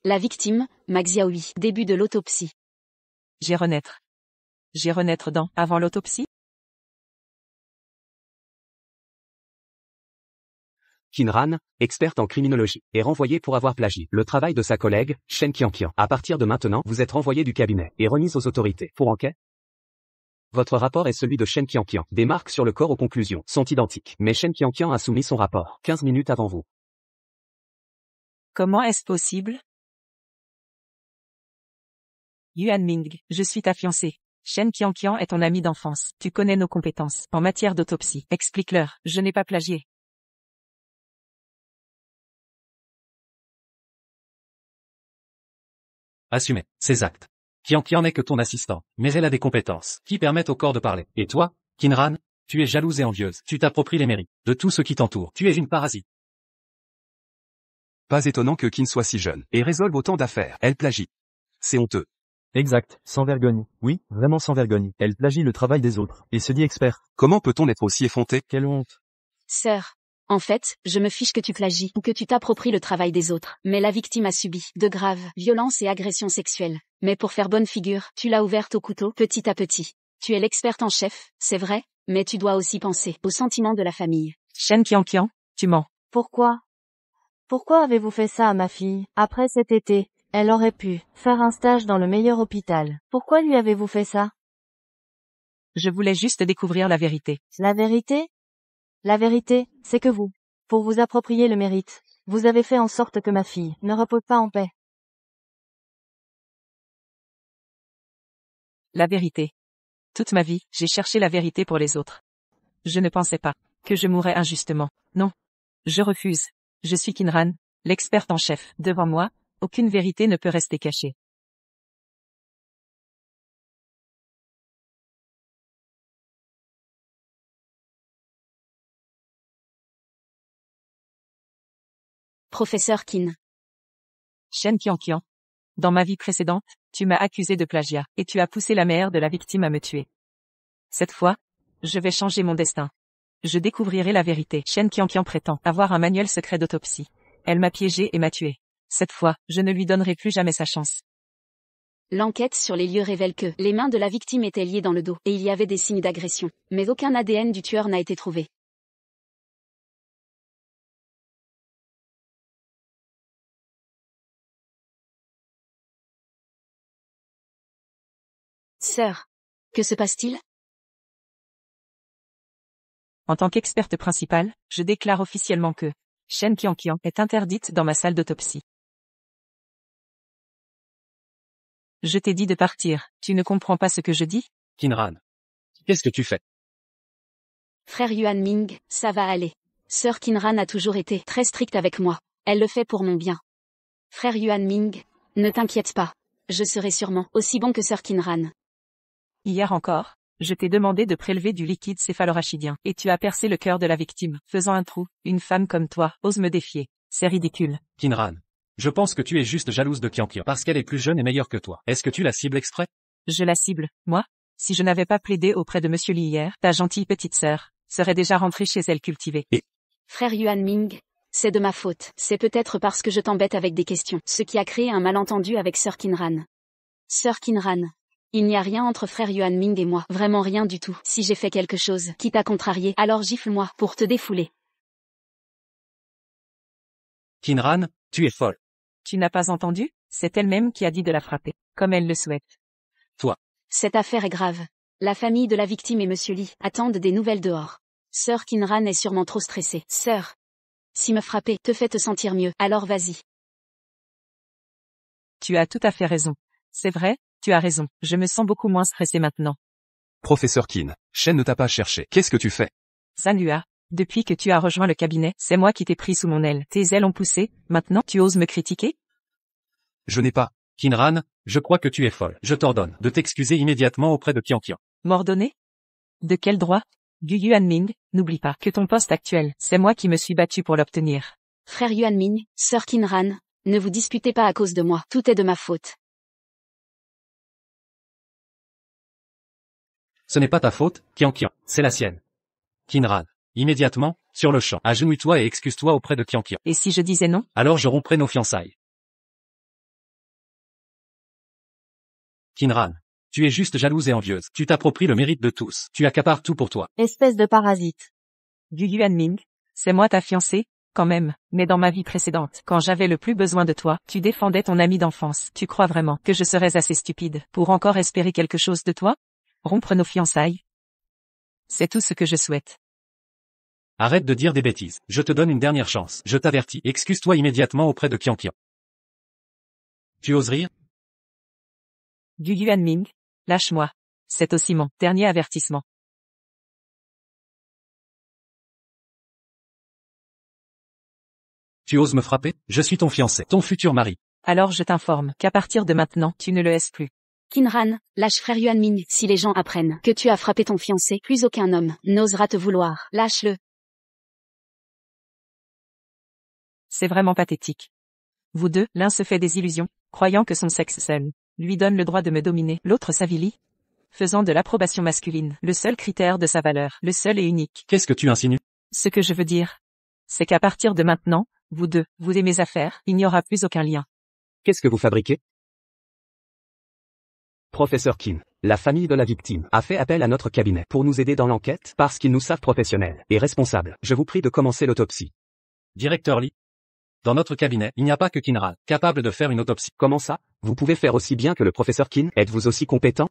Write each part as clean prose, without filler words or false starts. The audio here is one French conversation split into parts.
La victime, Maxiaoui. Début de l'autopsie. J'ai renaître dans, avant l'autopsie? Qin, experte en criminologie, est renvoyée pour avoir plagié le travail de sa collègue, Shen Qianqian. À partir de maintenant, vous êtes renvoyé du cabinet et remise aux autorités pour enquête. Votre rapport est celui de Shen Qianqian. Des marques sur le corps aux conclusions sont identiques, mais Shen Qianqian a soumis son rapport 15 minutes avant vous. Comment est-ce possible? Yuan Ming, je suis ta fiancée. Shen Qianqian est ton ami d'enfance. Tu connais nos compétences en matière d'autopsie. Explique-leur, je n'ai pas plagié. Assumez ces actes. Qianqian n'est que ton assistant, mais elle a des compétences qui permettent au corps de parler. Et toi, Qin, tu es jalouse et envieuse. Tu t'appropries les mérites de tout ce qui t'entoure. Tu es une parasite. Pas étonnant que Qin soit si jeune et résolve autant d'affaires. Elle plagie. C'est honteux. Exact, sans vergogne. Oui, vraiment sans vergogne. Elle plagie le travail des autres, et se dit expert. Comment peut-on être aussi effronté? Quelle honte. Sœur. En fait, je me fiche que tu plagies ou que tu t'appropries le travail des autres. Mais la victime a subi de graves violences et agressions sexuelles. Mais pour faire bonne figure, tu l'as ouverte au couteau, petit à petit. Tu es l'experte en chef, c'est vrai, mais tu dois aussi penser aux sentiments de la famille. Shen Qianqian, tu mens. Pourquoi? Pourquoi avez-vous fait ça à ma fille? Après cet été, elle aurait pu faire un stage dans le meilleur hôpital. Pourquoi lui avez-vous fait ça? Je voulais juste découvrir la vérité. La vérité? La vérité, c'est que vous, pour vous approprier le mérite, vous avez fait en sorte que ma fille ne repose pas en paix. La vérité. Toute ma vie, j'ai cherché la vérité pour les autres. Je ne pensais pas que je mourrais injustement. Non. Je refuse. Je suis Qin, l'experte en chef. Devant moi, aucune vérité ne peut rester cachée. Professeur Qin. Shen Qianqian. Dans ma vie précédente, tu m'as accusé de plagiat, et tu as poussé la mère de la victime à me tuer. Cette fois, je vais changer mon destin. Je découvrirai la vérité. Shen Qianqian prétend avoir un manuel secret d'autopsie. Elle m'a piégé et m'a tué. Cette fois, je ne lui donnerai plus jamais sa chance. L'enquête sur les lieux révèle que les mains de la victime étaient liées dans le dos, et il y avait des signes d'agression. Mais aucun ADN du tueur n'a été trouvé. Sœur. Que se passe-t-il? En tant qu'experte principale, je déclare officiellement que Shen Qianqian est interdite dans ma salle d'autopsie. Je t'ai dit de partir, tu ne comprends pas ce que je dis? Qin, qu'est-ce que tu fais? Frère Yuan Ming, ça va aller. Sœur Qin a toujours été très stricte avec moi. Elle le fait pour mon bien. Frère Yuan Ming, ne t'inquiète pas. Je serai sûrement aussi bon que Sœur Qin. Hier encore, je t'ai demandé de prélever du liquide céphalorachidien, et tu as percé le cœur de la victime, faisant un trou. Une femme comme toi ose me défier. C'est ridicule. Qin, je pense que tu es juste jalouse de Qianqian parce qu'elle est plus jeune et meilleure que toi. Est-ce que tu la cibles exprès? Je la cible, moi? Si je n'avais pas plaidé auprès de Monsieur Li hier, ta gentille petite sœur serait déjà rentrée chez elle cultivée. Frère Yuan Ming, c'est de ma faute. C'est peut-être parce que je t'embête avec des questions, ce qui a créé un malentendu avec Sœur Qin. Sœur Qin, il n'y a rien entre frère Yuan Ming et moi, vraiment rien du tout. Si j'ai fait quelque chose qui t'a contrarié, alors gifle-moi pour te défouler. Qin, tu es folle. Tu n'as pas entendu? C'est elle-même qui a dit de la frapper, comme elle le souhaite. Toi. Cette affaire est grave. La famille de la victime et Monsieur Li attendent des nouvelles dehors. Sœur Qin est sûrement trop stressée. Sœur, si me frapper te fait te sentir mieux, alors vas-y. Tu as tout à fait raison. C'est vrai, tu as raison. Je me sens beaucoup moins stressée maintenant. Professeur Qin, Shen ne t'a pas cherché. Qu'est-ce que tu fais? Sanua, depuis que tu as rejoint le cabinet, c'est moi qui t'ai pris sous mon aile. Tes ailes ont poussé, maintenant tu oses me critiquer? Je n'ai pas. Qin, je crois que tu es folle. Je t'ordonne de t'excuser immédiatement auprès de Qianqian. M'ordonner? De quel droit? Gu Yuan Ming, n'oublie pas que ton poste actuel, c'est moi qui me suis battu pour l'obtenir. Frère Yuan Ming, Sœur Qin, ne vous disputez pas à cause de moi. Tout est de ma faute. Ce n'est pas ta faute, Qianqian, c'est la sienne. Qin, immédiatement, sur le champ, agenouille-toi et excuse-toi auprès de Qianqian. Et si je disais non? Alors je romprai nos fiançailles. Kinran. Tu es juste jalouse et envieuse. Tu t'appropries le mérite de tous. Tu accapares tout pour toi. Espèce de parasite. Yu Yuanming, c'est moi ta fiancée, quand même, mais dans ma vie précédente, quand j'avais le plus besoin de toi, tu défendais ton ami d'enfance. Tu crois vraiment que je serais assez stupide pour encore espérer quelque chose de toi? Rompre nos fiançailles? C'est tout ce que je souhaite. Arrête de dire des bêtises. Je te donne une dernière chance. Je t'avertis. Excuse-toi immédiatement auprès de Qianqian. Tu oses rire? Yu Yuanming, lâche-moi. C'est aussi mon dernier avertissement. Tu oses me frapper? Je suis ton fiancé, ton futur mari. Alors je t'informe qu'à partir de maintenant, tu ne le haises plus. Kinran, lâche frère Yuanming. Si les gens apprennent que tu as frappé ton fiancé, plus aucun homme n'osera te vouloir. Lâche-le. C'est vraiment pathétique. Vous deux, l'un se fait des illusions, croyant que son sexe seul lui donne le droit de me dominer, l'autre s'avilit, faisant de l'approbation masculine le seul critère de sa valeur, le seul et unique. Qu'est-ce que tu insinues? Ce que je veux dire, c'est qu'à partir de maintenant, vous deux, vous et mes affaires, il n'y aura plus aucun lien. Qu'est-ce que vous fabriquez? Professeur Qin, la famille de la victime a fait appel à notre cabinet pour nous aider dans l'enquête parce qu'ils nous savent professionnels et responsables. Je vous prie de commencer l'autopsie. Directeur Lee. Dans notre cabinet, il n'y a pas que Kinran, capable de faire une autopsie. Comment ça? Vous pouvez faire aussi bien que le professeur Qin? Êtes-vous aussi compétent?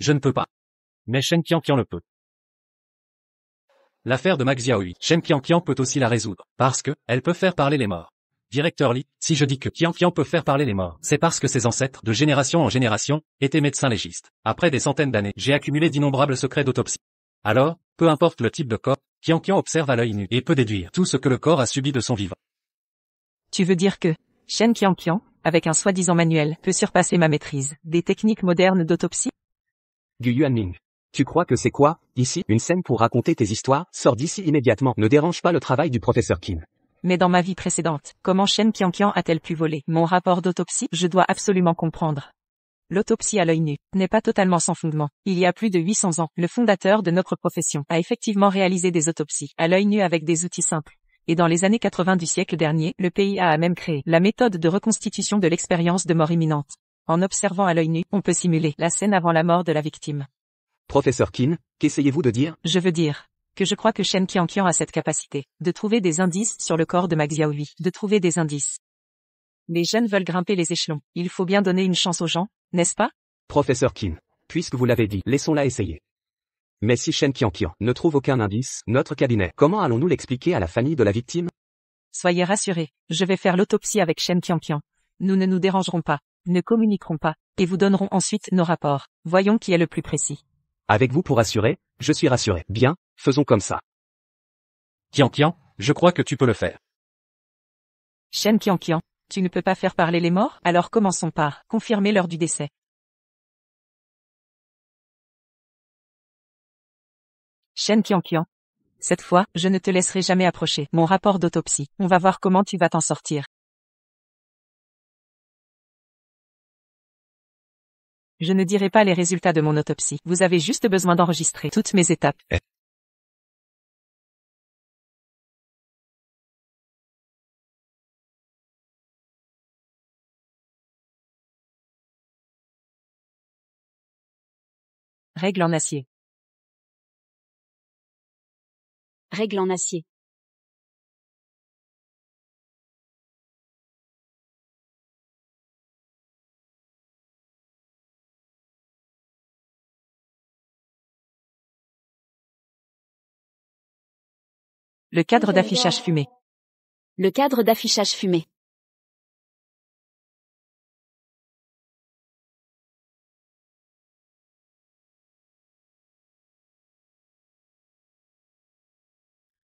Je ne peux pas. Mais Shen Qianqian le peut. L'affaire de Max Xiaohui, Shen Qianqian peut aussi la résoudre, parce que, elle peut faire parler les morts. Directeur Lee, si je dis que Qianqian peut faire parler les morts, c'est parce que ses ancêtres, de génération en génération, étaient médecins légistes. Après des centaines d'années, j'ai accumulé d'innombrables secrets d'autopsie. Alors, peu importe le type de corps, Qianqian observe à l'œil nu et peut déduire tout ce que le corps a subi de son vivant. Tu veux dire que, Shen Qianqian, avec un soi-disant manuel, peut surpasser ma maîtrise des techniques modernes d'autopsie? Yu Yuanming. Tu crois que c'est quoi, ici, une scène pour raconter tes histoires? Sors d'ici immédiatement. Ne dérange pas le travail du professeur Qin. Mais dans ma vie précédente, comment Shen Qianqian a-t-elle pu voler mon rapport d'autopsie? Je dois absolument comprendre. L'autopsie à l'œil nu n'est pas totalement sans fondement. Il y a plus de 800 ans, le fondateur de notre profession a effectivement réalisé des autopsies à l'œil nu avec des outils simples. Et dans les années 80 du siècle dernier, le PIA a même créé la méthode de reconstitution de l'expérience de mort imminente. En observant à l'œil nu, on peut simuler la scène avant la mort de la victime. Professeur Qin, qu'essayez-vous de dire? Je veux dire que je crois que Shen Qianqian a cette capacité de trouver des indices sur le corps de Max Xiaohui, de trouver des indices. Les jeunes veulent grimper les échelons. Il faut bien donner une chance aux gens, n'est-ce pas? Professeur Qin, puisque vous l'avez dit, laissons-la essayer. Mais si Shen Qianqian ne trouve aucun indice, notre cabinet, comment allons-nous l'expliquer à la famille de la victime? Soyez rassurés, je vais faire l'autopsie avec Shen Qianqian. Nous ne nous dérangerons pas, ne communiquerons pas, et vous donnerons ensuite nos rapports. Voyons qui est le plus précis. Avec vous pour rassurer, je suis rassuré. Bien, faisons comme ça. Qianqian, je crois que tu peux le faire. Shen Qianqian, tu ne peux pas faire parler les morts? Alors commençons par confirmer l'heure du décès. Shen Qianqian. Cette fois, je ne te laisserai jamais approcher mon rapport d'autopsie. On va voir comment tu vas t'en sortir. Je ne dirai pas les résultats de mon autopsie. Vous avez juste besoin d'enregistrer toutes mes étapes. Règle en acier. Règle en acier. Le cadre d'affichage fumé. Le cadre d'affichage fumé.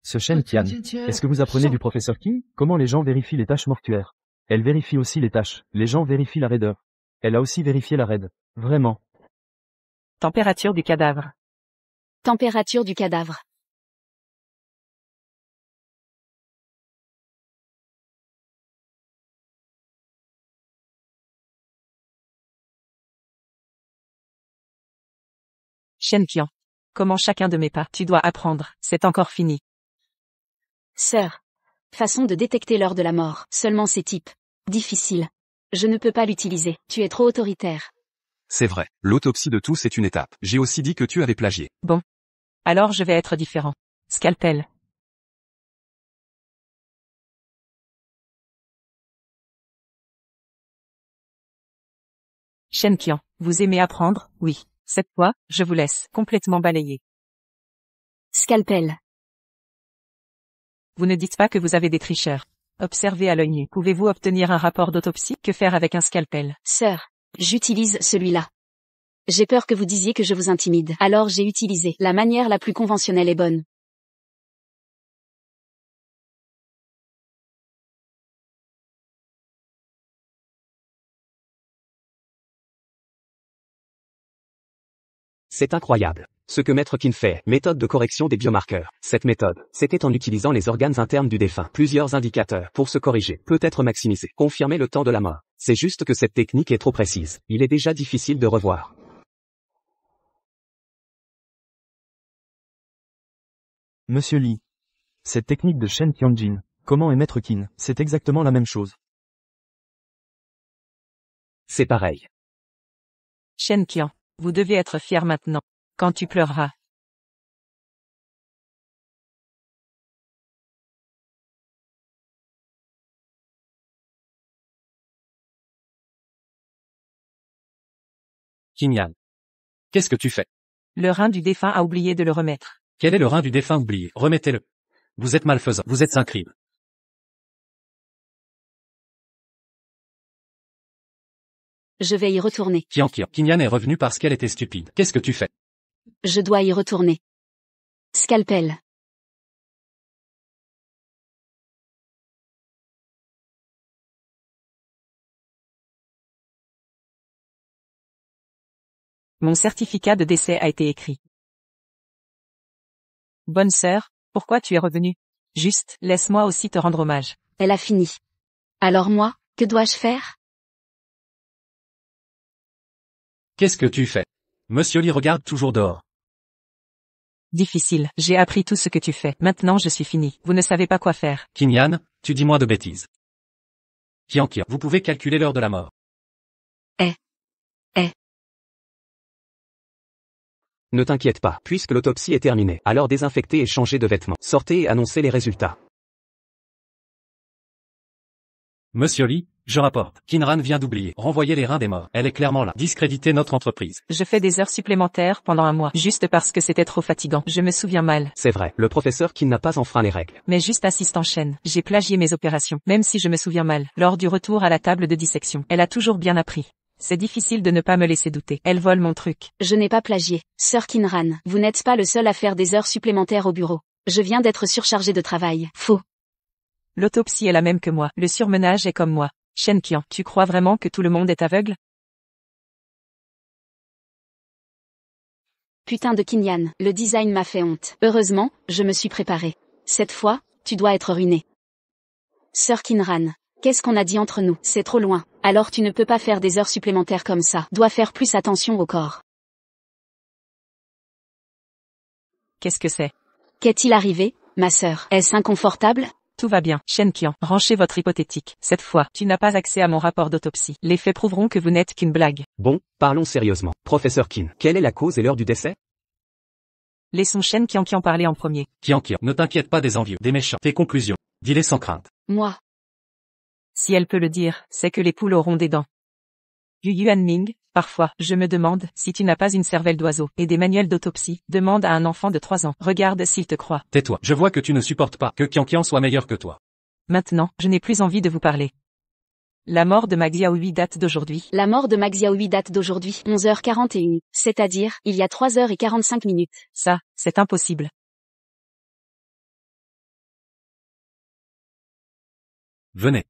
Ce Shen Qian, est-ce que vous apprenez du professeur Qin? Comment les gens vérifient les tâches mortuaires? Elle vérifie aussi les tâches. Les gens vérifient la raideur. Elle a aussi vérifié la raide. Vraiment. Température du cadavre. Température du cadavre. Shen Qian. Comment chacun de mes pas, tu dois apprendre, c'est encore fini. Sœur. Façon de détecter l'heure de la mort. Seulement ces types. Difficile. Je ne peux pas l'utiliser. Tu es trop autoritaire. C'est vrai, l'autopsie de tous est une étape. J'ai aussi dit que tu avais plagié. Bon. Alors je vais être différent. Scalpel. Shen Qian, vous aimez apprendre? Oui. Cette fois, je vous laisse complètement balayer. Scalpel. Vous ne dites pas que vous avez des tricheurs. Observez à l'œil nu. Pouvez-vous obtenir un rapport d'autopsie? Que faire avec un scalpel? Sœur, j'utilise celui-là. J'ai peur que vous disiez que je vous intimide. Alors j'ai utilisé. La manière la plus conventionnelle est bonne. C'est incroyable. Ce que Maître Qin fait, méthode de correction des biomarqueurs. Cette méthode, c'était en utilisant les organes internes du défunt. Plusieurs indicateurs pour se corriger, peut être maximisé. Confirmer le temps de la mort. C'est juste que cette technique est trop précise. Il est déjà difficile de revoir. Monsieur Li. Cette technique de Shen Tianjin, comment est Maître Qin? C'est exactement la même chose. C'est pareil. Shen Qian, vous devez être fier maintenant. Quand tu pleureras. Qin. Qu'est-ce que tu fais? Le rein du défunt a oublié de le remettre. Quel est le rein du défunt oublié? Remettez-le. Vous êtes malfaisant. Vous êtes un crime. Je vais y retourner. Qin est revenue parce qu'elle était stupide. Qu'est-ce que tu fais? Je dois y retourner. Scalpel. Mon certificat de décès a été écrit. Bonne sœur, pourquoi tu es revenue? Juste, laisse-moi aussi te rendre hommage. Elle a fini. Alors moi, que dois-je faire? Qu'est-ce que tu fais? Monsieur Li regarde toujours dehors. Difficile, j'ai appris tout ce que tu fais. Maintenant je suis fini. Vous ne savez pas quoi faire. Qin, tu dis moins de bêtises. Qin, vous pouvez calculer l'heure de la mort. Ne t'inquiète pas, puisque l'autopsie est terminée. Alors désinfectez et changez de vêtements. Sortez et annoncez les résultats. Monsieur Li, je rapporte. Qin vient d'oublier. Renvoyer les reins des morts. Elle est clairement là. Discréditer notre entreprise. Je fais des heures supplémentaires pendant un mois, juste parce que c'était trop fatigant. Je me souviens mal. C'est vrai, le professeur Qin n'a pas enfreint les règles. Mais juste assistant Shen. J'ai plagié mes opérations, même si je me souviens mal. Lors du retour à la table de dissection, elle a toujours bien appris. C'est difficile de ne pas me laisser douter. Elle vole mon truc. Je n'ai pas plagié. Sœur Qinran, vous n'êtes pas le seul à faire des heures supplémentaires au bureau. Je viens d'être surchargé de travail. Faux. L'autopsie est la même que moi. Le surmenage est comme moi. Shen Qian, tu crois vraiment que tout le monde est aveugle? Putain de Qinyan, le design m'a fait honte. Heureusement, je me suis préparé. Cette fois, tu dois être ruiné. Sœur Qinran, qu'est-ce qu'on a dit entre nous? C'est trop loin. Alors tu ne peux pas faire des heures supplémentaires comme ça. Dois faire plus attention au corps. Qu'est-ce que c'est? Qu'est-il arrivé, ma sœur? Est-ce inconfortable? Tout va bien. Shen Qian, ranchez votre hypothétique. Cette fois, tu n'as pas accès à mon rapport d'autopsie. Les faits prouveront que vous n'êtes qu'une blague. Bon, parlons sérieusement. Professeur Qin, quelle est la cause et l'heure du décès? Laissons Shen Qian parler en premier. Qin, ne t'inquiète pas des envieux, des méchants. Tes conclusions. Dis-les sans crainte. Moi. Si elle peut le dire, c'est que les poules auront des dents. Yu Yuanming, parfois, je me demande si tu n'as pas une cervelle d'oiseau et des manuels d'autopsie. Demande à un enfant de 3 ans. Regarde s'il te croit. Tais-toi. Je vois que tu ne supportes pas que Qin soit meilleur que toi. Maintenant, je n'ai plus envie de vous parler. La mort de Ma Xiaohui date d'aujourd'hui. La mort de Ma Xiaohui date d'aujourd'hui, 11h41, c'est-à-dire, il y a 3h45 minutes. Ça, c'est impossible. Venez.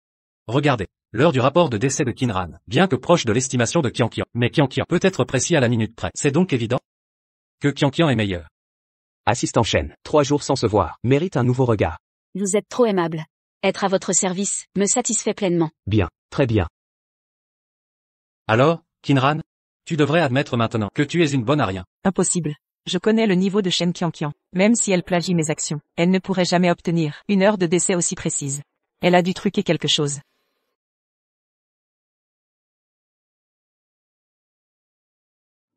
Regardez. L'heure du rapport de décès de Qinran, bien que proche de l'estimation de Qin. Mais Qin peut être précis à la minute près. C'est donc évident que Qin est meilleur. Assistant Shen, 3 jours sans se voir, mérite un nouveau regard. Vous êtes trop aimable. Être à votre service, me satisfait pleinement. Bien, très bien. Alors, Qinran, tu devrais admettre maintenant que tu es une bonne à rien. Impossible. Je connais le niveau de Shen Qian. Même si elle plagie mes actions, elle ne pourrait jamais obtenir une heure de décès aussi précise. Elle a dû truquer quelque chose.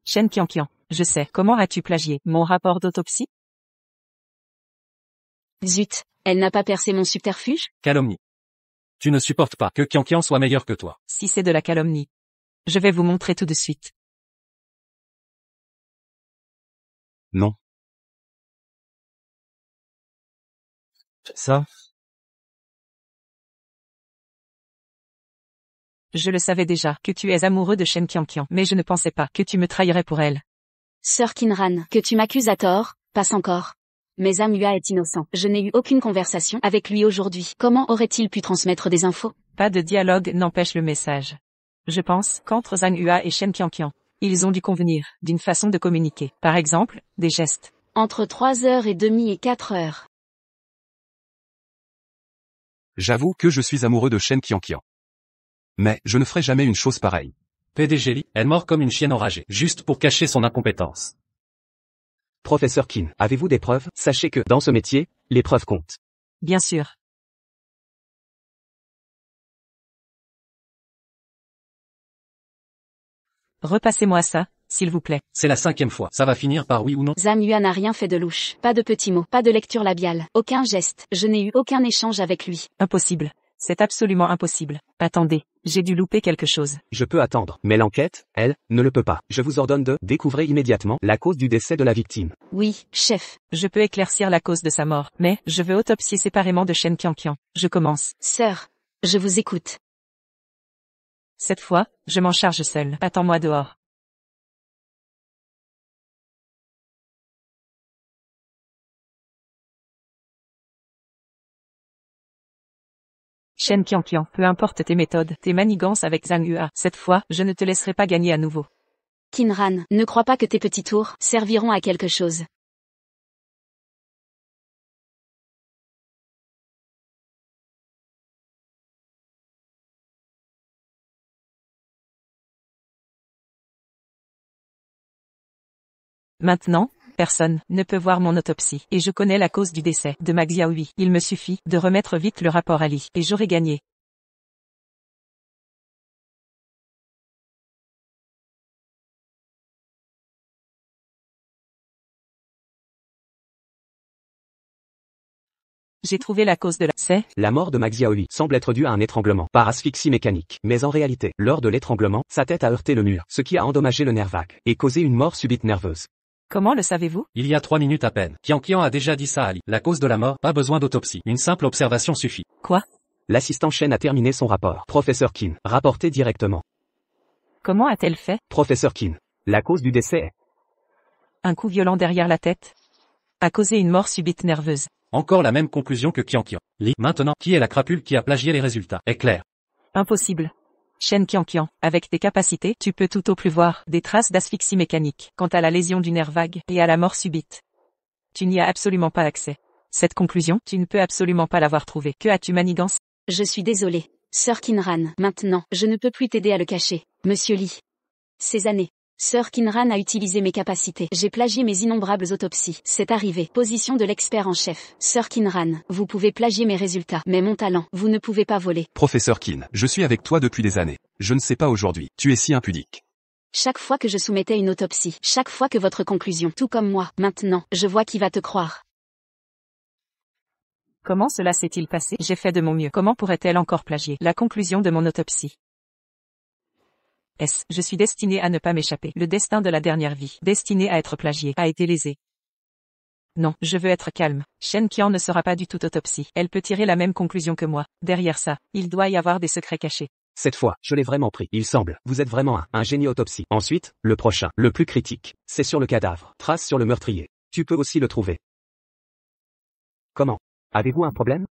Shen Qianqian, je sais. Comment as-tu plagié mon rapport d'autopsie? Zut, elle n'a pas percé mon subterfuge? Calomnie. Tu ne supportes pas que Qianqian soit meilleur que toi. Si c'est de la calomnie, je vais vous montrer tout de suite. Non. Ça, Je le savais déjà, que tu es amoureux de Shen Qianqian, mais je ne pensais pas que tu me trahirais pour elle. Sœur Kinran, que tu m'accuses à tort, passe encore. Mais Zamua est innocent. Je n'ai eu aucune conversation avec lui aujourd'hui. Comment aurait-il pu transmettre des infos? Pas de dialogue n'empêche le message. Je pense qu'entre Zhang Hua et Shen Qianqian, ils ont dû convenir d'une façon de communiquer. Par exemple, des gestes. Entre 3h30 et 4h. J'avoue que je suis amoureux de Shen Qianqian. Mais je ne ferai jamais une chose pareille. PDG Li, elle mord comme une chienne enragée, juste pour cacher son incompétence. Professeur Qin, avez-vous des preuves? Sachez que, dans ce métier, les preuves comptent. Bien sûr. Repassez-moi ça, s'il vous plaît. C'est la 5e fois. Ça va finir par oui ou non? Zamua n'a rien fait de louche. Pas de petits mots, pas de lecture labiale, aucun geste. Je n'ai eu aucun échange avec lui. Impossible. C'est absolument impossible. Attendez, j'ai dû louper quelque chose. Je peux attendre, mais l'enquête, elle, ne le peut pas. Je vous ordonne de découvrir immédiatement la cause du décès de la victime. Oui, chef. Je peux éclaircir la cause de sa mort, mais je veux autopsier séparément de Shen Qianqian. Je commence. Sœur, je vous écoute. Cette fois, je m'en charge seul. Attends-moi dehors. Shen Qianqian, peu importe tes méthodes, tes manigances avec Zhang Hua, cette fois, je ne te laisserai pas gagner à nouveau. Kinran, ne crois pas que tes petits tours serviront à quelque chose. Maintenant, personne ne peut voir mon autopsie, et je connais la cause du décès de Ma Xiaohui. Il me suffit de remettre vite le rapport à Li, et j'aurai gagné. J'ai trouvé la cause de c'est La mort de Ma Xiaohui semble être due à un étranglement par asphyxie mécanique. Mais en réalité, lors de l'étranglement, sa tête a heurté le mur, ce qui a endommagé le nerf vague, et causé une mort subite nerveuse. Comment le savez-vous? Il y a 3 minutes à peine. Qianqian a déjà dit ça à Li. La cause de la mort, pas besoin d'autopsie. Une simple observation suffit. Quoi? L'assistant Shen a terminé son rapport. Professeur Qin, rapportez directement. Comment a-t-elle fait? Professeur Qin, la cause du décès est... Un coup violent derrière la tête a causé une mort subite nerveuse. Encore la même conclusion que Qianqian. Li, maintenant, qui est la crapule qui a plagié les résultats? Est clair. Impossible. Shen Qianqian, avec tes capacités, tu peux tout au plus voir des traces d'asphyxie mécanique. Quant à la lésion du nerf vague et à la mort subite, tu n'y as absolument pas accès. Cette conclusion, tu ne peux absolument pas l'avoir trouvée. Que as-tu manigance? Je suis désolée. Sœur Kinran, maintenant, je ne peux plus t'aider à le cacher. Monsieur Li. Ces années. Sœur Kinran a utilisé mes capacités. J'ai plagié mes innombrables autopsies. C'est arrivé. Position de l'expert en chef. Sœur Kinran, vous pouvez plagier mes résultats. Mais mon talent, vous ne pouvez pas voler. Professeur Qin, je suis avec toi depuis des années. Je ne sais pas aujourd'hui. Tu es si impudique. Chaque fois que je soumettais une autopsie, chaque fois que votre conclusion, tout comme moi, maintenant, je vois qui va te croire. Comment cela s'est-il passé? J'ai fait de mon mieux. Comment pourrait-elle encore plagier la conclusion de mon autopsie? Je suis destiné à ne pas m'échapper. Le destin de la dernière vie, destiné à être plagié, a été lésé. Non, je veux être calme. Shen Qian ne sera pas du tout autopsie. Elle peut tirer la même conclusion que moi. Derrière ça, il doit y avoir des secrets cachés. Cette fois, je l'ai vraiment pris. Il semble. Vous êtes vraiment un génie autopsie. Ensuite, le prochain, le plus critique, c'est sur le cadavre. Trace sur le meurtrier. Tu peux aussi le trouver. Comment? Avez-vous un problème?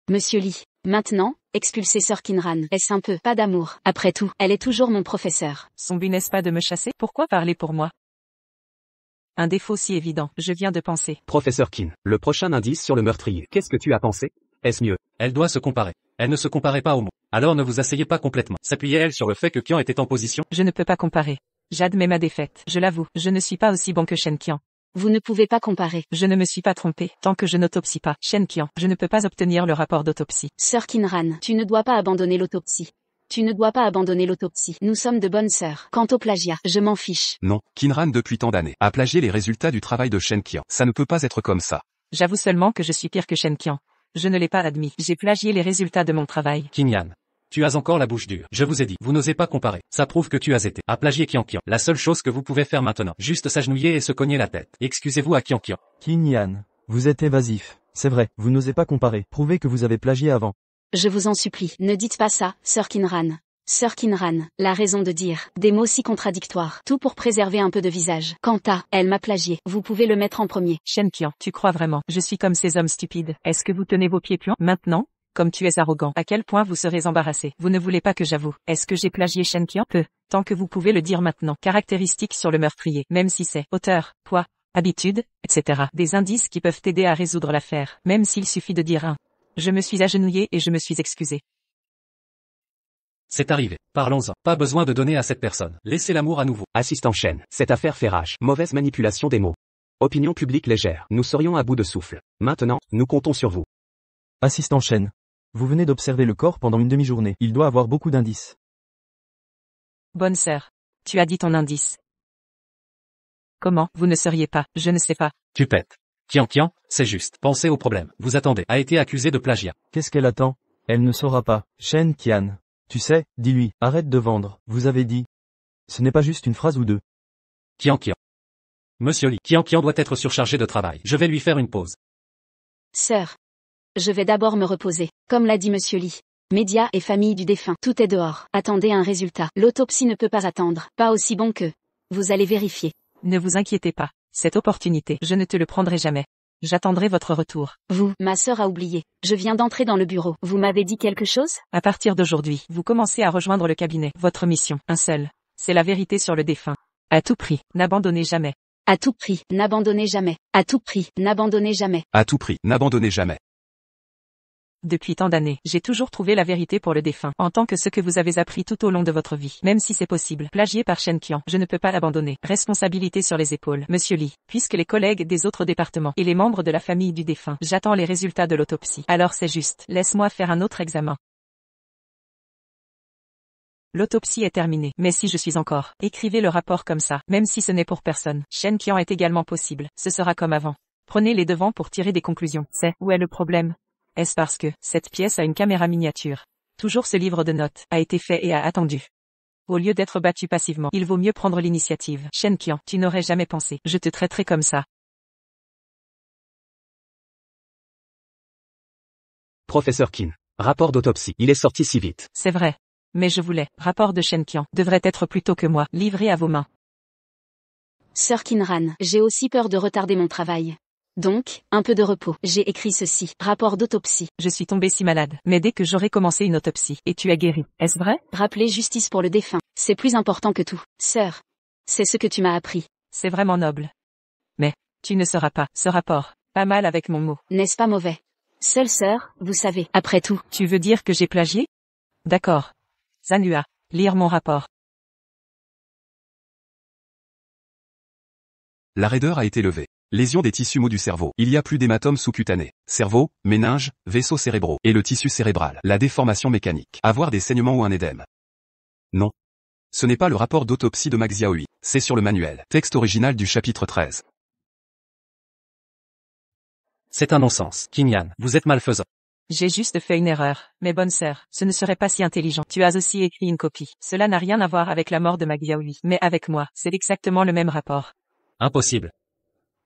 Monsieur Li. Maintenant, expulsez Sœur Kinran. Est-ce un peu, pas d'amour? Après tout, elle est toujours mon professeur. Son but n'est-ce pas de me chasser? Pourquoi parler pour moi? Un défaut si évident, je viens de penser. Professeur Qin, le prochain indice sur le meurtrier. Qu'est-ce que tu as pensé? Est-ce mieux? Elle doit se comparer. Elle ne se comparait pas au mot. Alors ne vous asseyez pas complètement. S'appuyait-elle sur le fait que Qian était en position? Je ne peux pas comparer. J'admets ma défaite. Je l'avoue, je ne suis pas aussi bon que Shen Qian. Vous ne pouvez pas comparer. Je ne me suis pas trompé. Tant que je n'autopsie pas Shen Qian, je ne peux pas obtenir le rapport d'autopsie. Sœur Kinran, tu ne dois pas abandonner l'autopsie. Tu ne dois pas abandonner l'autopsie. Nous sommes de bonnes sœurs. Quant au plagiat, je m'en fiche. Non, Kinran depuis tant d'années a plagié les résultats du travail de Shen Qian. Ça ne peut pas être comme ça. J'avoue seulement que je suis pire que Shen Qian. Je ne l'ai pas admis. J'ai plagié les résultats de mon travail. Kinyan. Tu as encore la bouche dure. Je vous ai dit, vous n'osez pas comparer. Ça prouve que tu as été à plagier Qian. La seule chose que vous pouvez faire maintenant, juste s'agenouiller et se cogner la tête. Excusez-vous à Qian. Qin, vous êtes évasif. C'est vrai, vous n'osez pas comparer. Prouvez que vous avez plagié avant. Je vous en supplie, ne dites pas ça, sœur Kinran. Sœur Kinran, la raison de dire des mots si contradictoires. Tout pour préserver un peu de visage. Quant à, elle m'a plagié. Vous pouvez le mettre en premier. Shen Qian, tu crois vraiment? Je suis comme ces hommes stupides. Est-ce que vous tenez vos pieds puants? Maintenant? Comme tu es arrogant, à quel point vous serez embarrassé? Vous ne voulez pas que j'avoue. Est-ce que j'ai plagié Shen Qian? Peu. Tant que vous pouvez le dire maintenant. Caractéristiques sur le meurtrier. Même si c'est hauteur, poids, habitude, etc. Des indices qui peuvent t'aider à résoudre l'affaire. Même s'il suffit de dire un. Je me suis agenouillé et je me suis excusé. C'est arrivé. Parlons-en. Pas besoin de donner à cette personne. Laissez l'amour à nouveau. Assistant Shen, cette affaire fait rage. Mauvaise manipulation des mots. Opinion publique légère. Nous serions à bout de souffle. Maintenant, nous comptons sur vous. Assistant Shen. Vous venez d'observer le corps pendant une demi-journée. Il doit avoir beaucoup d'indices. Bonne sœur. Tu as dit ton indice. Comment? Vous ne seriez pas? Je ne sais pas. Tu pètes. Qian, c'est juste. Pensez au problème. Vous attendez. A été accusé de plagiat. Qu'est-ce qu'elle attend? Elle ne saura pas. Shen Qian. Tu sais, dis-lui, arrête de vendre. Vous avez dit. Ce n'est pas juste une phrase ou deux. Qian. Monsieur Li, Qian doit être surchargé de travail. Je vais lui faire une pause. Sœur. Je vais d'abord me reposer. Comme l'a dit Monsieur Li. Médias et famille du défunt. Tout est dehors. Attendez un résultat. L'autopsie ne peut pas attendre. Pas aussi bon que. Vous allez vérifier. Ne vous inquiétez pas. Cette opportunité, je ne te le prendrai jamais. J'attendrai votre retour. Vous, ma sœur a oublié. Je viens d'entrer dans le bureau. Vous m'avez dit quelque chose? À partir d'aujourd'hui, vous commencez à rejoindre le cabinet. Votre mission, un seul. C'est la vérité sur le défunt. À tout prix, n'abandonnez jamais. À tout prix, n'abandonnez jamais. À tout prix, n'abandonnez jamais. À tout prix, n'abandonnez jamais. Depuis tant d'années, j'ai toujours trouvé la vérité pour le défunt, en tant que ce que vous avez appris tout au long de votre vie. Même si c'est possible, plagié par Shen Qian, je ne peux pas l'abandonner. Responsabilité sur les épaules. Monsieur Li, puisque les collègues des autres départements et les membres de la famille du défunt, j'attends les résultats de l'autopsie. Alors c'est juste, laisse-moi faire un autre examen. L'autopsie est terminée, mais si je suis encore, écrivez le rapport comme ça, même si ce n'est pour personne. Shen Qian est également possible, ce sera comme avant. Prenez les devants pour tirer des conclusions. C'est, où est le problème? Est-ce parce que, cette pièce a une caméra miniature? Toujours ce livre de notes, a été fait et a attendu. Au lieu d'être battu passivement, il vaut mieux prendre l'initiative. Shen Qian, tu n'aurais jamais pensé. Je te traiterai comme ça. Professeur Qin. Rapport d'autopsie. Il est sorti si vite. C'est vrai. Mais je voulais, rapport de Shen Qian, devrait être plus tôt que moi, livré à vos mains. Sœur Kinran, j'ai aussi peur de retarder mon travail. Donc, un peu de repos. J'ai écrit ceci. Rapport d'autopsie. Je suis tombée si malade. Mais dès que j'aurai commencé une autopsie, et tu as guéri. Est-ce vrai? Rappelez justice pour le défunt. C'est plus important que tout. Sœur. C'est ce que tu m'as appris. C'est vraiment noble. Mais, tu ne seras pas, ce rapport. Pas mal avec mon mot. N'est-ce pas mauvais? Seule sœur, vous savez. Après tout. Tu veux dire que j'ai plagié? D'accord. Zanua, lire mon rapport. La raideur a été levée. Lésion des tissus mous du cerveau. Il y a plus d'hématomes sous-cutanés. Cerveau, méninges, vaisseaux cérébraux. Et le tissu cérébral. La déformation mécanique. Avoir des saignements ou un édème. Non. Ce n'est pas le rapport d'autopsie de Max Xiaohui. C'est sur le manuel. Texte original du chapitre 13. C'est un non-sens. Qin, vous êtes malfaisant. J'ai juste fait une erreur. Mais bonne sœur, ce ne serait pas si intelligent. Tu as aussi écrit une copie. Cela n'a rien à voir avec la mort de Max Xiaohui. Mais avec moi, c'est exactement le même rapport. Impossible.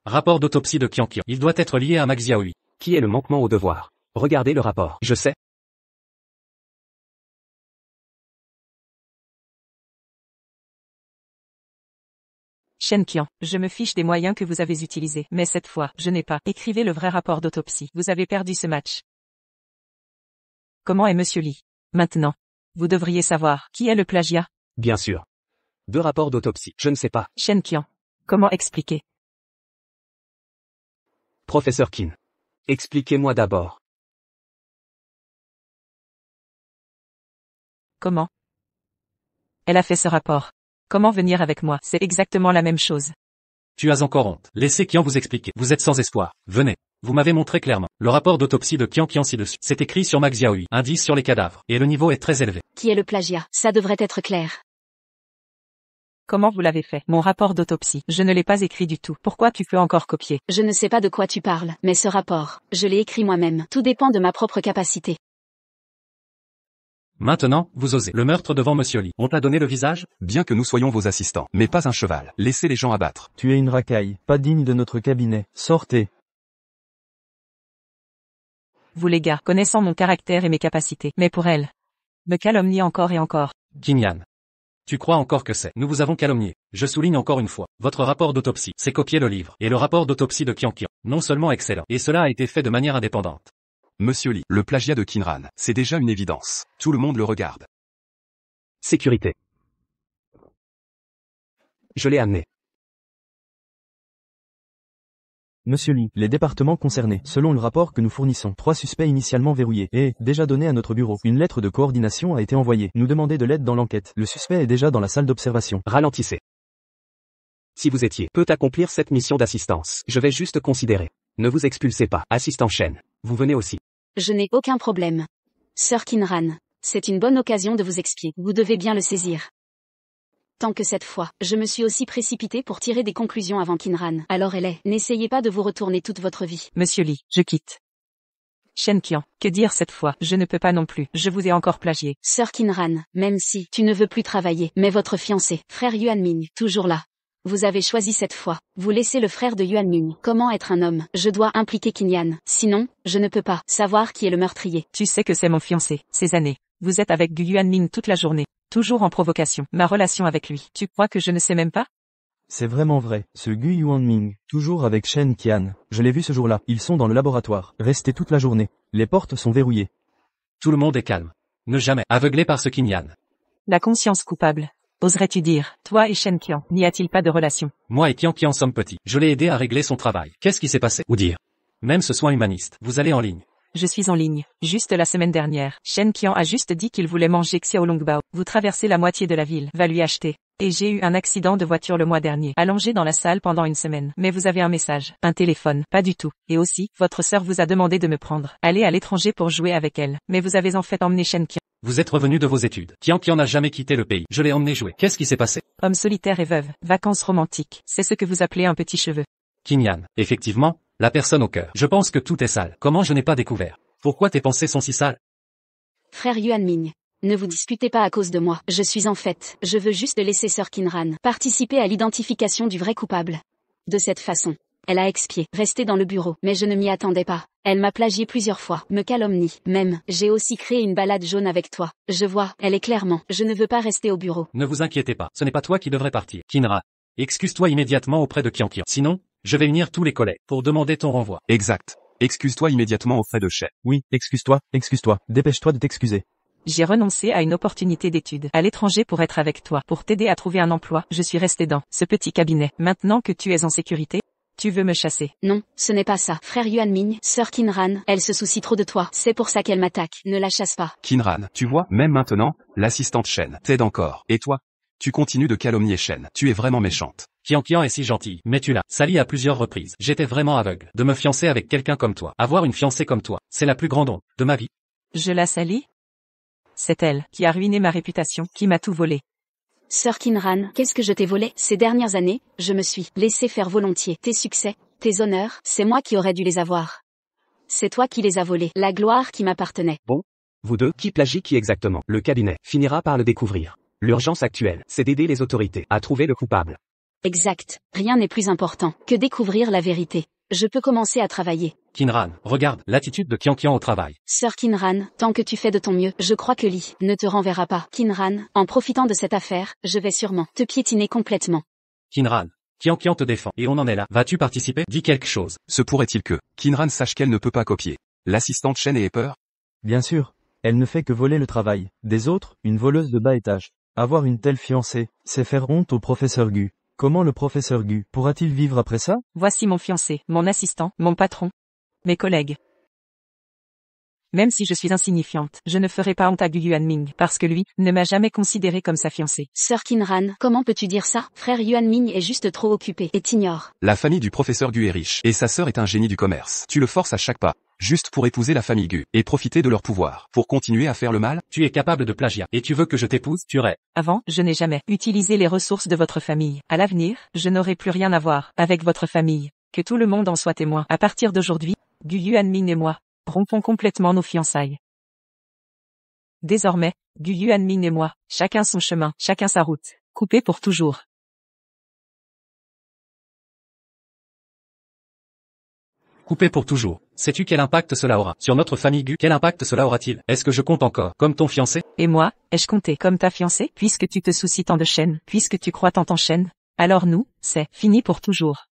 Rapport d'autopsie de Qian. Il doit être lié à Max Xiaohui. Qui est le manquement au devoir? Regardez le rapport. Je sais. Shen Qian, je me fiche des moyens que vous avez utilisés. Mais cette fois, je n'ai pas. Écrivez le vrai rapport d'autopsie. Vous avez perdu ce match. Comment est Monsieur Li? Maintenant. Vous devriez savoir. Qui est le plagiat? Bien sûr. 2 rapports d'autopsie. Je ne sais pas. Shen Qian. Comment expliquer? Professeur Qin. Expliquez-moi d'abord. Comment? Elle a fait ce rapport. Comment venir avec moi? C'est exactement la même chose. Tu as encore honte. Laissez Qian vous expliquer. Vous êtes sans espoir. Venez. Vous m'avez montré clairement. Le rapport d'autopsie de Qian ci-dessus. C'est écrit sur Max Xiaohui. Indice sur les cadavres. Et le niveau est très élevé. Qui est le plagiat? Ça devrait être clair. Comment vous l'avez fait? Mon rapport d'autopsie. Je ne l'ai pas écrit du tout. Pourquoi tu peux encore copier? Je ne sais pas de quoi tu parles, mais ce rapport, je l'ai écrit moi-même. Tout dépend de ma propre capacité. Maintenant, vous osez. Le meurtre devant Monsieur Li. On t'a donné le visage? Bien que nous soyons vos assistants, mais pas un cheval. Laissez les gens abattre. Tu es une racaille, pas digne de notre cabinet. Sortez. Vous les gars, connaissant mon caractère et mes capacités. Mais pour elle, me calomnie encore et encore. Qin. Tu crois encore que c'est? Nous vous avons calomnié. Je souligne encore une fois. Votre rapport d'autopsie, c'est copier le livre. Et le rapport d'autopsie de Qian. Non seulement excellent. Et cela a été fait de manière indépendante. Monsieur Li, le plagiat de Qin, c'est déjà une évidence. Tout le monde le regarde. Sécurité. Je l'ai amené. Monsieur Li, les départements concernés, selon le rapport que nous fournissons, 3 suspects initialement verrouillés, et, déjà donné à notre bureau. Une lettre de coordination a été envoyée, nous demander de l'aide dans l'enquête. Le suspect est déjà dans la salle d'observation. Ralentissez. Si vous étiez, peut accomplir cette mission d'assistance. Je vais juste considérer. Ne vous expulsez pas, assistant Shen. Vous venez aussi. Je n'ai aucun problème. Sœur Qin, c'est une bonne occasion de vous expier. Vous devez bien le saisir. Tant que cette fois, je me suis aussi précipitée pour tirer des conclusions avant Qin. Alors elle est, n'essayez pas de vous retourner toute votre vie. Monsieur Li, je quitte. Shen Qian, que dire cette fois? Je ne peux pas non plus, je vous ai encore plagié. Sœur Qin, même si tu ne veux plus travailler, mais votre fiancé, frère Yuanming, toujours là. Vous avez choisi cette fois. Vous laissez le frère de Yuanming. Comment être un homme? Je dois impliquer Qin. Sinon, je ne peux pas savoir qui est le meurtrier. Tu sais que c'est mon fiancé, ces années. Vous êtes avec Gu Yuanming toute la journée. Toujours en provocation. Ma relation avec lui. Tu crois que je ne sais même pas? C'est vraiment vrai. Ce Gu Yuanming, toujours avec Shen Qian. Je l'ai vu ce jour-là. Ils sont dans le laboratoire. Restez toute la journée. Les portes sont verrouillées. Tout le monde est calme. Ne jamais aveuglé par ce Qin. La conscience coupable. Oserais-tu dire, toi et Shen Qian, n'y a-t-il pas de relation? Moi et Qian sommes petits. Je l'ai aidé à régler son travail. Qu'est-ce qui s'est passé? Ou dire. Même ce soin humaniste. Vous allez en ligne. Je suis en ligne. Juste la semaine dernière, Shen Qian a juste dit qu'il voulait manger Xiaolongbao. Vous traversez la moitié de la ville. Va lui acheter. Et j'ai eu un accident de voiture le mois dernier. Allongé dans la salle pendant une semaine. Mais vous avez un message. Un téléphone. Pas du tout. Et aussi, votre sœur vous a demandé de me prendre. Aller à l'étranger pour jouer avec elle. Mais vous avez en fait emmené Shen Qian. Vous êtes revenu de vos études. Qian n'a jamais quitté le pays. Je l'ai emmené jouer. Qu'est-ce qui s'est passé? Homme solitaire et veuve. Vacances romantiques. C'est ce que vous appelez un petit cheveu. Qin. Effectivement, la personne au cœur. Je pense que tout est sale. Comment je n'ai pas découvert? Pourquoi tes pensées sont si sales? Frère Yuanming, ne vous disputez pas à cause de moi. Je suis en fait, je veux juste laisser Sœur Qin participer à l'identification du vrai coupable. De cette façon, elle a expié, resté dans le bureau, mais je ne m'y attendais pas. Elle m'a plagié plusieurs fois, me calomnie, même, j'ai aussi créé une balade jaune avec toi. Je vois, elle est clairement, je ne veux pas rester au bureau. Ne vous inquiétez pas, ce n'est pas toi qui devrais partir. Qin, excuse-toi immédiatement auprès de Qian. Sinon, je vais unir tous les collègues pour demander ton renvoi. Exact. Excuse-toi immédiatement auprès de Shen. Oui, excuse-toi, dépêche-toi de t'excuser. J'ai renoncé à une opportunité d'études à l'étranger pour être avec toi, pour t'aider à trouver un emploi. Je suis resté dans ce petit cabinet. Maintenant que tu es en sécurité, tu veux me chasser? Non, ce n'est pas ça. Frère Yuanming, Sœur Qin, elle se soucie trop de toi. C'est pour ça qu'elle m'attaque. Ne la chasse pas. Qin, tu vois, même maintenant, l'assistante Shen t'aide encore. Et toi? Tu continues de calomnier Shen. Tu es vraiment méchante. Qian est si gentil, mais tu l'as sali à plusieurs reprises. J'étais vraiment aveugle. De me fiancer avec quelqu'un comme toi. Avoir une fiancée comme toi, c'est la plus grande honte de ma vie. Je la salis? C'est elle qui a ruiné ma réputation, qui m'a tout volé. Sœur Qin, qu'est-ce que je t'ai volé? Ces dernières années, je me suis laissé faire volontiers. Tes succès, tes honneurs, c'est moi qui aurais dû les avoir. C'est toi qui les as volés. La gloire qui m'appartenait. Bon. Vous deux, qui plagie qui exactement? Le cabinet finira par le découvrir. L'urgence actuelle, c'est d'aider les autorités à trouver le coupable. Exact. Rien n'est plus important que découvrir la vérité. Je peux commencer à travailler. Qin, regarde l'attitude de Qian au travail. Sœur Qin, tant que tu fais de ton mieux, je crois que Li ne te renverra pas. Qin, en profitant de cette affaire, je vais sûrement te piétiner complètement. Qin te défend. Et on en est là. Vas-tu participer? Dis quelque chose. Se pourrait-il que Qin sache qu'elle ne peut pas copier l'assistante Shen ait peur? Bien sûr. Elle ne fait que voler le travail des autres, une voleuse de bas étage. Avoir une telle fiancée, c'est faire honte au professeur Gu. Comment le professeur Gu pourra-t-il vivre après ça? Voici mon fiancé, mon assistant, mon patron, mes collègues. Même si je suis insignifiante, je ne ferai pas honte à Gu Yuanming, parce que lui, ne m'a jamais considérée comme sa fiancée. Sœur Kinran, comment peux-tu dire ça? Frère Yuanming est juste trop occupé et t'ignore. La famille du professeur Gu est riche, et sa sœur est un génie du commerce. Tu le forces à chaque pas, juste pour épouser la famille Gu, et profiter de leur pouvoir, pour continuer à faire le mal? Tu es capable de plagiat, et tu veux que je t'épouse, tu rêves. Avant, je n'ai jamais utilisé les ressources de votre famille. À l'avenir, je n'aurai plus rien à voir avec votre famille. Que tout le monde en soit témoin. À partir d'aujourd'hui, Gu Yuanming et moi, rompons complètement nos fiançailles. Désormais, Gu Yuanming et moi, chacun son chemin, chacun sa route, coupés pour toujours. Coupé pour toujours. Sais-tu quel impact cela aura sur notre famille Gu? Quel impact cela aura-t-il? Est-ce que je compte encore comme ton fiancé? Et moi, ai-je compté comme ta fiancée? Puisque tu te soucies tant de Shen, puisque tu crois tant en Shen, alors nous, c'est fini pour toujours.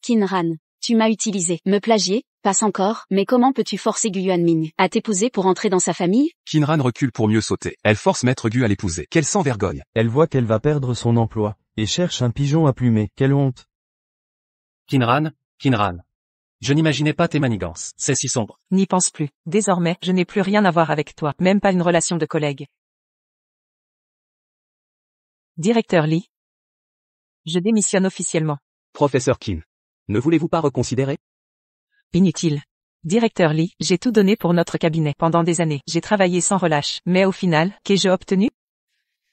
Kinran, tu m'as utilisé. Me plagier? Passe encore, mais comment peux-tu forcer Gu Yuanming à t'épouser pour entrer dans sa famille? Kinran recule pour mieux sauter. Elle force Maître Gu à l'épouser. Quelle sans-vergogne. Elle voit qu'elle va perdre son emploi, et cherche un pigeon à plumer. Quelle honte. Kinran. Je n'imaginais pas tes manigances. C'est si sombre. N'y pense plus. Désormais, je n'ai plus rien à voir avec toi, même pas une relation de collègue. Directeur Lee. Je démissionne officiellement. Professeur Qin. Ne voulez-vous pas reconsidérer? Inutile. Directeur Lee, j'ai tout donné pour notre cabinet pendant des années. J'ai travaillé sans relâche. Mais au final, qu'ai-je obtenu?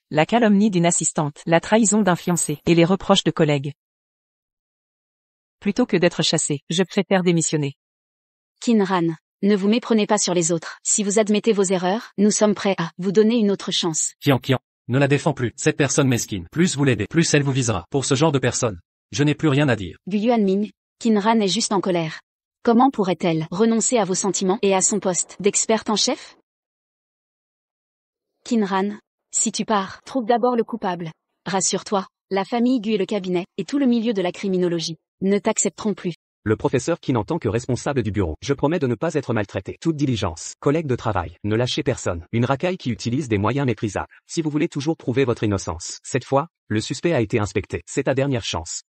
La calomnie d'une assistante, la trahison d'un fiancé, et les reproches de collègues. Plutôt que d'être chassé, je préfère démissionner. Kinran, ne vous méprenez pas sur les autres. Si vous admettez vos erreurs, nous sommes prêts à vous donner une autre chance. Kian, ne la défends plus. Cette personne mesquine. Plus vous l'aidez, plus elle vous visera. Pour ce genre de personne, je n'ai plus rien à dire. Gu Yuanming, Kinran est juste en colère. Comment pourrait-elle renoncer à vos sentiments et à son poste d'experte en chef? Kinran, si tu pars, trouve d'abord le coupable. Rassure-toi, la famille Gu et le cabinet, et tout le milieu de la criminologie, ne t'accepteront plus. Le professeur Qin en tant que responsable du bureau. Je promets de ne pas être maltraité. Toute diligence. Collègue de travail. Ne lâchez personne. Une racaille qui utilise des moyens méprisables. Si vous voulez toujours prouver votre innocence. Cette fois, le suspect a été inspecté. C'est ta dernière chance.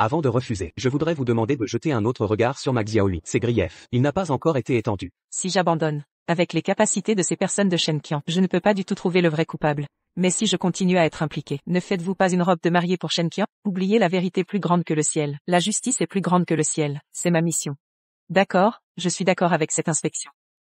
Avant de refuser, je voudrais vous demander de jeter un autre regard sur Ma Xiaoyu. Ses griefs. Il n'a pas encore été étendu. Si j'abandonne, avec les capacités de ces personnes de Shenqian, je ne peux pas du tout trouver le vrai coupable. Mais si je continue à être impliqué, ne faites-vous pas une robe de mariée pour Shenqian? Oubliez la vérité plus grande que le ciel. La justice est plus grande que le ciel. C'est ma mission. D'accord, je suis d'accord avec cette inspection.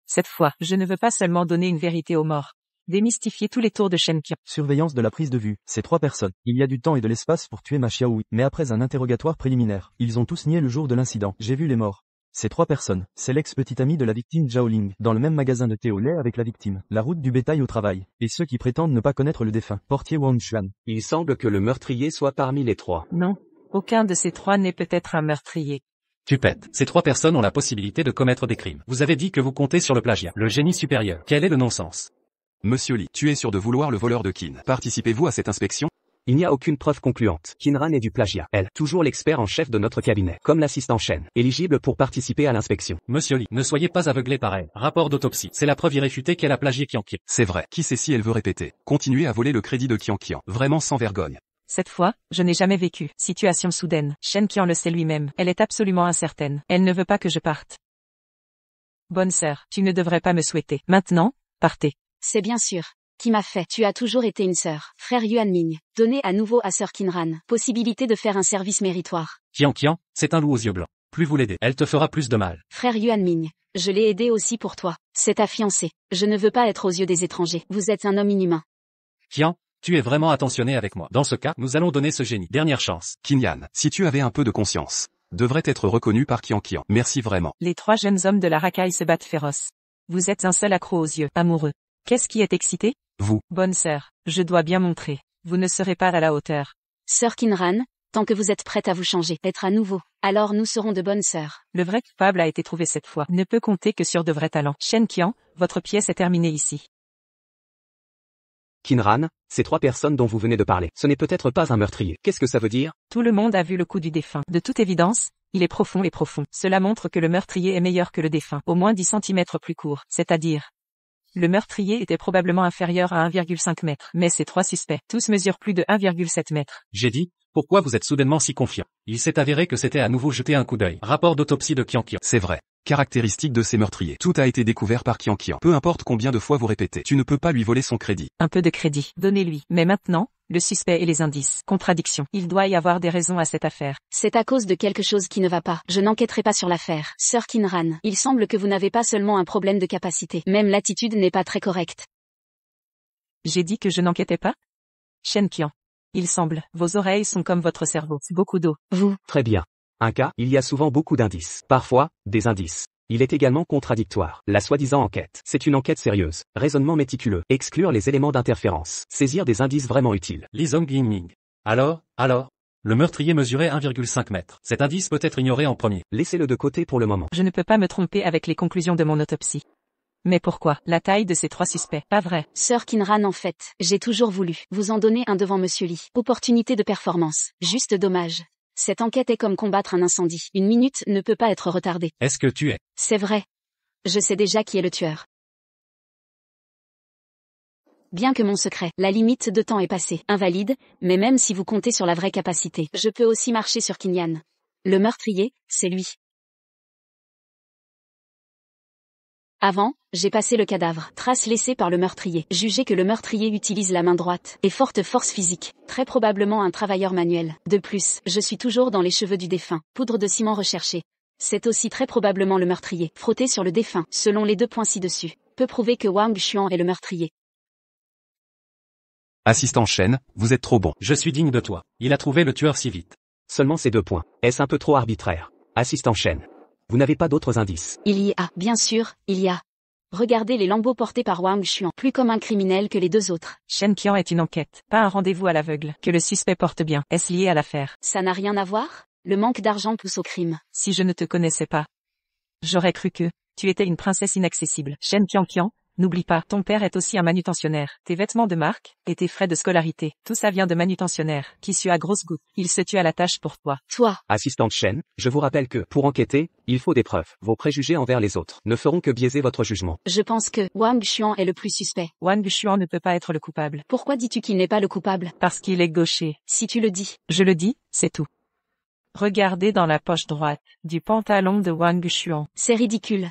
Cette fois, je ne veux pas seulement donner une vérité aux morts. Démystifier tous les tours de Shenqian. Surveillance de la prise de vue. Ces 3 personnes. Il y a du temps et de l'espace pour tuer Ma Xiaoyu. Mais après un interrogatoire préliminaire, ils ont tous nié le jour de l'incident. J'ai vu les morts. Ces 3 personnes, c'est l'ex-petite amie de la victime Zhao Ling, dans le même magasin de thé au lait avec la victime, la route du bétail au travail, et ceux qui prétendent ne pas connaître le défunt, portier Wang Xuan. Il semble que le meurtrier soit parmi les 3. Non, aucun de ces 3 n'est peut-être un meurtrier. Tu pètes. Ces 3 personnes ont la possibilité de commettre des crimes. Vous avez dit que vous comptez sur le plagiat. Le génie supérieur. Quel est le non-sens? Monsieur Lee, tu es sûr de vouloir le voleur de Qin. Participez-vous à cette inspection? Il n'y a aucune preuve concluante. Kinran est du plagiat. Elle, toujours l'expert en chef de notre cabinet, comme l'assistant Shen, éligible pour participer à l'inspection. Monsieur Lee, ne soyez pas aveuglé par elle. Rapport d'autopsie. C'est la preuve irréfutée qu'elle a plagié Qian. C'est vrai. Qui sait si elle veut répéter? Continuez à voler le crédit de Qian. Vraiment sans vergogne. Cette fois, je n'ai jamais vécu. Situation soudaine. Shenqian le sait lui-même. Elle est absolument incertaine. Elle ne veut pas que je parte. Bonne sœur, tu ne devrais pas me souhaiter. Maintenant, partez. C'est bien sûr. Qui m'a fait? Tu as toujours été une sœur. Frère Yuanming, donnez à nouveau à sœur Kinran, possibilité de faire un service méritoire. Qian, c'est un loup aux yeux blancs. Plus vous l'aidez, elle te fera plus de mal. Frère Yuanming, je l'ai aidé aussi pour toi. C'est ta fiancée. Je ne veux pas être aux yeux des étrangers. Vous êtes un homme inhumain. Qian, tu es vraiment attentionné avec moi. Dans ce cas, nous allons donner ce génie. Dernière chance. Qin, si tu avais un peu de conscience, devrait être reconnu par Qian. Merci vraiment. Les 3 jeunes hommes de la racaille se battent féroces. Vous êtes un seul accro aux yeux, amoureux. Qu'est-ce qui est excité? Vous. Bonne sœur, je dois bien montrer. Vous ne serez pas à la hauteur. Sœur Kinran, tant que vous êtes prête à vous changer, être à nouveau, alors nous serons de bonnes sœurs. Le vrai coupable a été trouvé cette fois. Ne peut compter que sur de vrais talents. Shenqian, votre pièce est terminée ici. Kinran, ces 3 personnes dont vous venez de parler, ce n'est peut-être pas un meurtrier. Qu'est-ce que ça veut dire? Tout le monde a vu le coup du défunt. De toute évidence, il est profond et profond. Cela montre que le meurtrier est meilleur que le défunt. Au moins 10 cm plus court, c'est-à-dire... Le meurtrier était probablement inférieur à 1,5 mètre, mais ces 3 suspects, tous mesurent plus de 1,7 mètre. J'ai dit, pourquoi vous êtes soudainement si confiant? Il s'est avéré que c'était à nouveau jeter un coup d'œil. Rapport d'autopsie de Qian. C'est vrai. Caractéristique de ces meurtriers. Tout a été découvert par Qian Qian. Peu importe combien de fois vous répétez, tu ne peux pas lui voler son crédit. Un peu de crédit. Donnez-lui. Mais maintenant, le suspect et les indices. Contradiction. Il doit y avoir des raisons à cette affaire. C'est à cause de quelque chose qui ne va pas. Je n'enquêterai pas sur l'affaire. Sir Kinran, il semble que vous n'avez pas seulement un problème de capacité. Même l'attitude n'est pas très correcte. J'ai dit que je n'enquêtais pas? Shen Qian. Il semble. Vos oreilles sont comme votre cerveau. Beaucoup d'eau. Vous. Très bien. Un cas, il y a souvent beaucoup d'indices. Parfois, des indices. Il est également contradictoire. La soi-disant enquête. C'est une enquête sérieuse. Raisonnement méticuleux. Exclure les éléments d'interférence. Saisir des indices vraiment utiles. Li Zong Yingming. Alors, le meurtrier mesurait 1,5 mètres. Cet indice peut être ignoré en premier. Laissez-le de côté pour le moment. Je ne peux pas me tromper avec les conclusions de mon autopsie. Mais pourquoi? La taille de ces 3 suspects. Pas vrai. Sir Kinran, en fait, j'ai toujours voulu vous en donner un devant Monsieur Lee. Opportunité de performance. Juste dommage. Cette enquête est comme combattre un incendie. Une minute ne peut pas être retardée. Est-ce que tu es? C'est vrai. Je sais déjà qui est le tueur. Bien que mon secret, la limite de temps est passée, invalide, mais même si vous comptez sur la vraie capacité, je peux aussi marcher sur Kinyan. Le meurtrier, c'est lui. Avant, j'ai passé le cadavre, trace laissée par le meurtrier. Jugé que le meurtrier utilise la main droite, et forte force physique, très probablement un travailleur manuel. De plus, je suis toujours dans les cheveux du défunt, poudre de ciment recherchée. C'est aussi très probablement le meurtrier, frotté sur le défunt, selon les 2 points ci-dessus. Peut prouver que Wang Xuan est le meurtrier. Assistant Shen, vous êtes trop bon. Je suis digne de toi. Il a trouvé le tueur si vite. Seulement ces 2 points. Est-ce un peu trop arbitraire? Assistant Shen. Vous n'avez pas d'autres indices? Il y a, bien sûr, il y a. Regardez les lambeaux portés par Wang Xuan, plus comme un criminel que les 2 autres. Shen Qian est une enquête, pas un rendez-vous à l'aveugle. Que le suspect porte bien. Est-ce lié à l'affaire? Ça n'a rien à voir? Le manque d'argent pousse au crime. Si je ne te connaissais pas, j'aurais cru que tu étais une princesse inaccessible. Shen Qian, n'oublie pas, ton père est aussi un manutentionnaire. Tes vêtements de marque, et tes frais de scolarité, tout ça vient de manutentionnaire, qui sue à grosses gouttes. Il se tue à la tâche pour toi. Toi. Assistante Shen, je vous rappelle que, pour enquêter, il faut des preuves. Vos préjugés envers les autres ne feront que biaiser votre jugement. Je pense que Wang Xuan est le plus suspect. Wang Xuan ne peut pas être le coupable. Pourquoi dis-tu qu'il n'est pas le coupable? Parce qu'il est gaucher. Si tu le dis. Je le dis, c'est tout. Regardez dans la poche droite du pantalon de Wang Xuan. C'est ridicule.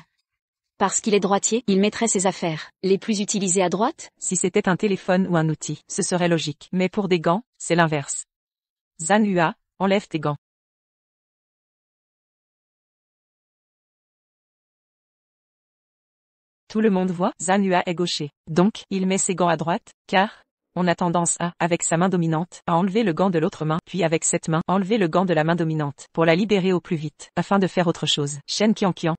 Parce qu'il est droitier, il mettrait ses affaires les plus utilisées à droite? Si c'était un téléphone ou un outil, ce serait logique. Mais pour des gants, c'est l'inverse. Zhan Hua, enlève tes gants. Tout le monde voit, Zhan Hua est gaucher. Donc, il met ses gants à droite, car on a tendance à, avec sa main dominante, à enlever le gant de l'autre main, puis avec cette main, enlever le gant de la main dominante, pour la libérer au plus vite, afin de faire autre chose. Shen Qian.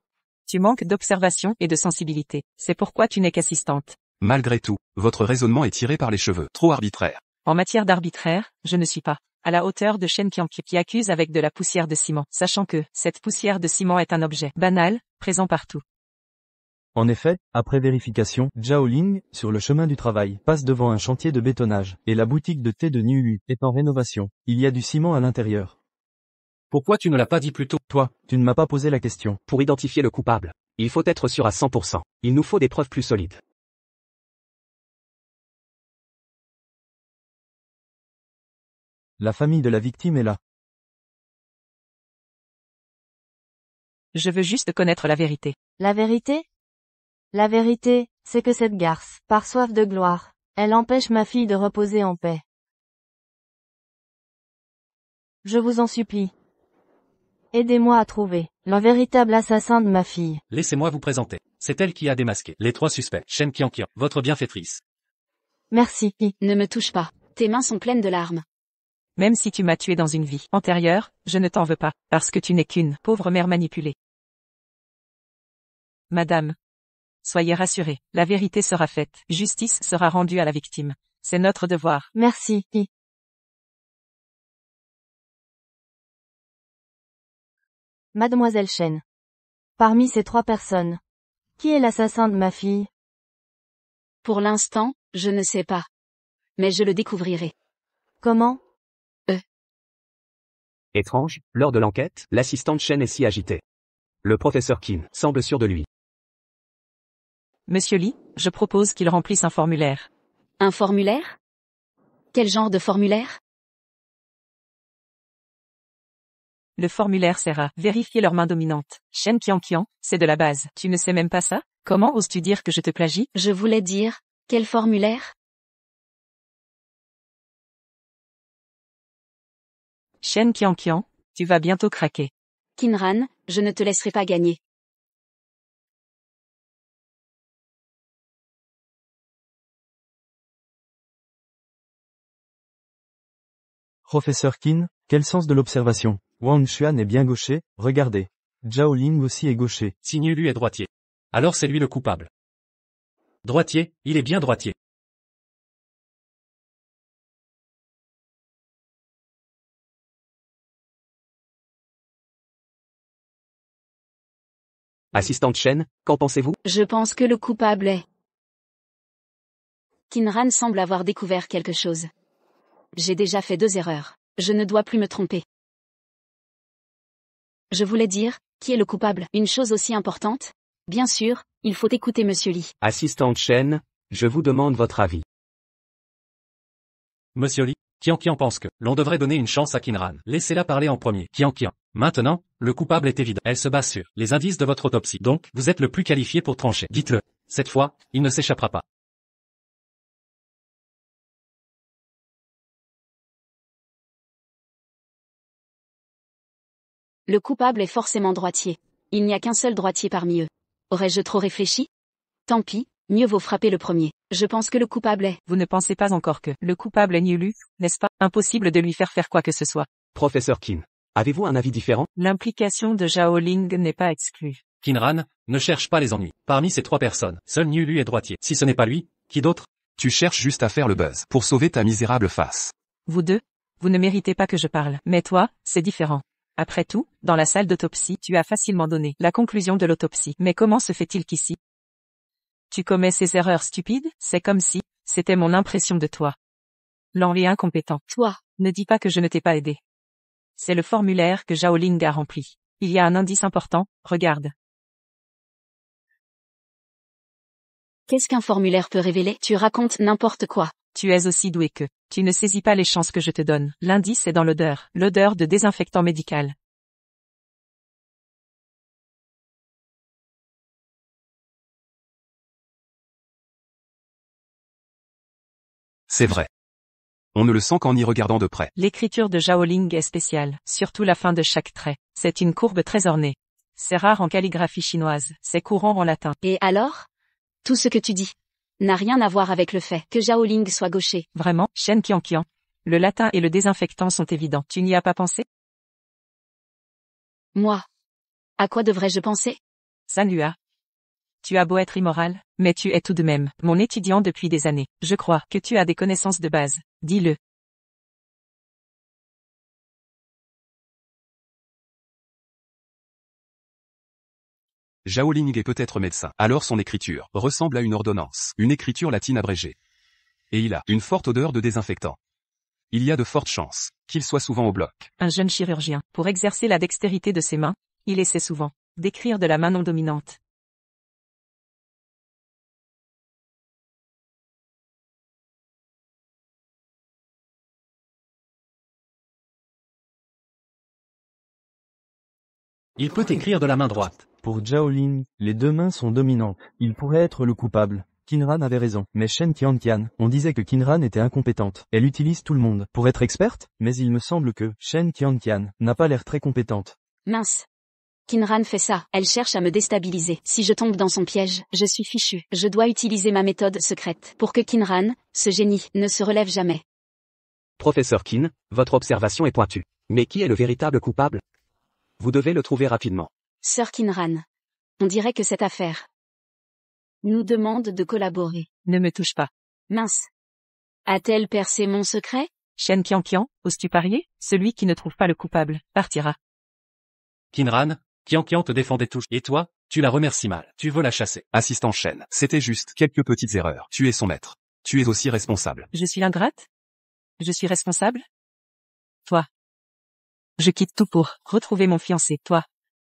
Tu manques d'observation et de sensibilité. C'est pourquoi tu n'es qu'assistante. Malgré tout, votre raisonnement est tiré par les cheveux. Trop arbitraire. En matière d'arbitraire, je ne suis pas à la hauteur de Shen Qian qui accuse avec de la poussière de ciment, sachant que cette poussière de ciment est un objet banal, présent partout. En effet, après vérification, Zhao Ling, sur le chemin du travail, passe devant un chantier de bétonnage, et la boutique de thé de Niu est en rénovation. Il y a du ciment à l'intérieur. Pourquoi tu ne l'as pas dit plus tôt? Toi, tu ne m'as pas posé la question. Pour identifier le coupable, il faut être sûr à 100%. Il nous faut des preuves plus solides. La famille de la victime est là. Je veux juste connaître la vérité. La vérité? La vérité, c'est que cette garce, par soif de gloire, elle empêche ma fille de reposer en paix. Je vous en supplie. Aidez-moi à trouver le véritable assassin de ma fille. Laissez-moi vous présenter. C'est elle qui a démasqué les 3 suspects. Shen Qian, votre bienfaitrice. Merci. Ne me touche pas. Tes mains sont pleines de larmes. Même si tu m'as tué dans une vie antérieure, je ne t'en veux pas, parce que tu n'es qu'une pauvre mère manipulée. Madame, soyez rassurée, la vérité sera faite, justice sera rendue à la victime. C'est notre devoir. Merci. Mademoiselle Shen. Parmi ces 3 personnes, qui est l'assassin de ma fille? Pour l'instant, je ne sais pas. Mais je le découvrirai. Comment? Étrange, lors de l'enquête, l'assistante Shen est si agitée. Le professeur Qin semble sûr de lui. Monsieur Lee, je propose qu'il remplisse un formulaire. Un formulaire? Quel genre de formulaire? Le formulaire sert à vérifier leur main dominante. Shen Qianqian, c'est de la base. Tu ne sais même pas ça? Comment oses-tu dire que je te plagie? Je voulais dire, quel formulaire? Shen Qianqian, tu vas bientôt craquer. Kinran, je ne te laisserai pas gagner. Professeur Qin, quel sens de l'observation? Wang Xuan est bien gaucher, regardez. Zhao Ling aussi est gaucher. Si Niulu est droitier. Alors c'est lui le coupable. Droitier, il est bien droitier. Assistante Shen, qu'en pensez-vous? Je pense que le coupable est... Kinran semble avoir découvert quelque chose. J'ai déjà fait 2 erreurs. Je ne dois plus me tromper. Je voulais dire, qui est le coupable? Une chose aussi importante? Bien sûr, il faut écouter Monsieur Li. Assistante Shen, je vous demande votre avis. Monsieur Li, Qianqian pense que l'on devrait donner une chance à Kinran. Laissez-la parler en premier. Qianqian. Maintenant, le coupable est évident. Elle se base sur les indices de votre autopsie. Donc, vous êtes le plus qualifié pour trancher. Dites-le. Cette fois, il ne s'échappera pas. Le coupable est forcément droitier. Il n'y a qu'un seul droitier parmi eux. Aurais-je trop réfléchi? Tant pis, mieux vaut frapper le premier. Je pense que le coupable est... Vous ne pensez pas encore que le coupable est Niulu, n'est-ce pas? Impossible de lui faire quoi que ce soit. Professeur Qin, avez-vous un avis différent? L'implication de Zhao Ling n'est pas exclue. Kinran, ne cherche pas les ennuis. Parmi ces 3 personnes, seul Niulu est droitier. Si ce n'est pas lui, qui d'autre? Tu cherches juste à faire le buzz pour sauver ta misérable face. Vous deux, vous ne méritez pas que je parle. Mais toi, c'est différent. Après tout, dans la salle d'autopsie, tu as facilement donné la conclusion de l'autopsie. Mais comment se fait-il qu'ici tu commets ces erreurs stupides? C'est comme si c'était mon impression de toi. Lent et incompétent. Toi. Ne dis pas que je ne t'ai pas aidé. C'est le formulaire que Zhao Ling a rempli. Il y a un indice important, regarde. Qu'est-ce qu'un formulaire peut révéler? Tu racontes n'importe quoi. Tu es aussi doué que tu ne saisis pas les chances que je te donne. L'indice est dans l'odeur de désinfectant médical. C'est vrai. On ne le sent qu'en y regardant de près. L'écriture de Zhao Ling est spéciale, surtout la fin de chaque trait. C'est une courbe très ornée. C'est rare en calligraphie chinoise, c'est courant en latin. Et alors? Tout ce que tu dis n'a rien à voir avec le fait que Zhao Ling soit gaucher. Vraiment, Shen Qianqian. Le latin et le désinfectant sont évidents. Tu n'y as pas pensé? Moi. À quoi devrais-je penser? Sanua. Tu as beau être immoral, mais tu es tout de même mon étudiant depuis des années. Je crois que tu as des connaissances de base. Dis-le. Zhao Ling est peut-être médecin. Alors son écriture ressemble à une ordonnance. Une écriture latine abrégée. Et il a une forte odeur de désinfectant. Il y a de fortes chances qu'il soit souvent au bloc. Un jeune chirurgien, pour exercer la dextérité de ses mains, il essaie souvent d'écrire de la main non dominante. Il peut écrire de la main droite. Pour Zhao Ling, les 2 mains sont dominantes. Il pourrait être le coupable. Kinran avait raison. Mais Shen Qianqian, on disait que Kinran était incompétente. Elle utilise tout le monde pour être experte, mais il me semble que Shen Qianqian n'a pas l'air très compétente. Mince. Kinran fait ça. Elle cherche à me déstabiliser. Si je tombe dans son piège, je suis fichu. Je dois utiliser ma méthode secrète pour que Kinran, ce génie, ne se relève jamais. Professeur Qin, votre observation est pointue. Mais qui est le véritable coupable? Vous devez le trouver rapidement. Sœur Kinran. On dirait que cette affaire nous demande de collaborer. Ne me touche pas. Mince. A-t-elle percé mon secret? Shen Qianqian, oses-tu parier? Celui qui ne trouve pas le coupable partira. Kinran, Qianqian te défendait toujours. Et toi, tu la remercies mal. Tu veux la chasser. Assistant Shen, c'était juste quelques petites erreurs. Tu es son maître. Tu es aussi responsable. Je suis l'ingrate? Je suis responsable? Toi. Je quitte tout pour retrouver mon fiancé. Toi.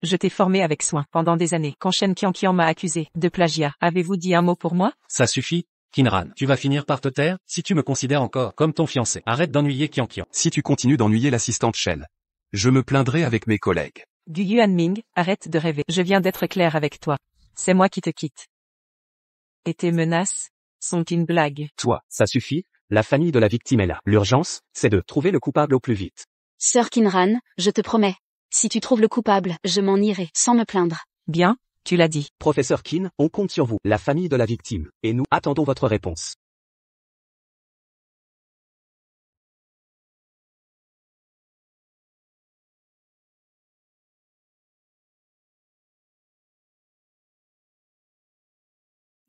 Je t'ai formé avec soin pendant des années. Quand Shen Qianqian m'a accusé de plagiat, avez-vous dit un mot pour moi? Ça suffit, Kinran. Tu vas finir par te taire, si tu me considères encore comme ton fiancé. Arrête d'ennuyer Qianqian. Si tu continues d'ennuyer l'assistante Shen, Je me plaindrai avec mes collègues. Gu Yuanming, arrête de rêver. Je viens d'être clair avec toi. C'est moi qui te quitte. Et tes menaces sont une blague. Toi, ça suffit, la famille de la victime est là. L'urgence, c'est de trouver le coupable au plus vite. Sœur Kinran, je te promets. Si tu trouves le coupable, je m'en irai, sans me plaindre. Bien, tu l'as dit. Professeur Kin, on compte sur vous, la famille de la victime, et nous attendons votre réponse.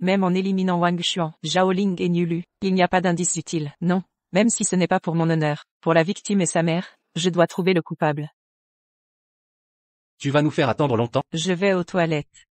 Même en éliminant Wang Xuan, Zhao Ling et Niulu, il n'y a pas d'indice utile. Non, même si ce n'est pas pour mon honneur, pour la victime et sa mère, je dois trouver le coupable. Tu vas nous faire attendre longtemps? Je vais aux toilettes.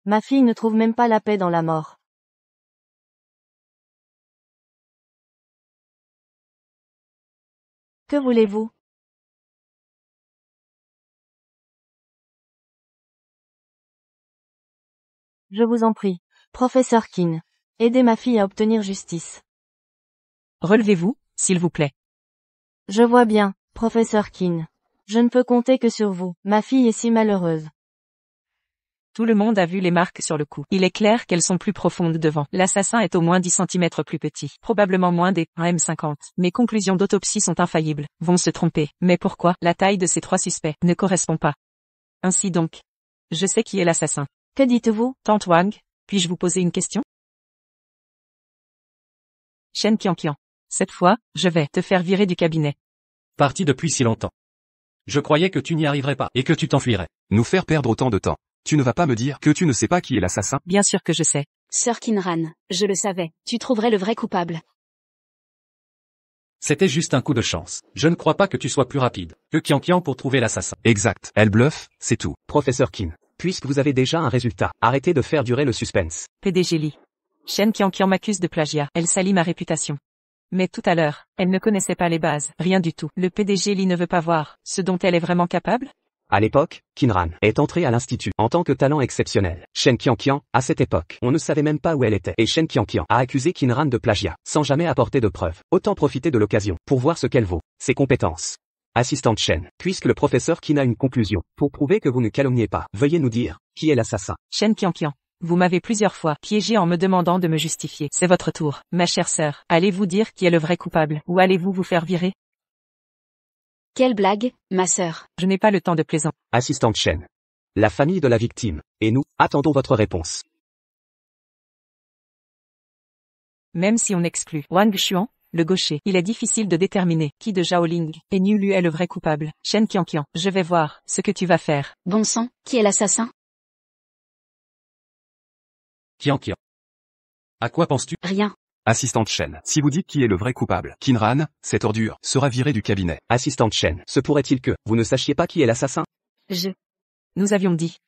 Ma fille ne trouve même pas la paix dans la mort. Que voulez-vous? Je vous en prie, professeur Kin. Aidez ma fille à obtenir justice. Relevez-vous, s'il vous plaît. Je vois bien, professeur Kin. Je ne peux compter que sur vous, ma fille est si malheureuse. Tout le monde a vu les marques sur le cou. Il est clair qu'elles sont plus profondes devant. L'assassin est au moins 10 cm plus petit. Probablement moins des M50. Mes conclusions d'autopsie sont infaillibles. Vont se tromper. Mais pourquoi? La taille de ces 3 suspects ne correspond pas. Ainsi donc. Je sais qui est l'assassin. Que dites-vous? Tante Wang, puis-je vous poser une question? Shen Qianqian. Cette fois, je vais te faire virer du cabinet. Parti depuis si longtemps. Je croyais que tu n'y arriverais pas et que tu t'enfuirais. Nous faire perdre autant de temps. Tu ne vas pas me dire que tu ne sais pas qui est l'assassin? Bien sûr que je sais. Sœur Kinran, je le savais, tu trouverais le vrai coupable. C'était juste un coup de chance. Je ne crois pas que tu sois plus rapide que Qianqian pour trouver l'assassin. Exact. Elle bluffe, c'est tout. Professeur Kin, puisque vous avez déjà un résultat, arrêtez de faire durer le suspense. PDG Li. Shen Qianqian m'accuse de plagiat. Elle salit ma réputation. Mais tout à l'heure, elle ne connaissait pas les bases. Rien du tout. Le PDG Li ne veut pas voir ce dont elle est vraiment capable? À l'époque, Kinran est entrée à l'institut en tant que talent exceptionnel. Shen Qianqian, à cette époque, on ne savait même pas où elle était. Et Shen Qianqian a accusé Kinran de plagiat, sans jamais apporter de preuves. Autant profiter de l'occasion, pour voir ce qu'elle vaut, ses compétences. Assistante Shen, puisque le professeur Qin a une conclusion, pour prouver que vous ne calomniez pas, veuillez nous dire, qui est l'assassin? Shen Qianqian. Vous m'avez plusieurs fois piégé en me demandant de me justifier. C'est votre tour, ma chère sœur. Allez-vous dire qui est le vrai coupable, ou allez-vous vous faire virer? Quelle blague, ma sœur. Je n'ai pas le temps de plaisanter. Assistante Shen. La famille de la victime, et nous, attendons votre réponse. Même si on exclut Wang Xuan, le gaucher, il est difficile de déterminer qui de Zhao Ling et Niulu est le vrai coupable. Shen Qianqian, je vais voir ce que tu vas faire. Bon sang, qui est l'assassin? Qianqian. À quoi penses-tu? Rien. Assistante Shen, si vous dites qui est le vrai coupable, Kinran, cette ordure, sera virée du cabinet. Assistante Shen, se pourrait-il que vous ne sachiez pas qui est l'assassin? Nous avions dit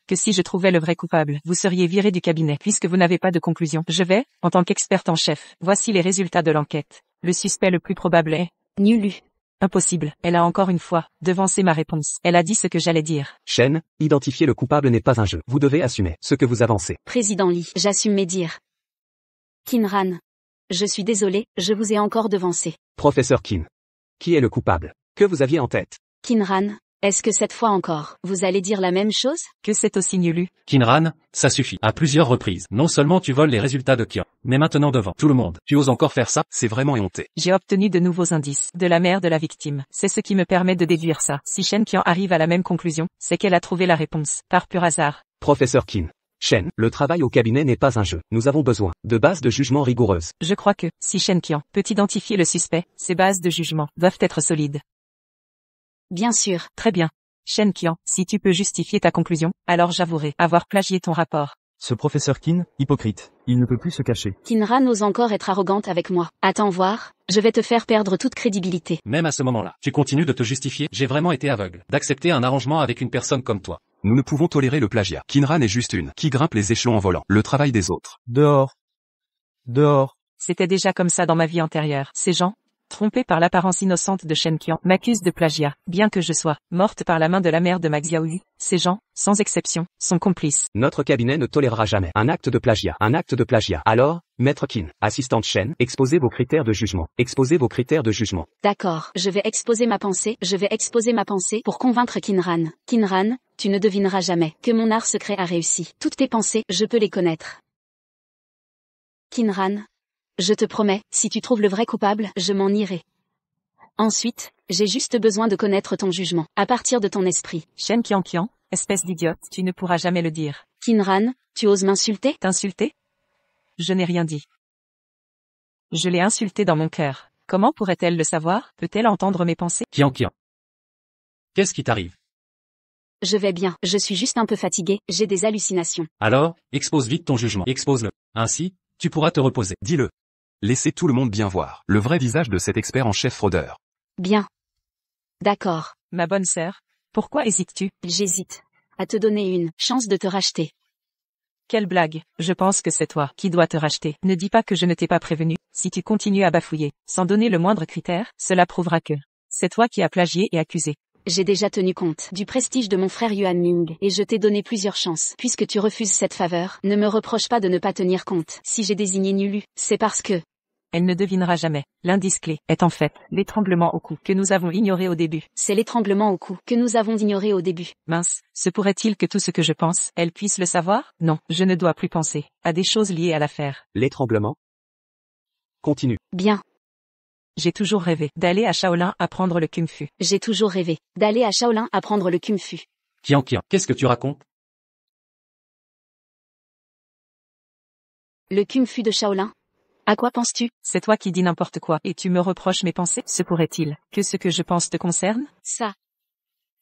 que si je trouvais le vrai coupable, vous seriez viré du cabinet, puisque vous n'avez pas de conclusion. Je vais, en tant qu'experte en chef, voici les résultats de l'enquête. Le suspect le plus probable est Niulu. Impossible. Elle a encore une fois devancé ma réponse. Elle a dit ce que j'allais dire. Shen, identifier le coupable n'est pas un jeu. Vous devez assumer ce que vous avancez. Président Li, j'assume mes dires. Kinran. Je suis désolé, je vous ai encore devancé. Professeur Qin. Qui est le coupable? Que vous aviez en tête? Kinran, est-ce que cette fois encore, vous allez dire la même chose? Que c'est aussi Niulu? Kinran, ça suffit. À plusieurs reprises. Non seulement tu voles les résultats de Qian, mais maintenant devant tout le monde, tu oses encore faire ça? C'est vraiment éhonté. J'ai obtenu de nouveaux indices de la mère de la victime. C'est ce qui me permet de déduire ça. Si Shen Qian arrive à la même conclusion, c'est qu'elle a trouvé la réponse, par pur hasard. Professeur Qin. Shen, le travail au cabinet n'est pas un jeu. Nous avons besoin de bases de jugement rigoureuses. Je crois que, si Shen Qian peut identifier le suspect, ses bases de jugement doivent être solides. Bien sûr. Très bien. Shen Qian, si tu peux justifier ta conclusion, alors j'avouerai avoir plagié ton rapport. Ce professeur Qin, hypocrite. Il ne peut plus se cacher. Kinran ose encore être arrogante avec moi. Attends voir, je vais te faire perdre toute crédibilité. Même à ce moment-là, tu continues de te justifier. J'ai vraiment été aveugle d'accepter un arrangement avec une personne comme toi. Nous ne pouvons tolérer le plagiat. Kinran est juste une qui grimpe les échelons en volant. Le travail des autres. Dehors. Dehors. C'était déjà comme ça dans ma vie antérieure. Ces gens trompée par l'apparence innocente de Shen Qian, m'accuse de plagiat, bien que je sois morte par la main de la mère de Ma Xiaoyu. Ces gens, sans exception, sont complices. Notre cabinet ne tolérera jamais un acte de plagiat. Un acte de plagiat. Alors, Maître Qin, assistante Shen, exposez vos critères de jugement. Exposez vos critères de jugement. D'accord, je vais exposer ma pensée pour convaincre Qinran. Qinran, tu ne devineras jamais que mon art secret a réussi. Toutes tes pensées, je peux les connaître. Qinran, je te promets, si tu trouves le vrai coupable, je m'en irai. Ensuite, j'ai juste besoin de connaître ton jugement, à partir de ton esprit. Shen Qian, espèce d'idiote, tu ne pourras jamais le dire. Qinran, tu oses m'insulter? T'insulter? Je n'ai rien dit. Je l'ai insulté dans mon cœur. Comment pourrait-elle le savoir? Peut-elle entendre mes pensées? Qian. Qu'est-ce qui t'arrive? Je vais bien, je suis juste un peu fatiguée, j'ai des hallucinations. Alors, expose vite ton jugement. Expose-le. Ainsi, tu pourras te reposer. Dis-le. Laissez tout le monde bien voir le vrai visage de cet expert en chef fraudeur. Bien. D'accord. Ma bonne sœur, pourquoi hésites-tu? J'hésite à te donner une chance de te racheter. Quelle blague, je pense que c'est toi qui dois te racheter. Ne dis pas que je ne t'ai pas prévenu. Si tu continues à bafouiller, sans donner le moindre critère, cela prouvera que c'est toi qui as plagié et accusé. J'ai déjà tenu compte du prestige de mon frère Yuan Ming, et je t'ai donné plusieurs chances. Puisque tu refuses cette faveur, ne me reproche pas de ne pas tenir compte. Si j'ai désigné Nulu, c'est parce que... Elle ne devinera jamais. L'indice clé est en fait l'étranglement au cou que nous avons ignoré au début. C'est l'étranglement au cou que nous avons ignoré au début. Mince, se pourrait-il que tout ce que je pense, elle puisse le savoir? Non, je ne dois plus penser à des choses liées à l'affaire. L'étranglement? Continue. Bien. J'ai toujours rêvé d'aller à Shaolin apprendre le Kung Fu. J'ai toujours rêvé d'aller à Shaolin apprendre le Kung Fu. Qian, qu'est-ce que tu racontes? Le Kung Fu de Shaolin? À quoi penses-tu? C'est toi qui dis n'importe quoi et tu me reproches mes pensées? Se pourrait-il que ce que je pense te concerne? Ça.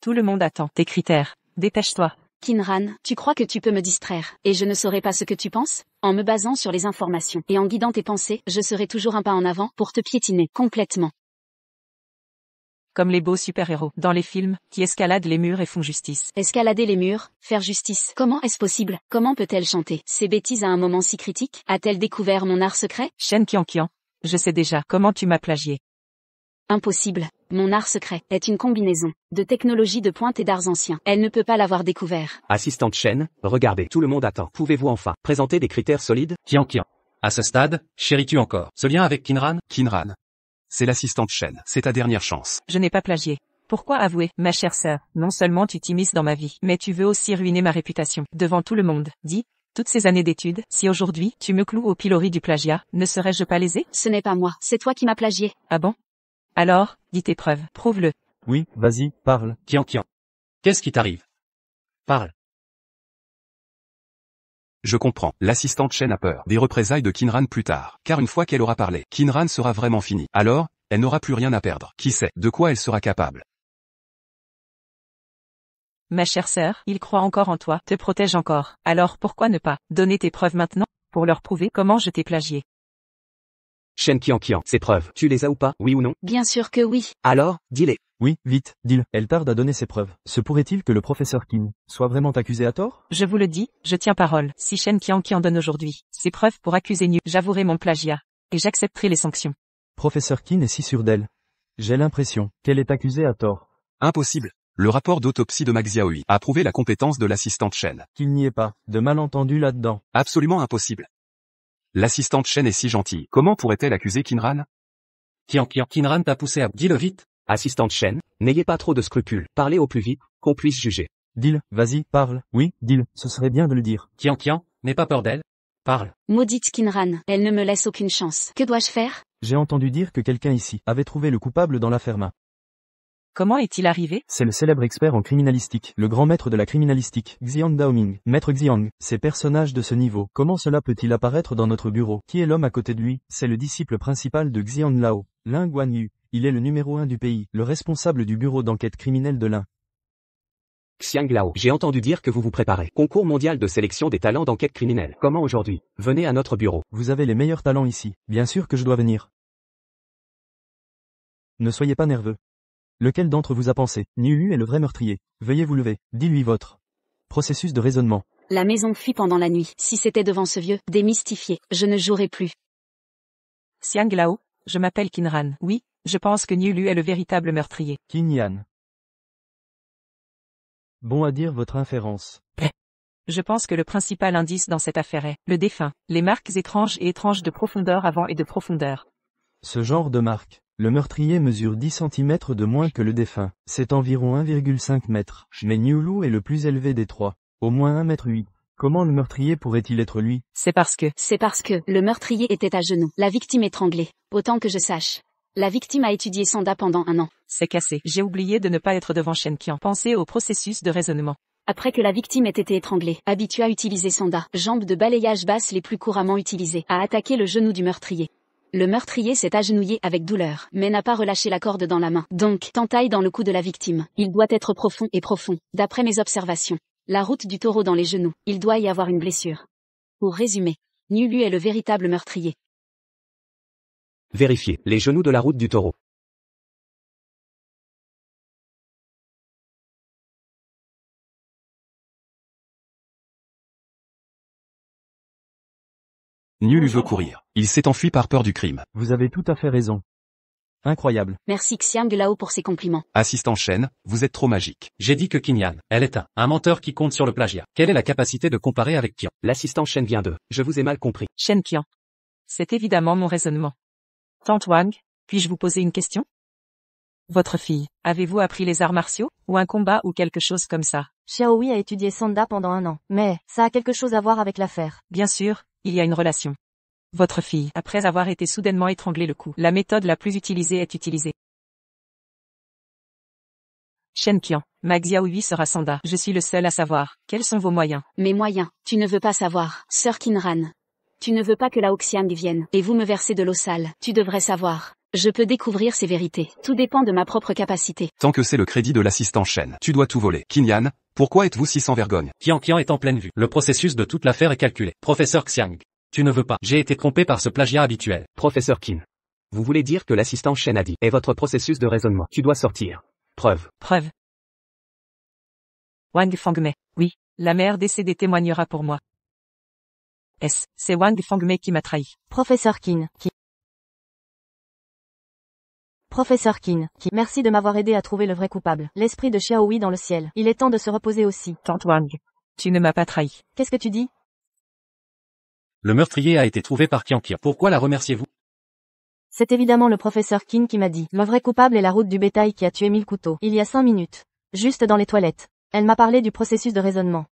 Tout le monde attend tes critères. Dépêche-toi. Qinran, tu crois que tu peux me distraire, et je ne saurai pas ce que tu penses? En me basant sur les informations et en guidant tes pensées, je serai toujours un pas en avant pour te piétiner complètement. Comme les beaux super-héros dans les films, qui escaladent les murs et font justice. Escalader les murs, faire justice. Comment est-ce possible? Comment peut-elle chanter ces bêtises à un moment si critique? A-t-elle découvert mon art secret? Shen Qian, je sais déjà comment tu m'as plagié. Impossible. Mon art secret est une combinaison de technologies de pointe et d'arts anciens. Elle ne peut pas l'avoir découvert. Assistante Shen, regardez, tout le monde attend. Pouvez-vous enfin présenter des critères solides? Qian. À ce stade, chéris-tu encore ce lien avec Qinran? Qinran. C'est l'assistante Shen. C'est ta dernière chance. Je n'ai pas plagié. Pourquoi avouer, ma chère sœur? Non seulement tu t'immisces dans ma vie, mais tu veux aussi ruiner ma réputation devant tout le monde. Dis, toutes ces années d'études, si aujourd'hui tu me cloues au pilori du plagiat, ne serais-je pas lésée? Ce n'est pas moi, c'est toi qui m'as plagié. Ah bon? Alors, dis tes preuves, prouve-le. Oui, vas-y, parle. Qian. Qu'est-ce qui t'arrive? Parle. Je comprends. L'assistante Shen a peur des représailles de Qinran plus tard. Car une fois qu'elle aura parlé, Qinran sera vraiment fini. Alors, elle n'aura plus rien à perdre. Qui sait de quoi elle sera capable? Ma chère sœur, il croit encore en toi, te protège encore. Alors pourquoi ne pas donner tes preuves maintenant, pour leur prouver comment je t'ai plagié? Shen Qian, ces preuves, tu les as ou pas, oui ou non? Bien sûr que oui. Alors, dis-les. Oui, vite, dis-le. Elle tarde à donner ses preuves. Se pourrait-il que le professeur Qin soit vraiment accusé à tort? Je vous le dis, je tiens parole. Si Shen Qian donne aujourd'hui ses preuves pour accuser Nyu, j'avouerai mon plagiat. Et j'accepterai les sanctions. Professeur Qin est si sûr d'elle. J'ai l'impression qu'elle est accusée à tort. Impossible. Le rapport d'autopsie de Ma Xiaoyu a prouvé la compétence de l'assistante Shen. Qu'il n'y ait pas de malentendu là-dedans. Absolument impossible. L'assistante Shen est si gentille. Comment pourrait-elle accuser Qinran? Qian, Qinran t'a poussé à... Dis-le vite. Assistante Shen, n'ayez pas trop de scrupules. Parlez au plus vite, qu'on puisse juger. Dis-le, vas-y, parle. Oui, dis-le, ce serait bien de le dire. Qian, n'aie pas peur d'elle. Parle. Maudite Qinran, elle ne me laisse aucune chance. Que dois-je faire? J'ai entendu dire que quelqu'un ici avait trouvé le coupable dans l'affaire Ma. Comment est-il arrivé? C'est le célèbre expert en criminalistique, le grand maître de la criminalistique, Xiang Daoming. Maître Xiang, ces personnages de ce niveau, comment cela peut-il apparaître dans notre bureau? Qui est l'homme à côté de lui? C'est le disciple principal de Xiang Lao, Lin Guanyu. Il est le numéro 1 du pays, le responsable du bureau d'enquête criminelle de Lin. Xiang Lao, j'ai entendu dire que vous vous préparez. Concours mondial de sélection des talents d'enquête criminelle. Comment aujourd'hui? Venez à notre bureau. Vous avez les meilleurs talents ici. Bien sûr que je dois venir. Ne soyez pas nerveux. Lequel d'entre vous a pensé? Nyu est le vrai meurtrier. Veuillez vous lever. Dis-lui votre processus de raisonnement. La maison fuit pendant la nuit. Si c'était devant ce vieux, démystifié, je ne jouerais plus. Xiang Lao, je m'appelle Qinran. Oui, Je pense que Niu Lu est le véritable meurtrier. Qin Yan. Bon à dire votre inférence. Je pense que le principal indice dans cette affaire est le défunt, les marques étranges et étranges de profondeur avant et de profondeur. Ce genre de marque. Le meurtrier mesure 10 cm de moins que le défunt. C'est environ 1,5 m. Mais Niu Lu est le plus élevé des trois. Au moins 1,8 m. Comment le meurtrier pourrait-il être lui? C'est parce que le meurtrier était à genoux, la victime étranglée, autant que je sache. La victime a étudié Sanda pendant 1 an. c'est cassé. J'ai oublié de ne pas être devant Shen Qian. Pensez au processus de raisonnement. Après que la victime ait été étranglée, habituée à utiliser Sanda, jambes de balayage basses les plus couramment utilisées, a attaqué le genou du meurtrier. Le meurtrier s'est agenouillé avec douleur, mais n'a pas relâché la corde dans la main. Donc, t'entaille dans le cou de la victime. Il doit être profond et profond, d'après mes observations. La route du taureau dans les genoux, il doit y avoir une blessure. Pour résumer, Niu Lu est le véritable meurtrier. Vérifiez les genoux de la route du taureau. Niu Lu veut courir. Il s'est enfui par peur du crime. Vous avez tout à fait raison. Incroyable. Merci Xiang Lao pour ses compliments. Assistant Shen, vous êtes trop magique. J'ai dit que Qin Yan, elle est un menteur qui compte sur le plagiat. Quelle est la capacité de comparer avec Qian? L'assistant Shen vient de. Je vous ai mal compris. Shen Qian. C'est évidemment mon raisonnement. Tante Wang, puis-je vous poser une question? Votre fille, avez-vous appris les arts martiaux, ou un combat ou quelque chose comme ça? Xiaohui a étudié Sanda pendant 1 an. Mais, ça a quelque chose à voir avec l'affaire. Bien sûr, il y a une relation. Votre fille, après avoir été soudainement étranglée le cou, la méthode la plus utilisée est utilisée. Shen Qian, ma Xiaohui sera Sanda. Je suis le seul à savoir. Quels sont vos moyens? Mes moyens, tu ne veux pas savoir, Sœur Qinran. Tu ne veux pas que Lao Xiang vienne, et vous me versez de l'eau sale. Tu devrais savoir. Je peux découvrir ces vérités. Tout dépend de ma propre capacité. Tant que c'est le crédit de l'assistant Shen, tu dois tout voler. Qin Yan, pourquoi êtes-vous si sans vergogne? Qian est en pleine vue. Le processus de toute l'affaire est calculé. Professeur Xiang. Tu ne veux pas. J'ai été trompé par ce plagiat habituel. Professeur Qin. Vous voulez dire que l'assistant Shen a dit est votre processus de raisonnement. Tu dois sortir. Preuve. Preuve. Wang Fangmei. Oui, la mère décédée témoignera pour moi. C'est Wang Fangmei qui m'a trahi. Professeur Qin. Professeur Qin. Merci de m'avoir aidé à trouver le vrai coupable. L'esprit de Xiaohui dans le ciel. Il est temps de se reposer aussi. Tante Wang. Tu ne m'as pas trahi. Qu'est-ce que tu dis? Le meurtrier a été trouvé par Qian. Pourquoi la remerciez-vous? C'est évidemment le professeur Qin qui m'a dit. Le vrai coupable est la route du bétail qui a tué 1000 couteaux. Il y a 5 minutes. Juste dans les toilettes. Elle m'a parlé du processus de raisonnement.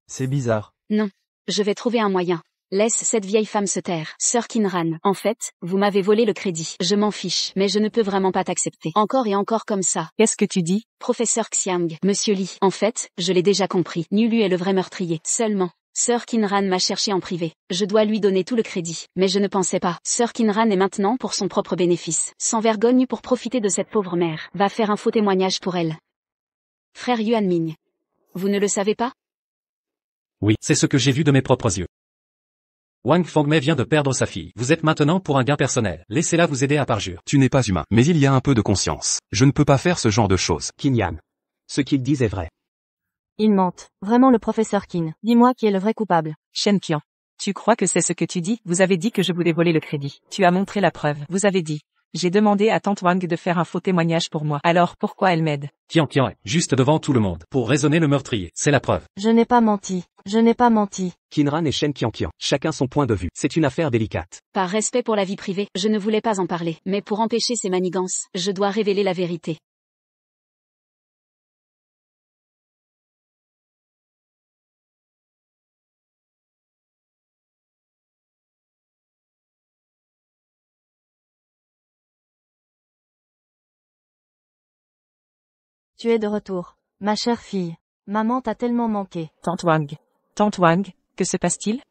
C'est bizarre. Non. Je vais trouver un moyen. Laisse cette vieille femme se taire. Sœur Qinran, en fait, vous m'avez volé le crédit. Je m'en fiche, mais je ne peux vraiment pas t'accepter. Encore et encore comme ça. Qu'est-ce que tu dis? Professeur Xiang, Monsieur Li, en fait, je l'ai déjà compris. Niu Lu est le vrai meurtrier. Seulement. Sœur Qinran m'a cherché en privé. Je dois lui donner tout le crédit. Mais je ne pensais pas. Sœur Qinran est maintenant pour son propre bénéfice. Sans vergogne pour profiter de cette pauvre mère. Va faire un faux témoignage pour elle. Frère Yuanming. Vous ne le savez pas? Oui, c'est ce que j'ai vu de mes propres yeux. Wang Fangmei vient de perdre sa fille. Vous êtes maintenant pour un gain personnel. Laissez-la vous aider à parjure. Tu n'es pas humain, mais il y a un peu de conscience. Je ne peux pas faire ce genre de choses. Qin Yan. Ce qu'ils disent est vrai. Ils mentent. Vraiment le professeur Qin. Dis-moi qui est le vrai coupable. Shen Qian. Tu crois que c'est ce que tu dis? Vous avez dit que je voulais voler le crédit. Tu as montré la preuve. Vous avez dit. J'ai demandé à Tante Wang de faire un faux témoignage pour moi. Alors pourquoi elle m'aide? Qian est juste devant tout le monde. Pour raisonner le meurtrier. C'est la preuve. Je n'ai pas menti. Je n'ai pas menti. Qinran et Shen Qian. Chacun son point de vue. C'est une affaire délicate. Par respect pour la vie privée, je ne voulais pas en parler. Mais pour empêcher ces manigances, je dois révéler la vérité. Tu es de retour. Ma chère fille. Maman t'a tellement manqué. Tante Wang, que se passe-t-il?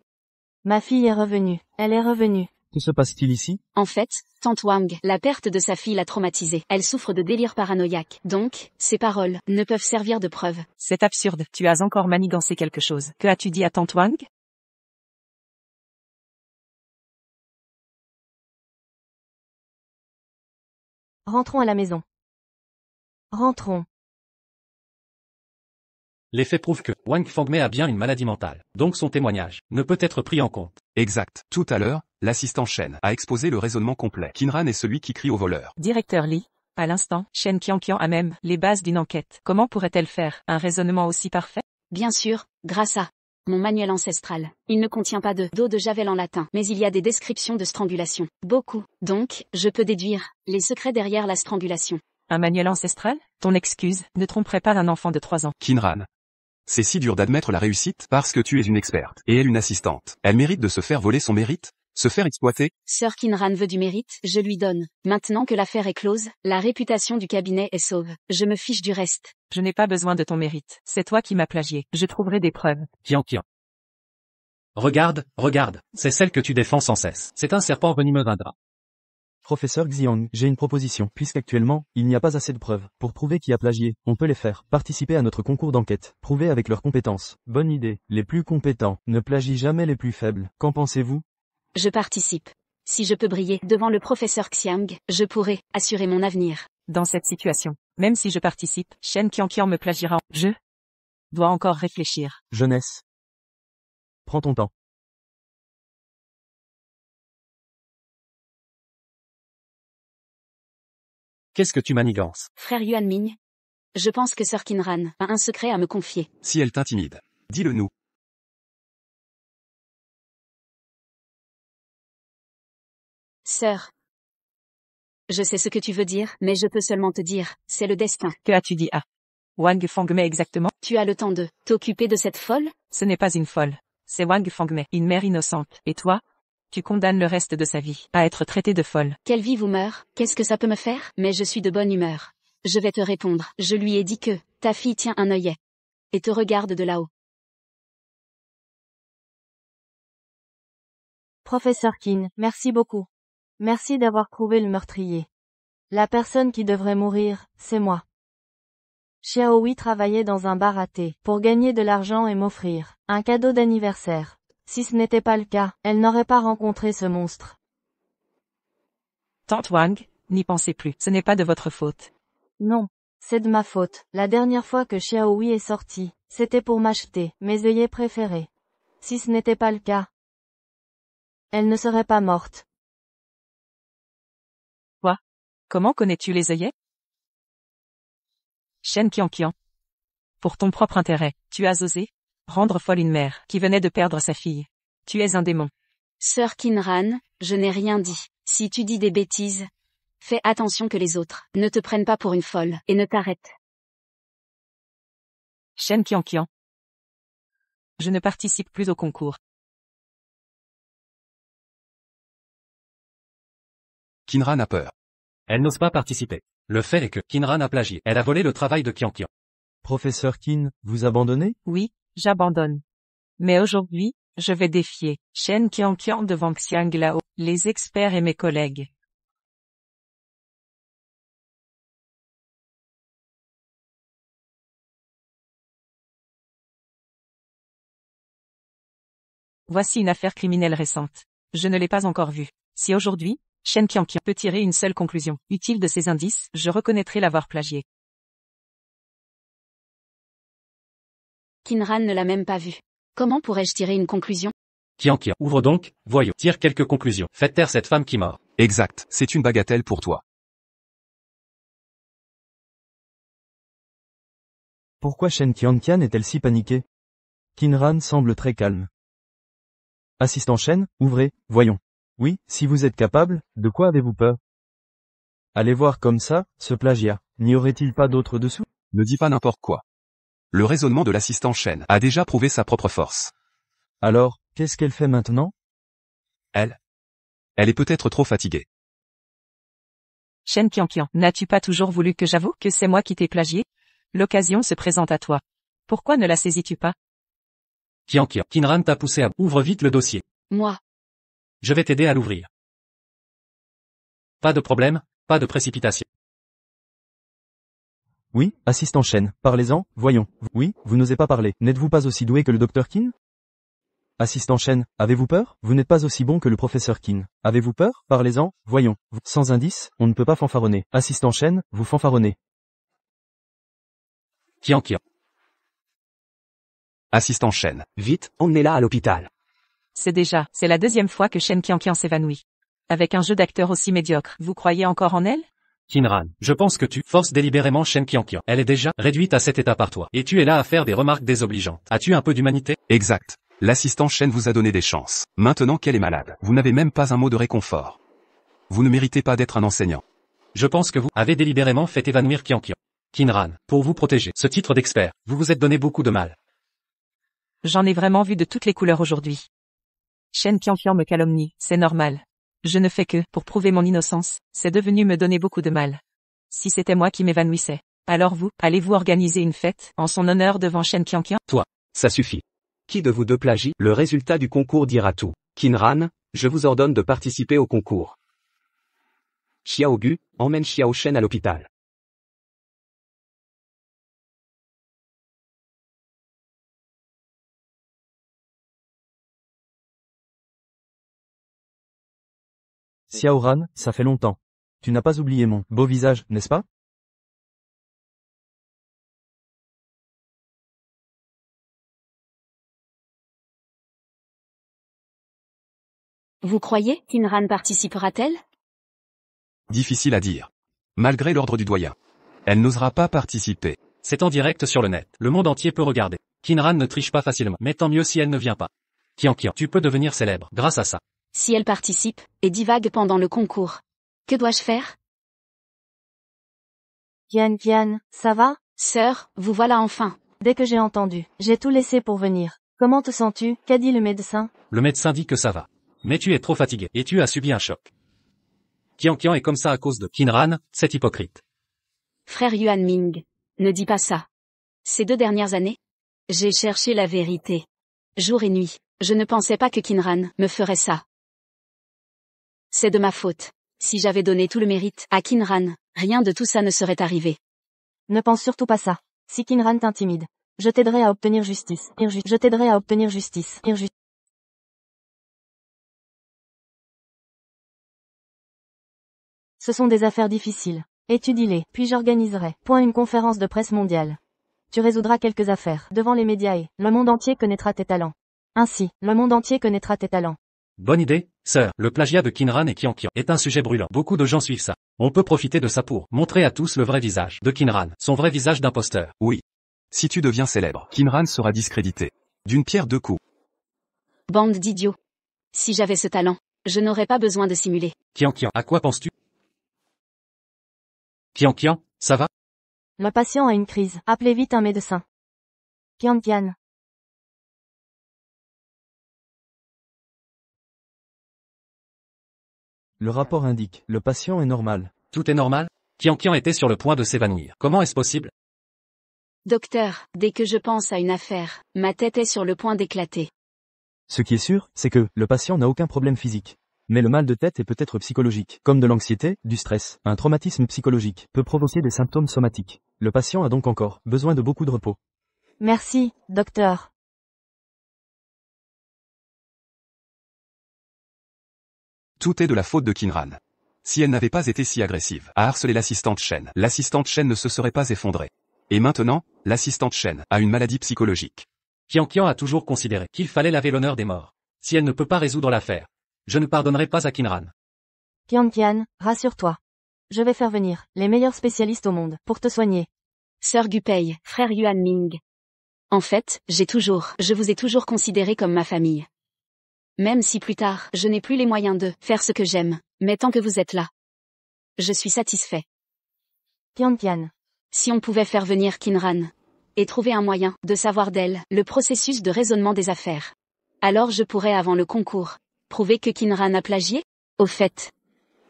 Ma fille est revenue. Elle est revenue. Que se passe-t-il ici? En fait, Tante Wang, la perte de sa fille l'a traumatisée. Elle souffre de délire paranoïaque. Donc, ses paroles ne peuvent servir de preuve. C'est absurde. Tu as encore manigancé quelque chose. Que as-tu dit à Tante Wang? Rentrons à la maison. Rentrons. Les faits prouvent que Wang Fangmei a bien une maladie mentale, donc son témoignage ne peut être pris en compte. Exact. Tout à l'heure, l'assistant Shen a exposé le raisonnement complet. Kinran est celui qui crie au voleur. Directeur Lee, à l'instant, Shen Qianqian a même les bases d'une enquête. Comment pourrait-elle faire un raisonnement aussi parfait? Bien sûr, grâce à mon manuel ancestral. Il ne contient pas d'eau de javel en latin, mais il y a des descriptions de strangulation. Beaucoup. Donc, je peux déduire les secrets derrière la strangulation. Un manuel ancestral? Ton excuse ne tromperait pas un enfant de 3 ans. Kinran. C'est si dur d'admettre la réussite parce que tu es une experte, et elle une assistante. Elle mérite de se faire voler son mérite? Se faire exploiter? Sir Kinran veut du mérite, je lui donne. Maintenant que l'affaire est close, la réputation du cabinet est sauve. Je me fiche du reste. Je n'ai pas besoin de ton mérite. C'est toi qui m'as plagié. Je trouverai des preuves. Qianqian. Regarde, c'est celle que tu défends sans cesse. C'est un serpent venimeux d'un drap. Professeur Xiang, j'ai une proposition. Puisqu'actuellement, il n'y a pas assez de preuves pour prouver qui a plagié, on peut les faire participer à notre concours d'enquête. Prouver avec leurs compétences. Bonne idée. Les plus compétents ne plagient jamais les plus faibles. Qu'en pensez-vous? Je participe. Si je peux briller devant le professeur Xiang, je pourrai assurer mon avenir. Dans cette situation, même si je participe, Shen Qianqian me plagiera. Je dois encore réfléchir. Jeunesse. Prends ton temps. Qu'est-ce que tu manigances? Frère Yuanming, je pense que Sir Kinran a un secret à me confier. Si elle t'intimide, dis-le nous. Sœur. Je sais ce que tu veux dire, mais je peux seulement te dire, c'est le destin. Que as-tu dit à Wang Fangmei exactement? Tu as le temps de t'occuper de cette folle? Ce n'est pas une folle. C'est Wang Fangmei, une mère innocente. Et toi? Tu condamnes le reste de sa vie à être traitée de folle. Qu'elle vive ou meure, qu'est-ce que ça peut me faire? Mais je suis de bonne humeur. Je vais te répondre. Je lui ai dit que ta fille tient un œillet et te regarde de là-haut. Professeur Qin, merci beaucoup. Merci d'avoir trouvé le meurtrier. La personne qui devrait mourir, c'est moi. Xiaohui travaillait dans un bar à thé pour gagner de l'argent et m'offrir un cadeau d'anniversaire. Si ce n'était pas le cas, elle n'aurait pas rencontré ce monstre. Tante Wang, n'y pensez plus. Ce n'est pas de votre faute. Non, c'est de ma faute. La dernière fois que Xiaohui est sortie, c'était pour m'acheter mes œillets préférés. Si ce n'était pas le cas, elle ne serait pas morte. Quoi? Comment connais-tu les œillets? Shen Qianqian. Pour ton propre intérêt, tu as osé rendre folle une mère qui venait de perdre sa fille. Tu es un démon. Sir Kinran, je n'ai rien dit. Si tu dis des bêtises, fais attention que les autres ne te prennent pas pour une folle et ne t'arrêtent. Shen Qianqian. Je ne participe plus au concours. Kinran a peur. Elle n'ose pas participer. Le fait est que Kinran a plagié. Elle a volé le travail de Qianqian. Professeur Qin, vous abandonnez? Oui, j'abandonne. Mais aujourd'hui, je vais défier Shen Qianqian devant Xiang Lao, les experts et mes collègues. Voici une affaire criminelle récente. Je ne l'ai pas encore vue. Si aujourd'hui, Shen Qianqian peut tirer une seule conclusion utile de ces indices, je reconnaîtrai l'avoir plagié. Kinran ne l'a même pas vu. Comment pourrais-je tirer une conclusion? Qianqian, ouvre donc, voyons, tire quelques conclusions. Faites taire cette femme qui mord. Exact, c'est une bagatelle pour toi. Pourquoi Shen Qianqian est-elle si paniquée? Kinran semble très calme. Assistant Shen, ouvrez, voyons. Oui, si vous êtes capable, de quoi avez-vous peur? Allez voir comme ça, ce plagiat. N'y aurait-il pas d'autre dessous? Ne dis pas n'importe quoi. Le raisonnement de l'assistant Shen a déjà prouvé sa propre force. Alors, qu'est-ce qu'elle fait maintenant? Elle est peut-être trop fatiguée. Shen Qianqian, n'as-tu pas toujours voulu que j'avoue que c'est moi qui t'ai plagié? L'occasion se présente à toi. Pourquoi ne la saisis-tu pas? Qianqian, Kinran t'a poussé à... Ouvre vite le dossier. Moi. Je vais t'aider à l'ouvrir. Pas de problème, pas de précipitation. Oui, assistant Shen, parlez-en, voyons. Oui, vous n'osez pas parler. N'êtes-vous pas aussi doué que le docteur Qin? Assistant Shen, avez-vous peur? Vous n'êtes pas aussi bon que le professeur Qin. Avez-vous peur? Parlez-en, voyons. Sans indice, on ne peut pas fanfaronner. Assistant Shen, vous fanfaronnez. Qianqian. Assistant Shen. Vite, emmenez-la à l'hôpital. C'est la deuxième fois que Shen Qianqian s'évanouit. Avec un jeu d'acteur aussi médiocre, vous croyez encore en elle? Kinran, je pense que tu forces délibérément Shen Qianqian. Elle est déjà réduite à cet état par toi. Et tu es là à faire des remarques désobligeantes. As-tu un peu d'humanité? Exact. L'assistant Shen vous a donné des chances. Maintenant qu'elle est malade, vous n'avez même pas un mot de réconfort. Vous ne méritez pas d'être un enseignant. Je pense que vous avez délibérément fait évanouir Qianqian. Kinran, pour vous protéger, ce titre d'expert, vous vous êtes donné beaucoup de mal. J'en ai vraiment vu de toutes les couleurs aujourd'hui. Shen Qianqian me calomnie, c'est normal. Je ne fais que, pour prouver mon innocence, c'est devenu me donner beaucoup de mal. Si c'était moi qui m'évanouissais, alors vous, allez-vous organiser une fête, en son honneur devant Shen Qianqian? Toi, ça suffit. Qui de vous deux plagie? Le résultat du concours dira tout. Kinran, je vous ordonne de participer au concours. Xiao Gu, emmène Xiao Shen à l'hôpital. Xiaoran, ça fait longtemps. Tu n'as pas oublié mon beau visage, n'est-ce pas? Vous croyez, Kinran participera-t-elle? Difficile à dire. Malgré l'ordre du doyen. Elle n'osera pas participer. C'est en direct sur le net. Le monde entier peut regarder. Kinran ne triche pas facilement, mais tant mieux si elle ne vient pas. Qianqian, tu peux devenir célèbre grâce à ça. Si elle participe, et divague pendant le concours. Que dois-je faire? Qian, ça va? Sœur, vous voilà enfin. Dès que j'ai entendu, j'ai tout laissé pour venir. Comment te sens-tu? Qu'a dit le médecin? Le médecin dit que ça va. Mais tu es trop fatigué, et tu as subi un choc. Qianqian est comme ça à cause de Kinran, c'est hypocrite. Frère Yuan Ming, ne dis pas ça. Ces 2 dernières années, j'ai cherché la vérité. Jour et nuit, je ne pensais pas que Kinran me ferait ça. C'est de ma faute. Si j'avais donné tout le mérite à Kinran, rien de tout ça ne serait arrivé. Ne pense surtout pas ça. Si Kinran t'intimide, je t'aiderai à obtenir justice. Je t'aiderai à obtenir justice. Ce sont des affaires difficiles. Étudie-les, puis j'organiserai. Une conférence de presse mondiale. Tu résoudras quelques affaires devant les médias et le monde entier connaîtra tes talents. Ainsi, le monde entier connaîtra tes talents. Bonne idée, sœur. Le plagiat de Kinran et Qianqian est un sujet brûlant. Beaucoup de gens suivent ça. On peut profiter de ça pour montrer à tous le vrai visage de Kinran, son vrai visage d'imposteur. Oui. Si tu deviens célèbre, Kinran sera discrédité. D'une pierre deux coups. Bande d'idiots. Si j'avais ce talent, je n'aurais pas besoin de simuler. Qianqian, à quoi penses-tu? Qianqian, ça va? Le patient a une crise. Appelez vite un médecin. Qian. Le rapport indique, le patient est normal. Tout est normal? Qianqian était sur le point de s'évanouir. Comment est-ce possible? Docteur, dès que je pense à une affaire, ma tête est sur le point d'éclater. Ce qui est sûr, c'est que le patient n'a aucun problème physique. Mais le mal de tête est peut-être psychologique, comme de l'anxiété, du stress. Un traumatisme psychologique peut provoquer des symptômes somatiques. Le patient a donc encore besoin de beaucoup de repos. Merci, docteur. Tout est de la faute de Kinran. Si elle n'avait pas été si agressive à harceler l'assistante Shen ne se serait pas effondrée. Et maintenant, l'assistante Shen a une maladie psychologique. Qianqian a toujours considéré qu'il fallait laver l'honneur des morts. Si elle ne peut pas résoudre l'affaire, je ne pardonnerai pas à Kinran. Qian, rassure-toi. Je vais faire venir les meilleurs spécialistes au monde pour te soigner. Sœur Gupei, frère Yuan Ming. En fait, je vous ai toujours considéré comme ma famille. Même si plus tard, je n'ai plus les moyens de faire ce que j'aime, mais tant que vous êtes là, je suis satisfait. Qian. Si on pouvait faire venir Kinran, et trouver un moyen de savoir d'elle le processus de raisonnement des affaires, alors je pourrais avant le concours prouver que Kinran a plagié?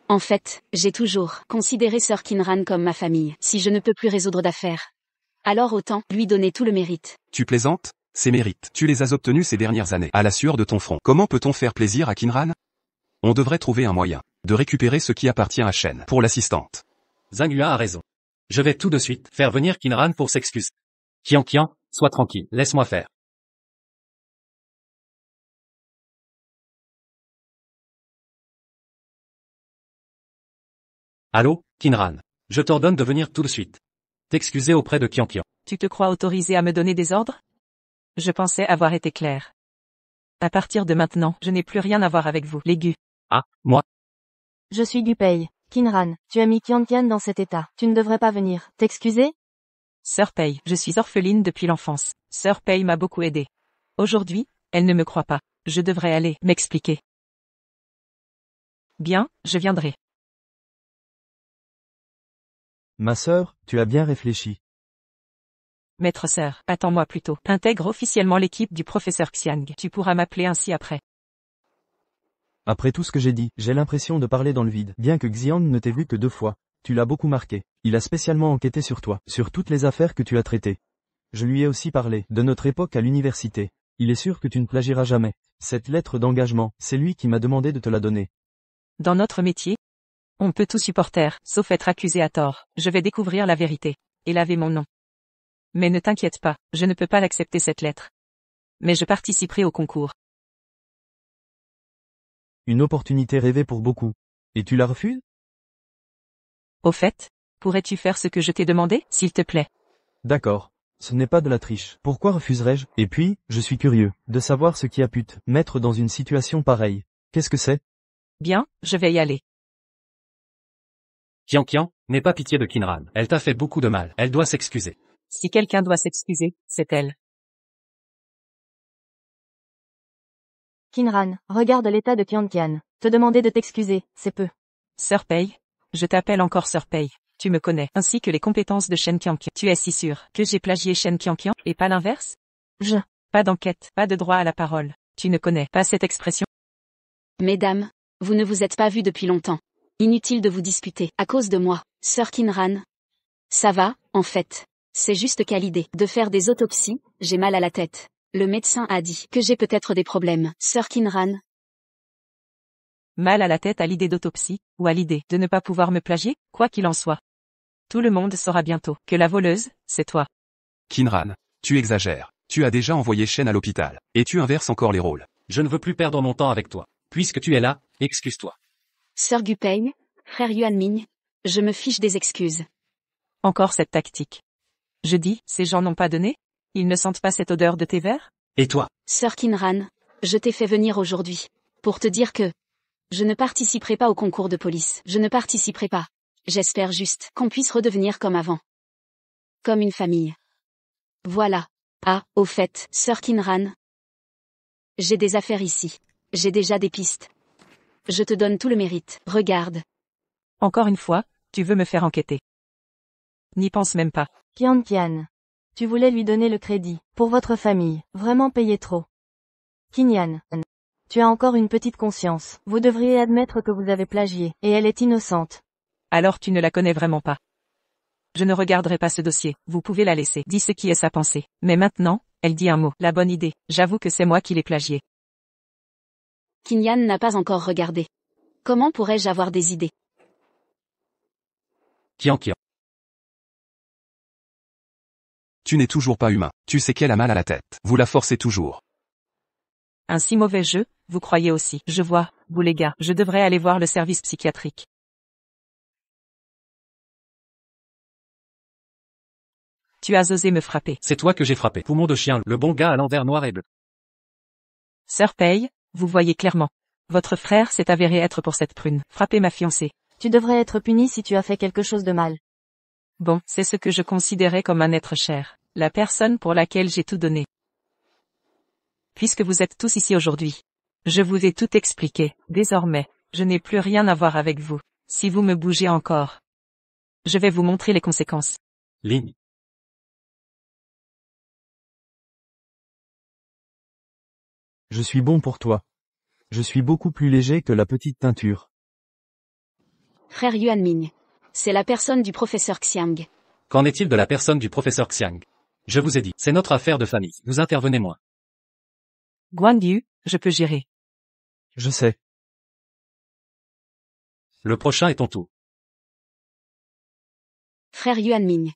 En fait, j'ai toujours considéré sœur Kinran comme ma famille. Si je ne peux plus résoudre d'affaires, alors autant lui donner tout le mérite. Tu plaisantes? Ces mérites, tu les as obtenus ces dernières années, à la sueur de ton front. Comment peut-on faire plaisir à Kinran? On devrait trouver un moyen de récupérer ce qui appartient à Shen pour l'assistante. Zhang Yua a raison. Je vais tout de suite faire venir Kinran pour s'excuser. Qianqian, sois tranquille, laisse-moi faire. Allô, Kinran. Je t'ordonne de venir tout de suite. T'excuser auprès de Qianqian. Tu te crois autorisé à me donner des ordres? Je pensais avoir été clair. À partir de maintenant, je n'ai plus rien à voir avec vous, les Gu. Ah, moi. Je suis Gupei. Kinran, tu as mis Qianqian dans cet état. Tu ne devrais pas venir. T'excuser? Sœur Pei, je suis orpheline depuis l'enfance. Sœur Pei m'a beaucoup aidée. Aujourd'hui, elle ne me croit pas. Je devrais aller m'expliquer. Bien, je viendrai. Ma sœur, tu as bien réfléchi. Maître sœur, attends-moi plutôt. Intègre officiellement l'équipe du professeur Xiang. Tu pourras m'appeler ainsi après. Après tout ce que j'ai dit, j'ai l'impression de parler dans le vide. Bien que Xian ne t'ait vu que 2 fois, tu l'as beaucoup marqué. Il a spécialement enquêté sur toi, sur toutes les affaires que tu as traitées. Je lui ai aussi parlé de notre époque à l'université. Il est sûr que tu ne plagieras jamais. Cette lettre d'engagement, c'est lui qui m'a demandé de te la donner. Dans notre métier, on peut tout supporter, sauf être accusé à tort. Je vais découvrir la vérité. Et laver mon nom. Mais ne t'inquiète pas, je ne peux pas l'accepter cette lettre. Mais je participerai au concours. Une opportunité rêvée pour beaucoup. Et tu la refuses? Au fait, pourrais-tu faire ce que je t'ai demandé, s'il te plaît? D'accord. Ce n'est pas de la triche. Pourquoi refuserais-je? Et puis, je suis curieux de savoir ce qui a pu te mettre dans une situation pareille. Qu'est-ce que c'est? Bien, je vais y aller. Qianqian, n'aie pas pitié de Kinran. Elle t'a fait beaucoup de mal. Elle doit s'excuser. Si quelqu'un doit s'excuser, c'est elle. Kinran, regarde l'état de Qianqian. Te demander de t'excuser, c'est peu. Sœur Pei, je t'appelle encore Sœur Pei. Tu me connais, ainsi que les compétences de Shen Qianqian. Tu es si sûr que j'ai plagié Shen Qianqian, et pas l'inverse? Pas d'enquête, pas de droit à la parole. Tu ne connais pas cette expression? Mesdames, vous ne vous êtes pas vues depuis longtemps. Inutile de vous disputer, à cause de moi, Sœur Kinran. Ça va, en fait. C'est juste qu'à l'idée de faire des autopsies, j'ai mal à la tête. Le médecin a dit que j'ai peut-être des problèmes. Sœur Kinran. Mal à la tête à l'idée d'autopsie, ou à l'idée de ne pas pouvoir me plagier, quoi qu'il en soit. Tout le monde saura bientôt que la voleuse, c'est toi. Kinran, tu exagères. Tu as déjà envoyé Shen à l'hôpital. Et tu inverses encore les rôles. Je ne veux plus perdre mon temps avec toi. Puisque tu es là, excuse-toi. Sœur Gupei, frère Yuanming, je me fiche des excuses. Encore cette tactique. Je dis, ces gens n'ont pas donné? Ils ne sentent pas cette odeur de thé vert? Et toi? Sœur Kinran, je t'ai fait venir aujourd'hui pour te dire que je ne participerai pas au concours de police. Je ne participerai pas. J'espère juste qu'on puisse redevenir comme avant. Comme une famille. Voilà. Ah, au fait, Sœur Kinran. J'ai des affaires ici. J'ai déjà des pistes. Je te donne tout le mérite. Regarde. Encore une fois, tu veux me faire enquêter. N'y pense même pas. Qianqian. Tu voulais lui donner le crédit. Pour votre famille. Vraiment payer trop. Kinyan. Tu as encore une petite conscience. Vous devriez admettre que vous avez plagié. Et elle est innocente. Alors tu ne la connais vraiment pas. Je ne regarderai pas ce dossier. Vous pouvez la laisser. Dis ce qui est sa pensée. Mais maintenant, elle dit un mot. La bonne idée. J'avoue que c'est moi qui l'ai plagié. Kinyan n'a pas encore regardé. Comment pourrais-je avoir des idées? Qianqian. Tu n'es toujours pas humain. Tu sais qu'elle a mal à la tête. Vous la forcez toujours. Un si mauvais jeu, vous croyez aussi. Je vois, vous les gars, je devrais aller voir le service psychiatrique. Tu as osé me frapper. C'est toi que j'ai frappé. Poumon de chien, le bon gars à l'envers noir et bleu. Sœur Pei, vous voyez clairement. Votre frère s'est avéré être pour cette prune. Frapper ma fiancée. Tu devrais être puni si tu as fait quelque chose de mal. Bon, c'est ce que je considérais comme un être cher. La personne pour laquelle j'ai tout donné. Puisque vous êtes tous ici aujourd'hui. Je vous ai tout expliqué. Désormais, je n'ai plus rien à voir avec vous. Si vous me bougez encore, je vais vous montrer les conséquences. Ligne. Je suis bon pour toi. Je suis beaucoup plus léger que la petite teinture. Frère Yuanming. C'est la personne du professeur Xiang. Qu'en est-il de la personne du professeur Xiang? Je vous ai dit, c'est notre affaire de famille. Vous intervenez moins. Guan Yu, je peux gérer. Je sais. Le prochain est ton tour. Frère Yuanming.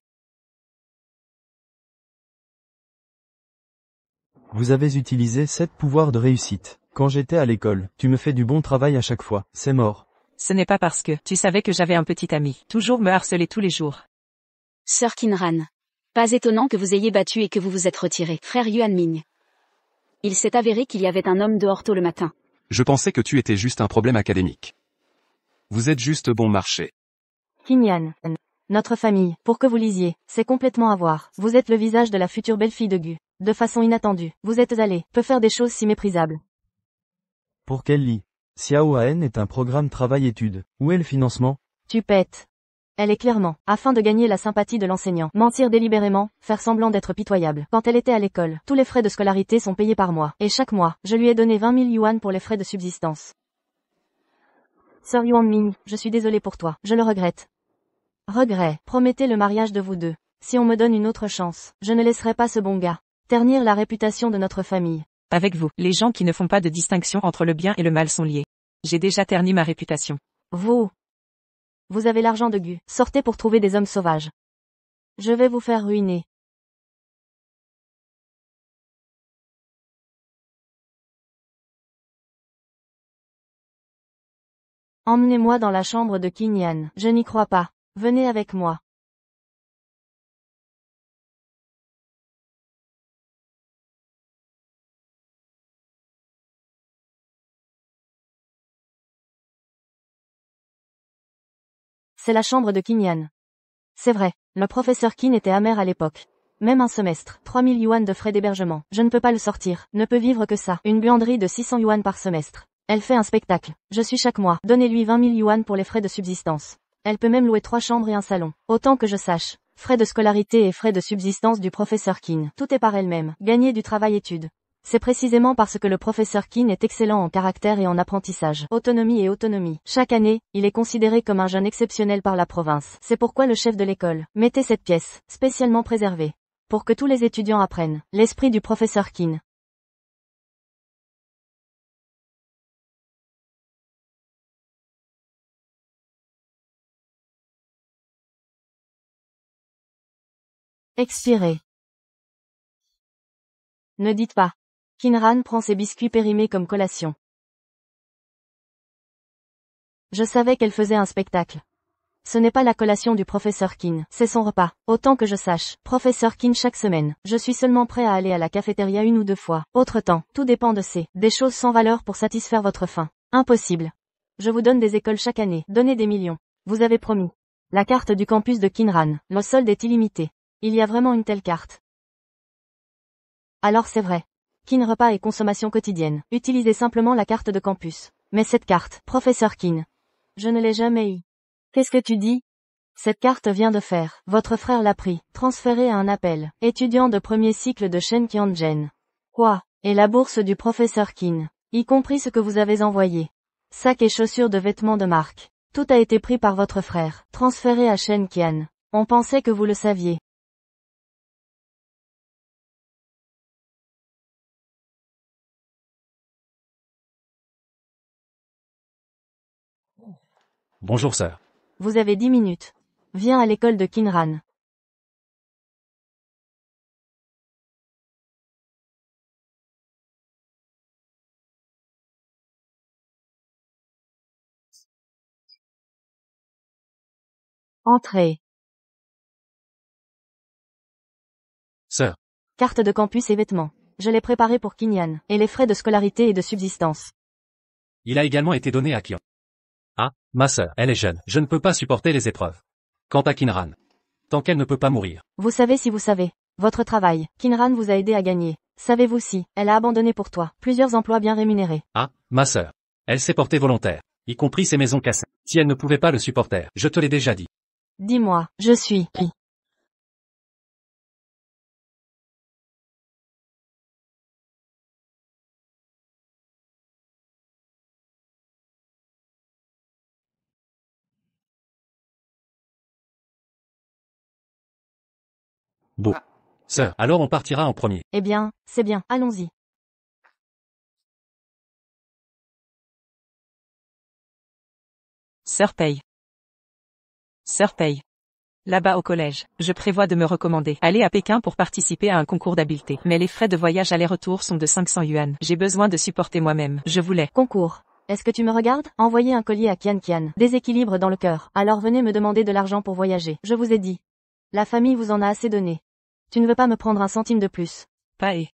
Vous avez utilisé 7 pouvoirs de réussite. Quand j'étais à l'école, tu me fais du bon travail à chaque fois. C'est mort. Ce n'est pas parce que tu savais que j'avais un petit ami. Toujours me harceler tous les jours. Sœur Kinran. Pas étonnant que vous ayez battu et que vous vous êtes retiré, frère Yuan Ming. Il s'est avéré qu'il y avait un homme dehors tôt le matin. Je pensais que tu étais juste un problème académique. Vous êtes juste bon marché. Qin Yan. Notre famille, pour que vous lisiez, c'est complètement à voir. Vous êtes le visage de la future belle-fille de Gu. De façon inattendue, vous êtes allé, peut faire des choses si méprisables. Pour qu'elle lit. Xiao An est un programme travail-études. Où est le financement? Tu pètes. Elle est clairement, afin de gagner la sympathie de l'enseignant, mentir délibérément, faire semblant d'être pitoyable. Quand elle était à l'école, tous les frais de scolarité sont payés par mois, et chaque mois, je lui ai donné 20 000 yuan pour les frais de subsistance. Sœur Yuan Ming, je suis désolée pour toi, je le regrette. Regret, promettez le mariage de vous deux. Si on me donne une autre chance, je ne laisserai pas ce bon gars ternir la réputation de notre famille. Avec vous, les gens qui ne font pas de distinction entre le bien et le mal sont liés. J'ai déjà terni ma réputation. Vous avez l'argent de Gu, sortez pour trouver des hommes sauvages. Je vais vous faire ruiner. Emmenez-moi dans la chambre de Qin Yan. Je n'y crois pas. Venez avec moi. C'est la chambre de Qin Yan. C'est vrai, le professeur Qin était amer à l'époque. Même un semestre, 3000 yuan de frais d'hébergement. Je ne peux pas le sortir, ne peut vivre que ça. Une buanderie de 600 yuan par semestre. Elle fait un spectacle. Je suis chaque mois. Donnez-lui 20 000 yuan pour les frais de subsistance. Elle peut même louer 3 chambres et un salon. Autant que je sache. Frais de scolarité et frais de subsistance du professeur Qin. Tout est par elle-même. Gagner du travail-études. C'est précisément parce que le professeur Qin est excellent en caractère et en apprentissage. Autonomie et autonomie. Chaque année, il est considéré comme un jeune exceptionnel par la province. C'est pourquoi le chef de l'école, mettez cette pièce, spécialement préservée. Pour que tous les étudiants apprennent. L'esprit du professeur Qin. Expiré. Ne dites pas. Qinran prend ses biscuits périmés comme collation. Je savais qu'elle faisait un spectacle. Ce n'est pas la collation du professeur Qin, c'est son repas. Autant que je sache, professeur Qin chaque semaine. Je suis seulement prêt à aller à la cafétéria 1 ou 2 fois. Autre temps, tout dépend de des choses sans valeur pour satisfaire votre faim. Impossible. Je vous donne des écoles chaque année, donnez des millions. Vous avez promis. La carte du campus de Qinran, le solde est illimité. Il y a vraiment une telle carte. Alors c'est vrai. Qin repas et consommation quotidienne. Utilisez simplement la carte de campus. Mais cette carte, professeur Qin. Je ne l'ai jamais eue. Qu'est-ce que tu dis? Cette carte vient de faire. Votre frère l'a pris. Transféré à un appel. Étudiant de premier cycle de Shen Qianzhen. Quoi? Et la bourse du professeur Qin. Y compris ce que vous avez envoyé. Sac et chaussures de vêtements de marque. Tout a été pris par votre frère. Transféré à Shen Qian. On pensait que vous le saviez. Bonjour sœur. Vous avez 10 minutes. Viens à l'école de Qinran. Entrée. Sœur. Carte de campus et vêtements. Je l'ai préparé pour Qin Yan. Et les frais de scolarité et de subsistance. Il a également été donné à Kian. Ah, ma sœur, elle est jeune. Je ne peux pas supporter les épreuves. Quant à Qinran. Tant qu'elle ne peut pas mourir. Vous savez si vous savez. Votre travail. Qinran vous a aidé à gagner. Savez-vous si, elle a abandonné pour toi, plusieurs emplois bien rémunérés. Ah, ma sœur. Elle s'est portée volontaire. Y compris ses maisons cassées. Si elle ne pouvait pas le supporter, je te l'ai déjà dit. Dis-moi, je suis qui? Beau. Sœur, alors on partira en premier. Eh bien, c'est bien, allons-y. Sœur Pei. Sœur Pei. Là-bas au collège, je prévois de me recommander. Aller à Pékin pour participer à un concours d'habileté. Mais les frais de voyage aller-retour sont de 500 yuan. J'ai besoin de supporter moi-même. Je voulais. Concours. Est-ce que tu me regardes? Envoyez un collier à Qian. Déséquilibre dans le cœur. Alors venez me demander de l'argent pour voyager. Je vous ai dit. La famille vous en a assez donné. Tu ne veux pas me prendre un centime de plus. Pas et.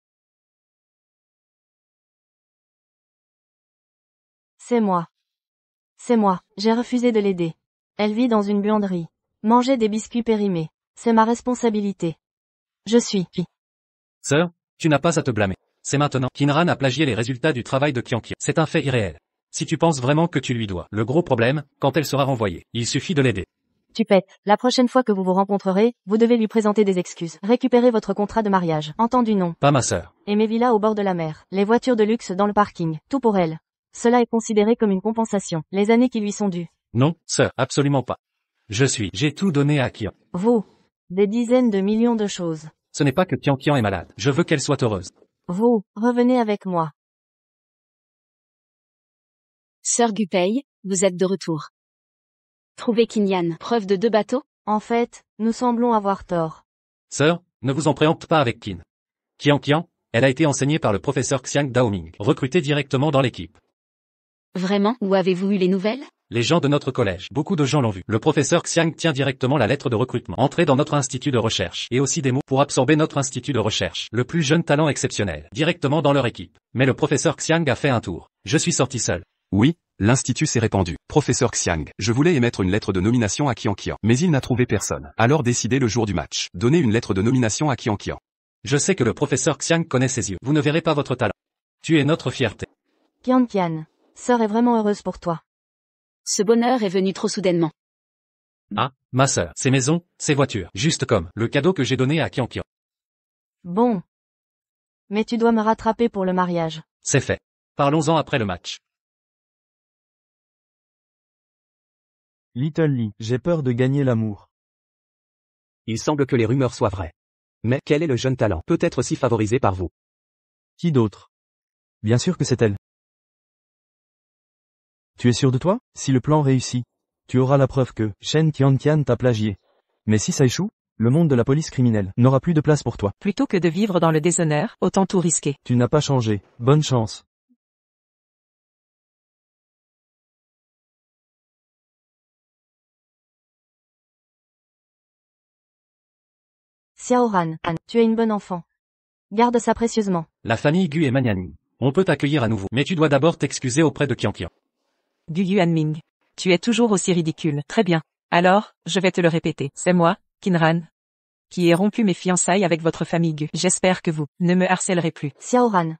C'est moi. C'est moi, j'ai refusé de l'aider. Elle vit dans une buanderie. Manger des biscuits périmés. C'est ma responsabilité. Je suis. Sœur, tu n'as pas à te blâmer. C'est maintenant. Kinran a plagié les résultats du travail de Qianqian. C'est un fait irréel. Si tu penses vraiment que tu lui dois le gros problème, quand elle sera renvoyée, il suffit de l'aider. Tu pètes. La prochaine fois que vous vous rencontrerez, vous devez lui présenter des excuses. Récupérez votre contrat de mariage. Entendu non. Pas ma sœur. Et mes villas au bord de la mer. Les voitures de luxe dans le parking. Tout pour elle. Cela est considéré comme une compensation. Les années qui lui sont dues. Non, sœur, absolument pas. J'ai tout donné à Qian. Vous. Des dizaines de millions de choses. Ce n'est pas que Qianqian est malade. Je veux qu'elle soit heureuse. Vous, revenez avec moi. Sœur Gupei, vous êtes de retour. Trouvez Kinyan, preuve de 2 bateaux? En fait, nous semblons avoir tort. Sœur, ne vous en préempte pas avec Qin. Qianqian, elle a été enseignée par le professeur Xiang Daoming, recruté directement dans l'équipe. Vraiment? Où avez-vous eu les nouvelles? Les gens de notre collège, beaucoup de gens l'ont vu. Le professeur Xiang tient directement la lettre de recrutement, entrée dans notre institut de recherche, et aussi des mots pour absorber notre institut de recherche, le plus jeune talent exceptionnel, directement dans leur équipe. Mais le professeur Xiang a fait un tour. Je suis sorti seul. Oui, l'institut s'est répandu. Professeur Xiang, je voulais émettre une lettre de nomination à Qianqian, mais il n'a trouvé personne. Alors décidez le jour du match. Donnez une lettre de nomination à Qianqian. Je sais que le professeur Xiang connaît ses yeux. Vous ne verrez pas votre talent. Tu es notre fierté. Qianqian, sœur est vraiment heureuse pour toi. Ce bonheur est venu trop soudainement. Ah, ma sœur, ces maisons, ces voitures, juste comme le cadeau que j'ai donné à Qianqian. Bon. Mais tu dois me rattraper pour le mariage. C'est fait. Parlons-en après le match. Little Lee, j'ai peur de gagner l'amour. Il semble que les rumeurs soient vraies. Mais quel est le jeune talent? Peut-être si favorisé par vous. Qui d'autre? Bien sûr que c'est elle. Tu es sûr de toi? Si le plan réussit, tu auras la preuve que Shen Qianqian t'a plagié. Mais si ça échoue, le monde de la police criminelle n'aura plus de place pour toi. Plutôt que de vivre dans le déshonneur, autant tout risquer. Tu n'as pas changé. Bonne chance. Xiaoran, tu es une bonne enfant. Garde ça précieusement. La famille Gu est magnanime. On peut t'accueillir à nouveau, mais tu dois d'abord t'excuser auprès de Qianqian. Gu Yuanming. Tu es toujours aussi ridicule. Très bien. Alors, je vais te le répéter. C'est moi, Kinran, qui ai rompu mes fiançailles avec votre famille Gu. J'espère que vous ne me harcèlerez plus. Xiaoran,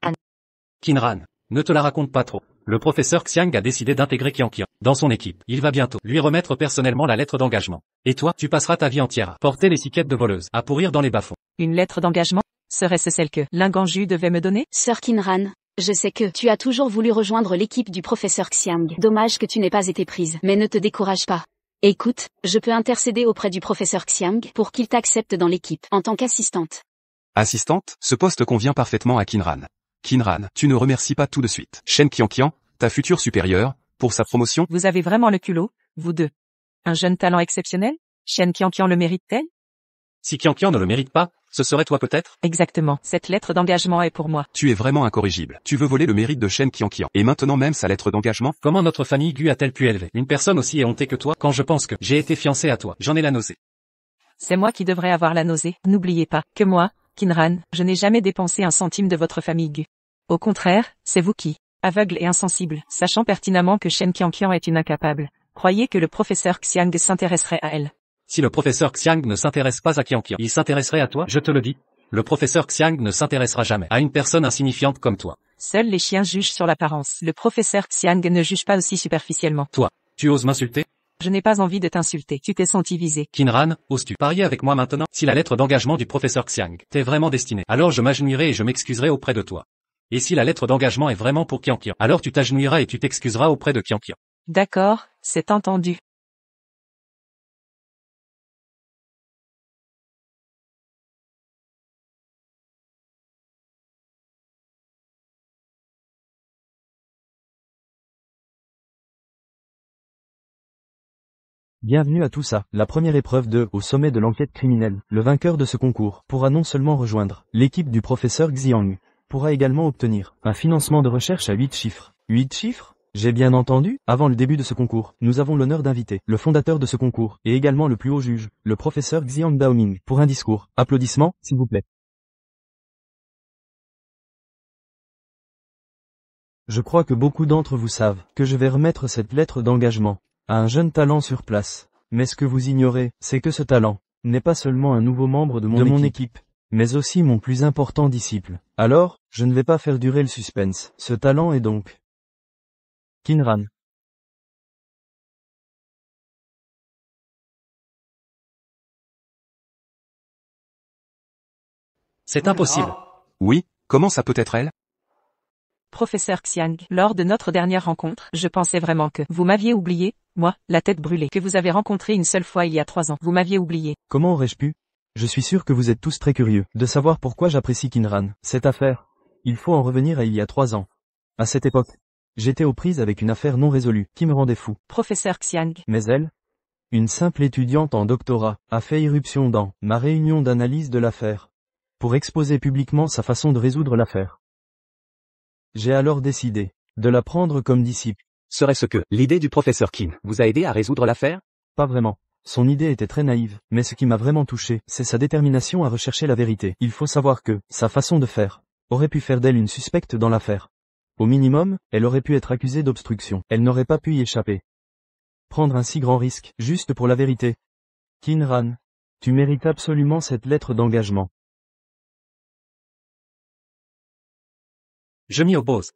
Kinran, ne te la raconte pas trop. Le professeur Xiang a décidé d'intégrer Qianqian dans son équipe. Il va bientôt lui remettre personnellement la lettre d'engagement. Et toi, tu passeras ta vie entière à porter l'étiquette de voleuse, à pourrir dans les bas-fonds. Une lettre d'engagement? Serait-ce celle que Linganju devait me donner? Sœur Kinran, je sais que tu as toujours voulu rejoindre l'équipe du professeur Xiang. Dommage que tu n'aies pas été prise, mais ne te décourage pas. Écoute, je peux intercéder auprès du professeur Xiang pour qu'il t'accepte dans l'équipe, en tant qu'assistante. Assistante, ce poste convient parfaitement à Kinran. Kinran, tu ne remercies pas tout de suite Shen Qianqian, ta future supérieure, pour sa promotion. Vous avez vraiment le culot, vous deux. Un jeune talent exceptionnel? Shen Qianqian le mérite-t-elle? Si Qianqian ne le mérite pas, ce serait toi peut-être? Exactement. Cette lettre d'engagement est pour moi. Tu es vraiment incorrigible. Tu veux voler le mérite de Shen Qianqian. Et maintenant même sa lettre d'engagement? Comment notre famille Gu a-t-elle pu élever une personne aussi éhontée que toi? Quand je pense que j'ai été fiancé à toi, j'en ai la nausée. C'est moi qui devrais avoir la nausée. N'oubliez pas que moi, Kinran, je n'ai jamais dépensé un centime de votre famille Gu. Au contraire, c'est vous qui, aveugle et insensible, sachant pertinemment que Shen Qianqian est une incapable, croyez que le professeur Xiang s'intéresserait à elle. Si le professeur Xiang ne s'intéresse pas à Qianqian, il s'intéresserait à toi, je te le dis. Le professeur Xiang ne s'intéressera jamais à une personne insignifiante comme toi. Seuls les chiens jugent sur l'apparence. Le professeur Xiang ne juge pas aussi superficiellement. Toi, tu oses m'insulter? Je n'ai pas envie de t'insulter. Tu t'es senti visé. Kinran, oses-tu parier avec moi maintenant? Si la lettre d'engagement du professeur Xiang t'est vraiment destinée, alors je m'agenouillerai et je m'excuserai auprès de toi. Et si la lettre d'engagement est vraiment pour Qianqian, alors tu t'agenouilleras et tu t'excuseras auprès de Qianqian. D'accord, c'est entendu. Bienvenue à tout ça. La première épreuve au sommet de l'enquête criminelle. Le vainqueur de ce concours pourra non seulement rejoindre l'équipe du professeur Xiang, pourra également obtenir un financement de recherche à 8 chiffres. 8 chiffres? J'ai bien entendu, avant le début de ce concours, nous avons l'honneur d'inviter le fondateur de ce concours, et également le plus haut juge, le professeur Xiang Daoming, pour un discours. Applaudissements, s'il vous plaît. Je crois que beaucoup d'entre vous savent que je vais remettre cette lettre d'engagement à un jeune talent sur place. Mais ce que vous ignorez, c'est que ce talent n'est pas seulement un nouveau membre de mon équipe, mais aussi mon plus important disciple. Alors, je ne vais pas faire durer le suspense. Ce talent est donc Kinran. C'est impossible. Oui, comment ça peut être elle? Professeur Xiang, lors de notre dernière rencontre, je pensais vraiment que vous m'aviez oublié, moi, la tête brûlée, que vous avez rencontré une seule fois il y a 3 ans. Vous m'aviez oublié. Comment aurais-je pu? Je suis sûr que vous êtes tous très curieux de savoir pourquoi j'apprécie Kinran. Cette affaire, il faut en revenir à il y a 3 ans. À cette époque, j'étais aux prises avec une affaire non résolue, qui me rendait fou. Professeur Xiang. Mais elle, une simple étudiante en doctorat, a fait irruption dans ma réunion d'analyse de l'affaire, pour exposer publiquement sa façon de résoudre l'affaire. J'ai alors décidé de la prendre comme disciple. Serait-ce que l'idée du professeur Qin vous a aidé à résoudre l'affaire? Pas vraiment. Son idée était très naïve, mais ce qui m'a vraiment touché, c'est sa détermination à rechercher la vérité. Il faut savoir que sa façon de faire aurait pu faire d'elle une suspecte dans l'affaire. Au minimum, elle aurait pu être accusée d'obstruction. Elle n'aurait pas pu y échapper. Prendre un si grand risque, juste pour la vérité. Kinran, tu mérites absolument cette lettre d'engagement. Je m'y oppose.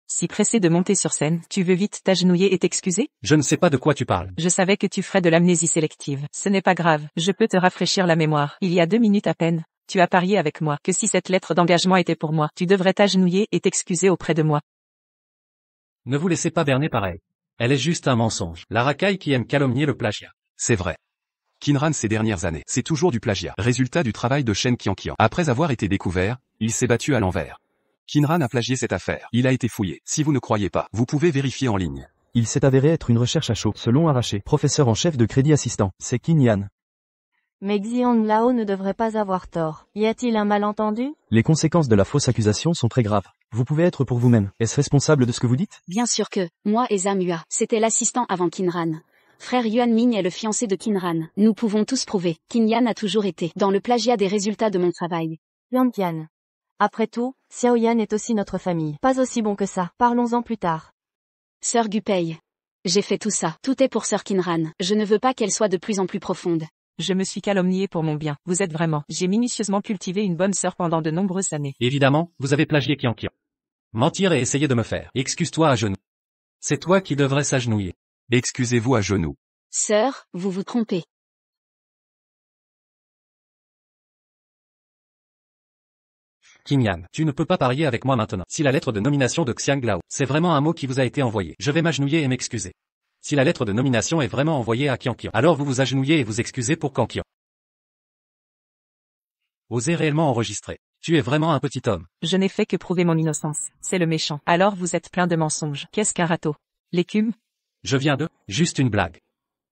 Si pressé de monter sur scène, tu veux vite t'agenouiller et t'excuser? Je ne sais pas de quoi tu parles. Je savais que tu ferais de l'amnésie sélective. Ce n'est pas grave, je peux te rafraîchir la mémoire. Il y a 2 minutes à peine, tu as parié avec moi que si cette lettre d'engagement était pour moi, tu devrais t'agenouiller et t'excuser auprès de moi. Ne vous laissez pas berner par elle. Elle est juste un mensonge. La racaille qui aime calomnier le plagiat. C'est vrai. Kinran ces dernières années, c'est toujours du plagiat. Résultat du travail de Shen Qianqian. Après avoir été découvert, il s'est battu à l'envers. Kinran a plagié cette affaire. Il a été fouillé. Si vous ne croyez pas, vous pouvez vérifier en ligne. Il s'est avéré être une recherche à chaud, selon Arraché, professeur en chef de crédit assistant. C'est Qin Yan. Mais Xian Lao ne devrait pas avoir tort. Y a-t-il un malentendu? Les conséquences de la fausse accusation sont très graves. Vous pouvez être pour vous-même. Est-ce responsable de ce que vous dites? Bien sûr que, moi et Zamua, c'était l'assistant avant Kinran. Frère Yuan Ming est le fiancé de Kinran. Nous pouvons tous prouver. Qin Yan a toujours été dans le plagiat des résultats de mon travail. Yan. Après tout, Xiao Yan est aussi notre famille. Pas aussi bon que ça. Parlons-en plus tard. Sœur Gupei. J'ai fait tout ça. Tout est pour Sœur Kinran. Je ne veux pas qu'elle soit de plus en plus profonde. Je me suis calomnié pour mon bien. Vous êtes vraiment. J'ai minutieusement cultivé une bonne sœur pendant de nombreuses années. Évidemment, vous avez plagié Qianqian. Mentir et essayer de me faire. Excuse-toi à genoux. C'est toi qui devrais s'agenouiller. Excusez-vous à genoux. Sœur, vous vous trompez. Qin Yan, tu ne peux pas parier avec moi maintenant. Si la lettre de nomination de Xiang Lao, c'est vraiment un mot qui vous a été envoyé, je vais m'agenouiller et m'excuser. Si la lettre de nomination est vraiment envoyée à Qianqian, alors vous vous agenouillez et vous excusez pour Qianqian. Osez réellement enregistrer. Tu es vraiment un petit homme. Je n'ai fait que prouver mon innocence. C'est le méchant. Alors vous êtes plein de mensonges. Qu'est-ce qu'un râteau? L'écume? Je viens de... Juste une blague.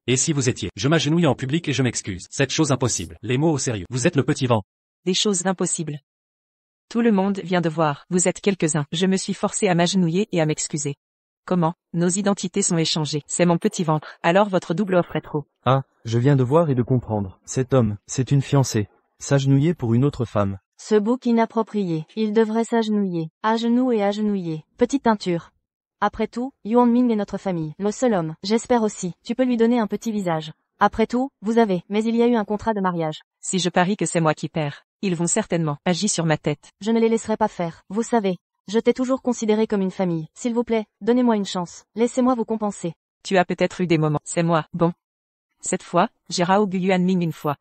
Et si vous étiez... Je m'agenouille en public et je m'excuse. Cette chose impossible. Les mots au sérieux. Vous êtes le petit vent. Des choses impossibles. Tout le monde vient de voir. Vous êtes quelques-uns. Je me suis forcé à m'agenouiller et à m'excuser. Comment? Nos identités sont échangées. C'est mon petit ventre. Alors votre double offre est trop. Ah, je viens de voir et de comprendre. Cet homme, c'est une fiancée. S'agenouiller pour une autre femme. Ce bouc inapproprié. Il devrait s'agenouiller. À genoux et agenouiller. Petite teinture. Après tout, Yuan Ming est notre famille. Le seul homme. J'espère aussi. Tu peux lui donner un petit visage. Après tout, vous avez. Mais il y a eu un contrat de mariage. Si je parie que c'est moi qui perds, ils vont certainement agir sur ma tête. Je ne les laisserai pas faire. Vous savez. Je t'ai toujours considéré comme une famille. S'il vous plaît, donnez-moi une chance. Laissez-moi vous compenser. Tu as peut-être eu des moments. C'est moi. Bon. Cette fois, j'ai raogu Yuan Ming une fois.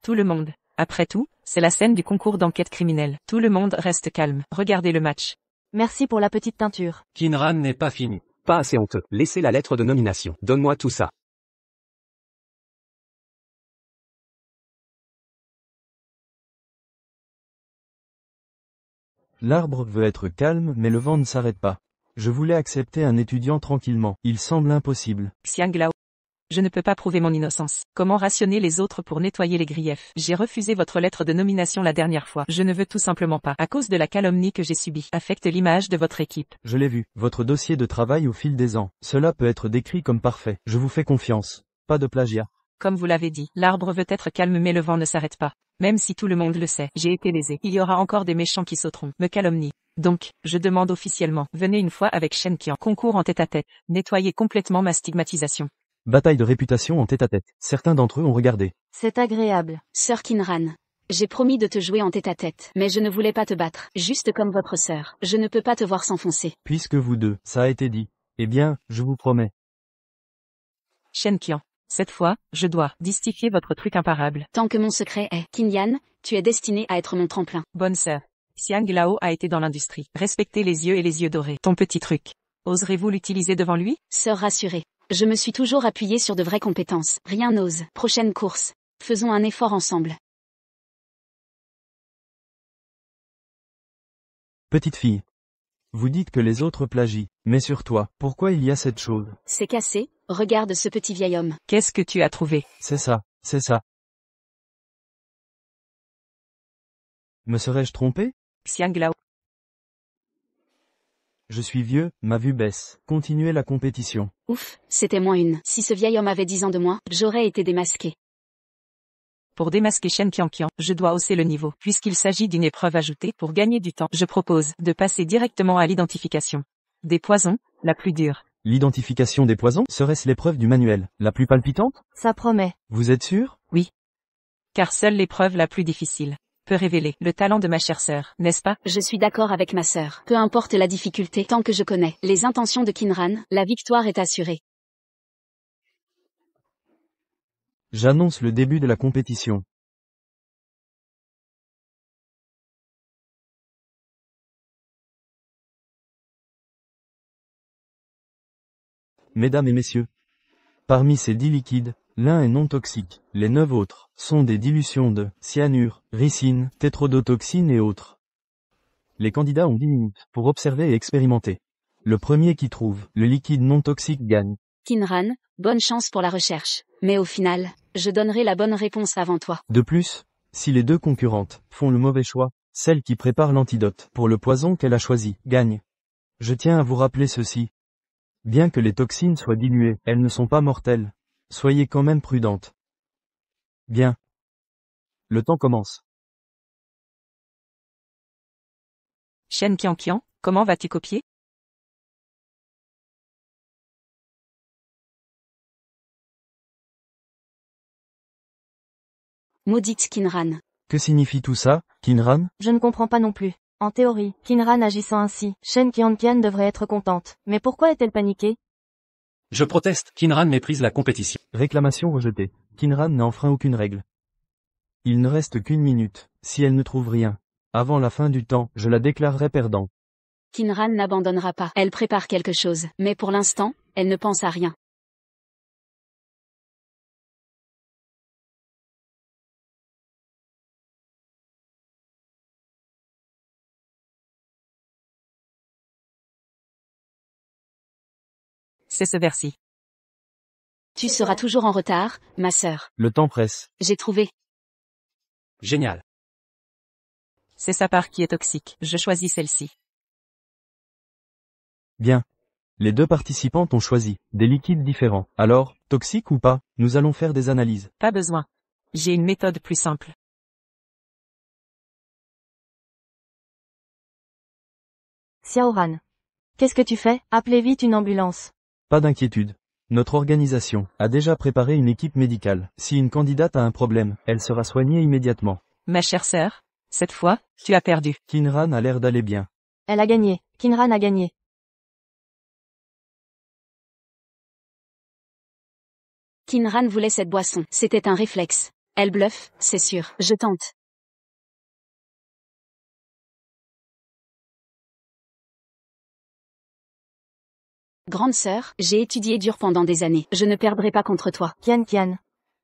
Tout le monde. Après tout, c'est la scène du concours d'enquête criminelle. Tout le monde reste calme. Regardez le match. Merci pour la petite teinture. Kinran n'est pas fini. Pas assez honteux. Laissez la lettre de nomination. Donne-moi tout ça. L'arbre veut être calme mais le vent ne s'arrête pas. Je voulais accepter un étudiant tranquillement. Il semble impossible. Xiang Lao. Je ne peux pas prouver mon innocence. Comment rationner les autres pour nettoyer les griefs? J'ai refusé votre lettre de nomination la dernière fois. Je ne veux tout simplement pas, à cause de la calomnie que j'ai subie, affecte l'image de votre équipe. Je l'ai vu, votre dossier de travail au fil des ans. Cela peut être décrit comme parfait. Je vous fais confiance. Pas de plagiat. Comme vous l'avez dit, l'arbre veut être calme mais le vent ne s'arrête pas. Même si tout le monde le sait, j'ai été lésé. Il y aura encore des méchants qui sauteront, me calomnient. Donc, je demande officiellement, venez une fois avec Shen Qian, concours en tête-à-tête, nettoyez complètement ma stigmatisation. Bataille de réputation en tête-à-tête. Certains d'entre eux ont regardé. C'est agréable. Sœur Kinran. J'ai promis de te jouer en tête-à-tête, mais je ne voulais pas te battre, juste comme votre sœur. Je ne peux pas te voir s'enfoncer. Puisque vous deux, ça a été dit. Eh bien, je vous promets. Shen Qian. Cette fois, je dois justifier votre truc imparable. Tant que mon secret est, Qin, tu es destiné à être mon tremplin. Bonne sœur. Xiang Lao a été dans l'industrie. Respectez les yeux et les yeux dorés. Ton petit truc. Oserez-vous l'utiliser devant lui? Sœur rassurée. Je me suis toujours appuyée sur de vraies compétences. Rien n'ose. Prochaine course. Faisons un effort ensemble. Petite fille. Vous dites que les autres plagient, mais sur toi, pourquoi il y a cette chose? C'est cassé, regarde ce petit vieil homme. Qu'est-ce que tu as trouvé? C'est ça, c'est ça. Me serais-je trompé? Xiang Lao. Je suis vieux, ma vue baisse. Continuez la compétition. Ouf, c'était moins une. Si ce vieil homme avait 10 ans de moins, j'aurais été démasqué. Pour démasquer Shen Qian, je dois hausser le niveau. Puisqu'il s'agit d'une épreuve ajoutée pour gagner du temps, je propose de passer directement à l'identification. Des poisons, la plus dure. L'identification des poisons, serait-ce l'épreuve du manuel, la plus palpitante? Ça promet. Vous êtes sûr? Oui. Car seule l'épreuve la plus difficile peut révéler le talent de ma chère sœur, n'est-ce pas? Je suis d'accord avec ma sœur. Peu importe la difficulté, tant que je connais les intentions de Qin, la victoire est assurée. J'annonce le début de la compétition. Mesdames et messieurs, parmi ces 10 liquides, l'un est non toxique. Les 9 autres sont des dilutions de cyanure, ricine, tétrodotoxine et autres. Les candidats ont 10 minutes pour observer et expérimenter. Le premier qui trouve le liquide non toxique gagne. Qin, bonne chance pour la recherche. Mais au final, je donnerai la bonne réponse avant toi. De plus, si les deux concurrentes font le mauvais choix, celle qui prépare l'antidote pour le poison qu'elle a choisi gagne. Je tiens à vous rappeler ceci. Bien que les toxines soient diluées, elles ne sont pas mortelles. Soyez quand même prudentes. Bien. Le temps commence. Shen Qian, comment vas-tu copier? Maudite Qin. Que signifie tout ça, Qin? Je ne comprends pas non plus. En théorie, Qin agissant ainsi, Shen Qian devrait être contente. Mais pourquoi est-elle paniquée? Je proteste, Qin méprise la compétition. Réclamation rejetée. Qin n'a enfreint aucune règle. Il ne reste qu'une minute. Si elle ne trouve rien, avant la fin du temps, je la déclarerai perdant. Qin n'abandonnera pas. Elle prépare quelque chose. Mais pour l'instant, elle ne pense à rien. C'est ce versi. Tu seras toujours en retard, ma sœur. Le temps presse. J'ai trouvé. Génial. C'est sa part qui est toxique. Je choisis celle-ci. Bien. Les deux participantes ont choisi des liquides différents. Alors, toxiques ou pas, nous allons faire des analyses. Pas besoin. J'ai une méthode plus simple. Xiaoran. Qu'est-ce que tu fais? Appelez vite une ambulance. Pas d'inquiétude. Notre organisation a déjà préparé une équipe médicale. Si une candidate a un problème, elle sera soignée immédiatement. Ma chère sœur, cette fois, tu as perdu. Qin a l'air d'aller bien. Elle a gagné. Qin a gagné. Qin voulait cette boisson. C'était un réflexe. Elle bluffe, c'est sûr. Je tente. Grande sœur, j'ai étudié dur pendant des années. Je ne perdrai pas contre toi. Qian.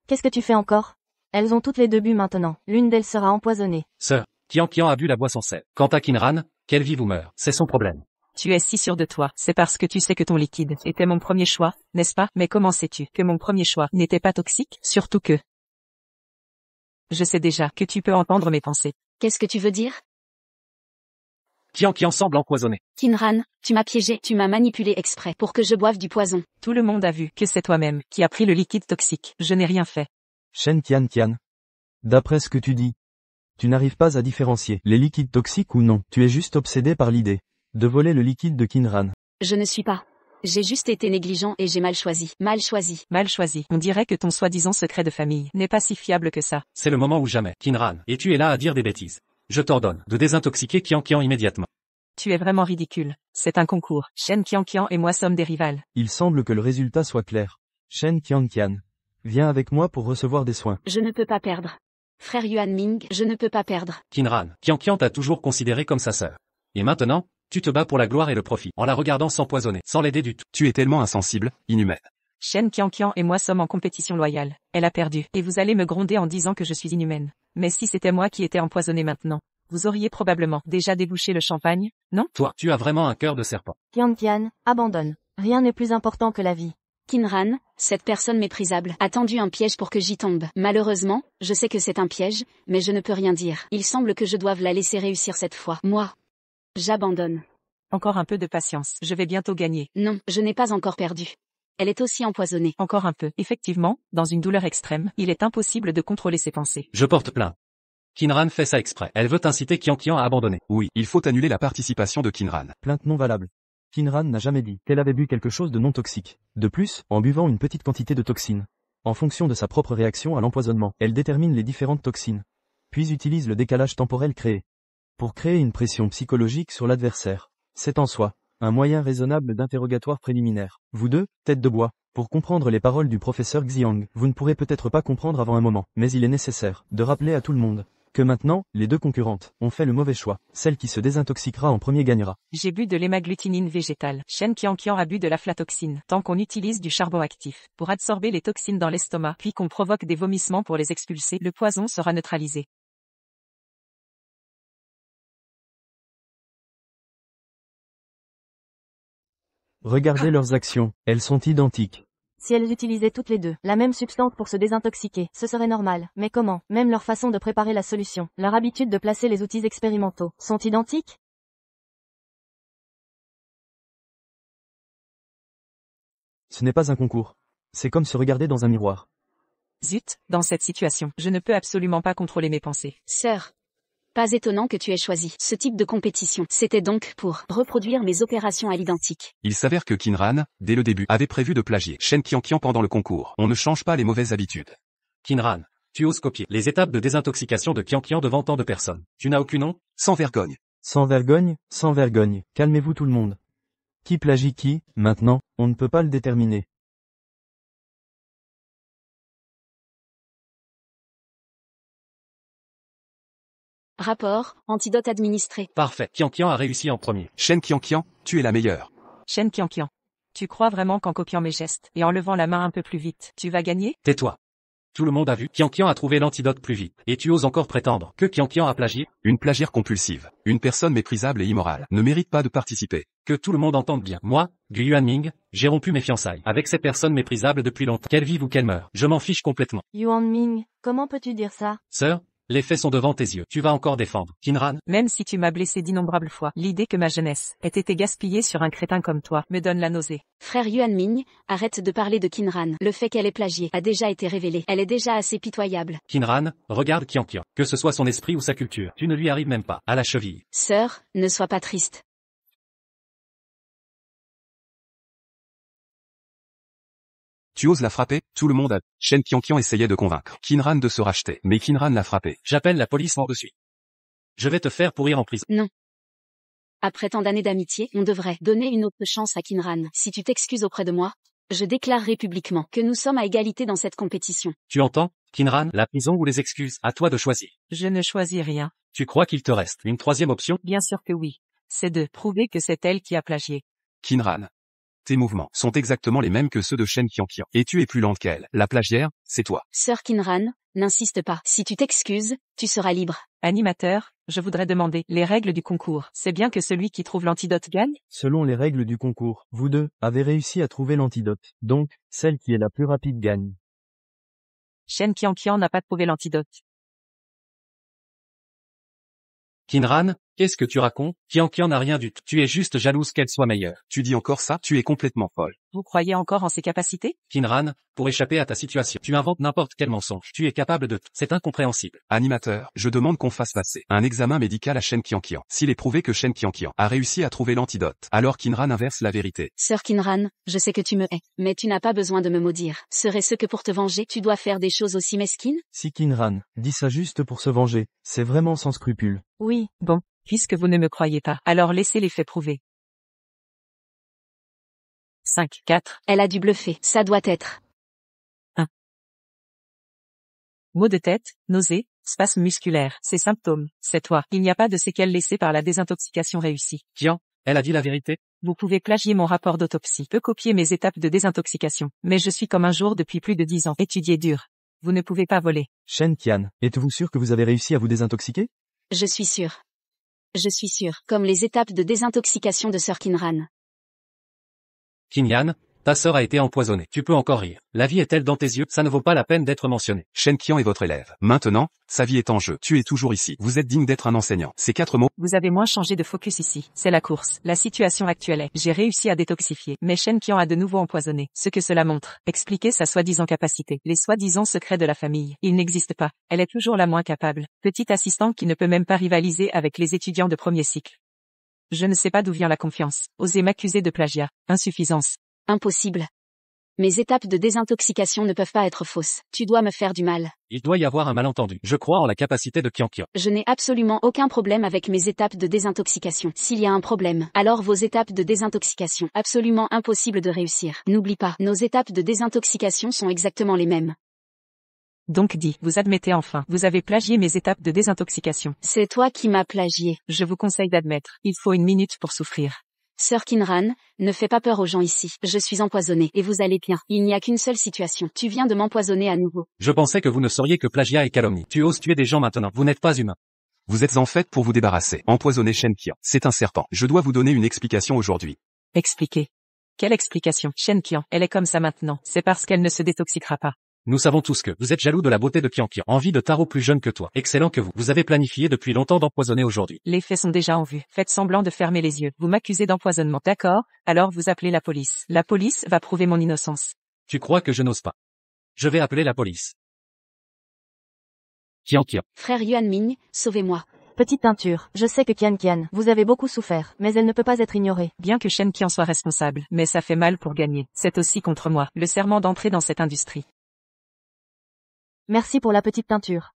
Qu'est-ce que tu fais encore? Elles ont toutes les deux bu maintenant. L'une d'elles sera empoisonnée. Sœur, Qian a bu la boisson sève. Quant à Qin, qu'elle vive ou meure, c'est son problème. Tu es si sûr de toi, c'est parce que tu sais que ton liquide était mon premier choix, n'est-ce pas? Mais comment sais-tu que mon premier choix n'était pas toxique? Surtout que... Je sais déjà que tu peux entendre mes pensées. Qu'est-ce que tu veux dire? Kian semble empoisonné. Kinran, tu m'as piégé, tu m'as manipulé exprès pour que je boive du poison. Tout le monde a vu que c'est toi-même qui as pris le liquide toxique. Je n'ai rien fait. Shen Qian. D'après ce que tu dis, tu n'arrives pas à différencier les liquides toxiques ou non. Tu es juste obsédé par l'idée de voler le liquide de Kinran. Je ne suis pas. J'ai juste été négligent et j'ai mal choisi. Mal choisi. Mal choisi. On dirait que ton soi-disant secret de famille n'est pas si fiable que ça. C'est le moment ou jamais, Kinran, et tu es là à dire des bêtises. Je t'ordonne de désintoxiquer Kian immédiatement. Tu es vraiment ridicule. C'est un concours. Shen Qian et moi sommes des rivales. Il semble que le résultat soit clair. Shen Qian. Viens avec moi pour recevoir des soins. Je ne peux pas perdre. Frère Yuan Ming, je ne peux pas perdre. Kinran, Kian t'a toujours considéré comme sa sœur. Et maintenant, tu te bats pour la gloire et le profit, en la regardant s'empoisonner, sans l'aider du tout. Tu es tellement insensible, inhumaine. Shen Qian et moi sommes en compétition loyale. Elle a perdu. Et vous allez me gronder en disant que je suis inhumaine. Mais si c'était moi qui étais empoisonnée maintenant, vous auriez probablement déjà débouché le champagne, non? Toi, tu as vraiment un cœur de serpent. Qian, abandonne. Rien n'est plus important que la vie. Kinran, cette personne méprisable, a tendu un piège pour que j'y tombe. Malheureusement, je sais que c'est un piège, mais je ne peux rien dire. Il semble que je doive la laisser réussir cette fois. Moi, j'abandonne. Encore un peu de patience. Je vais bientôt gagner. Non, je n'ai pas encore perdu. Elle est aussi empoisonnée. Encore un peu. Effectivement, dans une douleur extrême, il est impossible de contrôler ses pensées. Je porte plainte. Kinran fait ça exprès. Elle veut inciter Kian à abandonner. Oui, il faut annuler la participation de Kinran. Plainte non valable. Kinran n'a jamais dit qu'elle avait bu quelque chose de non toxique. De plus, en buvant une petite quantité de toxines, en fonction de sa propre réaction à l'empoisonnement, elle détermine les différentes toxines, puis utilise le décalage temporel créé pour créer une pression psychologique sur l'adversaire. C'est en soi un moyen raisonnable d'interrogatoire préliminaire. Vous deux, tête de bois, pour comprendre les paroles du professeur Xiang, vous ne pourrez peut-être pas comprendre avant un moment, mais il est nécessaire de rappeler à tout le monde que maintenant, les deux concurrentes ont fait le mauvais choix. Celle qui se désintoxiquera en premier gagnera. J'ai bu de l'hémagglutinine végétale. Shen Qian a bu de l'aflatoxine. Tant qu'on utilise du charbon actif pour absorber les toxines dans l'estomac, puis qu'on provoque des vomissements pour les expulser, le poison sera neutralisé. Regardez leurs actions, elles sont identiques. Si elles utilisaient toutes les deux la même substance pour se désintoxiquer, ce serait normal. Mais comment? Même leur façon de préparer la solution, leur habitude de placer les outils expérimentaux, sont identiques? Ce n'est pas un concours. C'est comme se regarder dans un miroir. Zut, dans cette situation, je ne peux absolument pas contrôler mes pensées. Sœur. Pas étonnant que tu aies choisi ce type de compétition. C'était donc pour reproduire mes opérations à l'identique. Il s'avère que Kinran, dès le début, avait prévu de plagier Shen Qian pendant le concours. On ne change pas les mauvaises habitudes. Kinran, tu oses copier les étapes de désintoxication de Kian devant tant de personnes. Tu n'as aucune honte? Sans vergogne. Sans vergogne, sans vergogne. Calmez-vous tout le monde. Qui plagie qui, maintenant, on ne peut pas le déterminer. Rapport, antidote administré. Parfait. Kian a réussi en premier. Shen Qian, tu es la meilleure. Shen Qian. Tu crois vraiment qu'en copiant mes gestes et en levant la main un peu plus vite, tu vas gagner? Tais-toi. Tout le monde a vu. Kian a trouvé l'antidote plus vite. Et tu oses encore prétendre que Kian a plagié? Une plagiaire compulsive. Une personne méprisable et immorale. Ne mérite pas de participer. Que tout le monde entende bien. Moi, Yuan Ming, j'ai rompu mes fiançailles avec ces personnes méprisables depuis longtemps. Qu'elles vivent ou qu'elles meurent. Je m'en fiche complètement. Yuan Ming, comment peux-tu dire ça? Sœur, les faits sont devant tes yeux. Tu vas encore défendre Kinran? Même si tu m'as blessé d'innombrables fois, l'idée que ma jeunesse ait été gaspillée sur un crétin comme toi me donne la nausée. Frère Yuan Ming, arrête de parler de Kinran. Le fait qu'elle est plagiée a déjà été révélé. Elle est déjà assez pitoyable. Kinran, regarde Kian. Que ce soit son esprit ou sa culture, tu ne lui arrives même pas à la cheville. Sœur, ne sois pas triste. Tu oses la frapper? Tout le monde a... Shen Qian essayait de convaincre Kinran de se racheter, mais Kinran l'a frappé. J'appelle la police en de suite. Je vais te faire pourrir en prison. Non. Après tant d'années d'amitié, on devrait donner une autre chance à Kinran. Si tu t'excuses auprès de moi, je déclarerai publiquement que nous sommes à égalité dans cette compétition. Tu entends, Kinran? La prison ou les excuses? À toi de choisir. Je ne choisis rien. Tu crois qu'il te reste une troisième option? Bien sûr que oui. C'est de prouver que c'est elle qui a plagié. Kinran. Tes mouvements sont exactement les mêmes que ceux de Shen Qianqian. Et tu es plus lente qu'elle. La plagiaire, c'est toi. Sœur Kinran, n'insiste pas. Si tu t'excuses, tu seras libre. Animateur, je voudrais demander les règles du concours. C'est bien que celui qui trouve l'antidote gagne? Selon les règles du concours, vous deux avez réussi à trouver l'antidote. Donc, celle qui est la plus rapide gagne. Shen Qianqian n'a pas trouvé l'antidote. Kinran, qu'est-ce que tu racontes? Qianqian n'a rien du tout. Tu es juste jalouse qu'elle soit meilleure. Tu dis encore ça? Tu es complètement folle. Vous croyez encore en ses capacités? Kinran, pour échapper à ta situation, tu inventes n'importe quel mensonge. Tu es capable de tout. C'est incompréhensible. Animateur, je demande qu'on fasse passer un examen médical à Shen Qianqian. S'il est prouvé que Shen Qianqian a réussi à trouver l'antidote, alors Kinran inverse la vérité. Sœur Kinran, je sais que tu me hais, mais tu n'as pas besoin de me maudire. Serait-ce que pour te venger, tu dois faire des choses aussi mesquines? Si Kinran dit ça juste pour se venger, c'est vraiment sans scrupule. Oui. Bon, puisque vous ne me croyez pas, alors laissez les faits prouver. 5, 4, Elle a dû bluffer, ça doit être. maux de tête, nausées, spasmes musculaires, ces symptômes, c'est toi. Il n'y a pas de séquelles laissées par la désintoxication réussie. Qian, elle a dit la vérité? Vous pouvez plagier mon rapport d'autopsie, peut copier mes étapes de désintoxication, mais je suis comme un jour depuis plus de 10 ans. Étudier dur. Vous ne pouvez pas voler. Shen Qian, êtes-vous sûr que vous avez réussi à vous désintoxiquer? Je suis sûre. Je suis sûre, comme les étapes de désintoxication de Sœur Kinran. Kinyan, ta sœur a été empoisonnée. Tu peux encore rire. La vie est-elle dans tes yeux? Ça ne vaut pas la peine d'être mentionné. Shen Qian est votre élève. Maintenant, sa vie est en jeu. Tu es toujours ici. Vous êtes digne d'être un enseignant. Ces 4 mots. Vous avez moins changé de focus ici. C'est la course. La situation actuelle est, j'ai réussi à détoxifier, mais Shen Qian a de nouveau empoisonné. Ce que cela montre. Expliquer sa soi-disant capacité. Les soi-disant secrets de la famille. Ils n'existent pas. Elle est toujours la moins capable. Petite assistante qui ne peut même pas rivaliser avec les étudiants de premier cycle. Je ne sais pas d'où vient la confiance. Osez m'accuser de plagiat. Insuffisance. Impossible. Mes étapes de désintoxication ne peuvent pas être fausses. Tu dois me faire du mal. Il doit y avoir un malentendu. Je crois en la capacité de Qianqian. Je n'ai absolument aucun problème avec mes étapes de désintoxication. S'il y a un problème, alors vos étapes de désintoxication. Absolument impossible de réussir. N'oublie pas, nos étapes de désintoxication sont exactement les mêmes. Donc dit, vous admettez enfin, vous avez plagié mes étapes de désintoxication. C'est toi qui m'as plagié. Je vous conseille d'admettre. Il faut 1 minute pour souffrir. Sœur Kinran, ne fais pas peur aux gens ici. Je suis empoisonnée et vous allez bien. Il n'y a qu'une seule situation. Tu viens de m'empoisonner à nouveau. Je pensais que vous ne sauriez que plagiat et calomnie. Tu oses tuer des gens maintenant. Vous n'êtes pas humain. Vous êtes en fait pour vous débarrasser. Empoisonner Shen Qian. C'est un serpent. Je dois vous donner une explication aujourd'hui. Expliquez. Quelle explication? Shen Qian, elle est comme ça maintenant. C'est parce qu'elle ne se détoxiquera pas. Nous savons tous que vous êtes jaloux de la beauté de Qianqian. Envie de tarot plus jeune que toi. Excellent que vous. Vous avez planifié depuis longtemps d'empoisonner aujourd'hui. Les faits sont déjà en vue. Faites semblant de fermer les yeux. Vous m'accusez d'empoisonnement. D'accord? Alors vous appelez la police. La police va prouver mon innocence. Tu crois que je n'ose pas? Je vais appeler la police. Qianqian. Frère Yuanming, sauvez-moi. Petite teinture. Je sais que Qian, vous avez beaucoup souffert, mais elle ne peut pas être ignorée. Bien que Shen Qian soit responsable, mais ça fait mal pour gagner. C'est aussi contre moi. Le serment d'entrer dans cette industrie. Merci pour la petite teinture.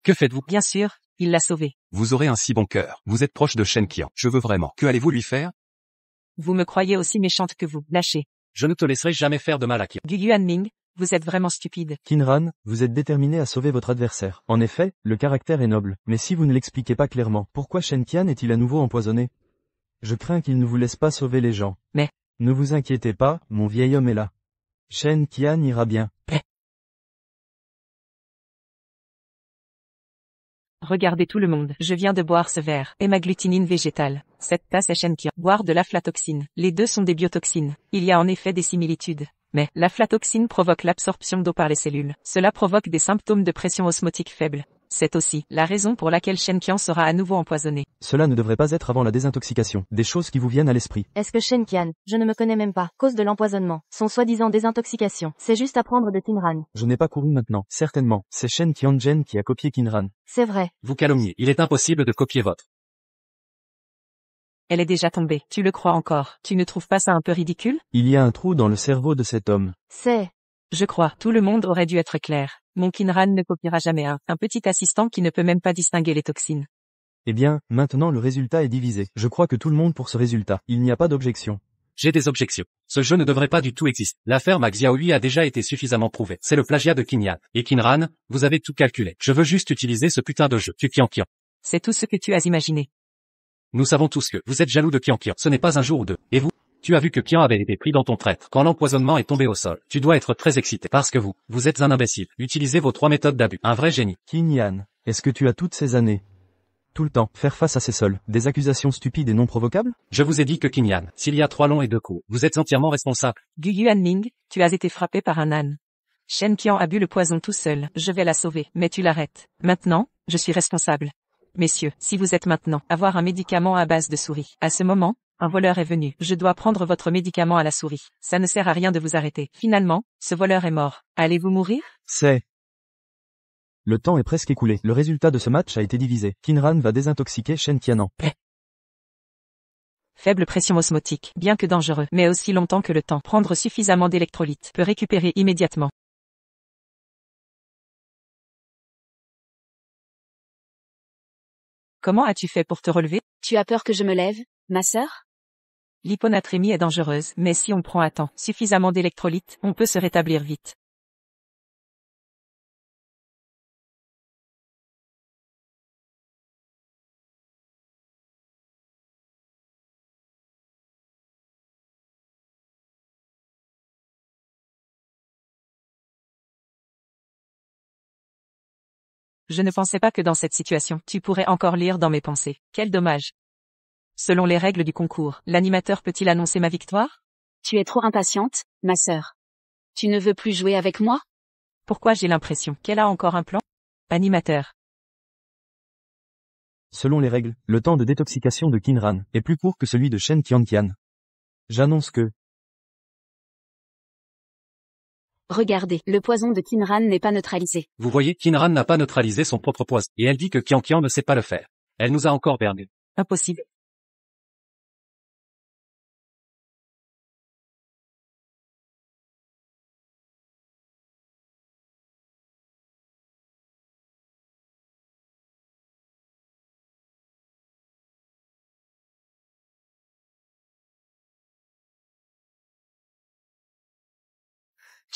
Que faites-vous? Bien sûr, il l'a sauvé. Vous aurez un si bon cœur. Vous êtes proche de Shen Qian. Je veux vraiment. Que allez-vous lui faire? Vous me croyez aussi méchante que vous. Lâchez. Je ne te laisserai jamais faire de mal à Qian. Gu Yuanming, vous êtes vraiment stupide. Kinran, vous êtes déterminé à sauver votre adversaire. En effet, le caractère est noble. Mais si vous ne l'expliquez pas clairement, pourquoi Shen Qian est-il à nouveau empoisonné? Je crains qu'il ne vous laisse pas sauver les gens. Mais... Ne vous inquiétez pas, mon vieil homme est là. Shen Qian ira bien. Regardez tout le monde. Je viens de boire ce verre. Et ma glutinine végétale. Cette tasse est Shen Qian. Boire de l'aflatoxine. Les deux sont des biotoxines. Il y a en effet des similitudes. Mais, l'aflatoxine provoque l'absorption d'eau par les cellules. Cela provoque des symptômes de pression osmotique faible. C'est aussi la raison pour laquelle Shen Qian sera à nouveau empoisonné. Cela ne devrait pas être avant la désintoxication. Des choses qui vous viennent à l'esprit. Est-ce que Shen Qian, je ne me connais même pas, cause de l'empoisonnement, son soi-disant désintoxication, c'est juste à prendre de Kinran. Je n'ai pas couru maintenant. Certainement, c'est Shen Qianzhen qui a copié Kinran. C'est vrai. Vous calomniez. Il est impossible de copier votre. Elle est déjà tombée. Tu le crois encore? Tu ne trouves pas ça un peu ridicule? Il y a un trou dans le cerveau de cet homme. C'est... Je crois, tout le monde aurait dû être clair. Mon Kinran ne copiera jamais un petit assistant qui ne peut même pas distinguer les toxines. Eh bien, maintenant le résultat est divisé. Je crois que tout le monde pour ce résultat. Il n'y a pas d'objection. J'ai des objections. Ce jeu ne devrait pas du tout exister. L'affaire Max Xiaohui a déjà été suffisamment prouvée. C'est le plagiat de Kinyan. Et Kinran, vous avez tout calculé. Je veux juste utiliser ce putain de jeu. Tu Qianqian. C'est tout ce que tu as imaginé. Nous savons tous que vous êtes jaloux de Qianqian. Ce n'est pas un jour ou deux. Et vous? Tu as vu que Kian avait été pris dans ton traître. Quand l'empoisonnement est tombé au sol, tu dois être très excité parce que vous êtes un imbécile. Utilisez vos 3 méthodes d'abus. Un vrai génie. Qin Yan, est-ce que tu as toutes ces années, tout le temps, faire face à ces seuls, des accusations stupides et non provocables? Je vous ai dit que Qin Yan, s'il y a 3 longs et 2 courts, vous êtes entièrement responsable. Gu Yuanming, tu as été frappé par un âne. Shen Qian a bu le poison tout seul. Je vais la sauver, mais tu l'arrêtes. Maintenant, je suis responsable. Messieurs, si vous êtes maintenant, avoir un médicament à base de souris. À ce moment, un voleur est venu. Je dois prendre votre médicament à la souris. Ça ne sert à rien de vous arrêter. Finalement, ce voleur est mort. Allez-vous mourir? Le temps est presque écoulé. Le résultat de ce match a été divisé. Qinran va désintoxiquer Shen Qianan. Faible pression osmotique, bien que dangereux, mais aussi longtemps que le temps. Prendre suffisamment d'électrolytes peut récupérer immédiatement. Comment as-tu fait pour te relever? Tu as peur que je me lève, ma sœur? L'hyponatrémie est dangereuse, mais si on prend à temps suffisamment d'électrolytes, on peut se rétablir vite. Je ne pensais pas que dans cette situation, tu pourrais encore lire dans mes pensées. Quel dommage. Selon les règles du concours, l'animateur peut-il annoncer ma victoire? Tu es trop impatiente, ma sœur. Tu ne veux plus jouer avec moi? Pourquoi j'ai l'impression qu'elle a encore un plan? Animateur. Selon les règles, le temps de détoxication de Qinran est plus court que celui de Shen Qianqian. J'annonce que Regardez, le poison de Qinran n'est pas neutralisé. Vous voyez, Qinran n'a pas neutralisé son propre poison. Et elle dit que Qian ne sait pas le faire. Elle nous a encore perdu. Impossible.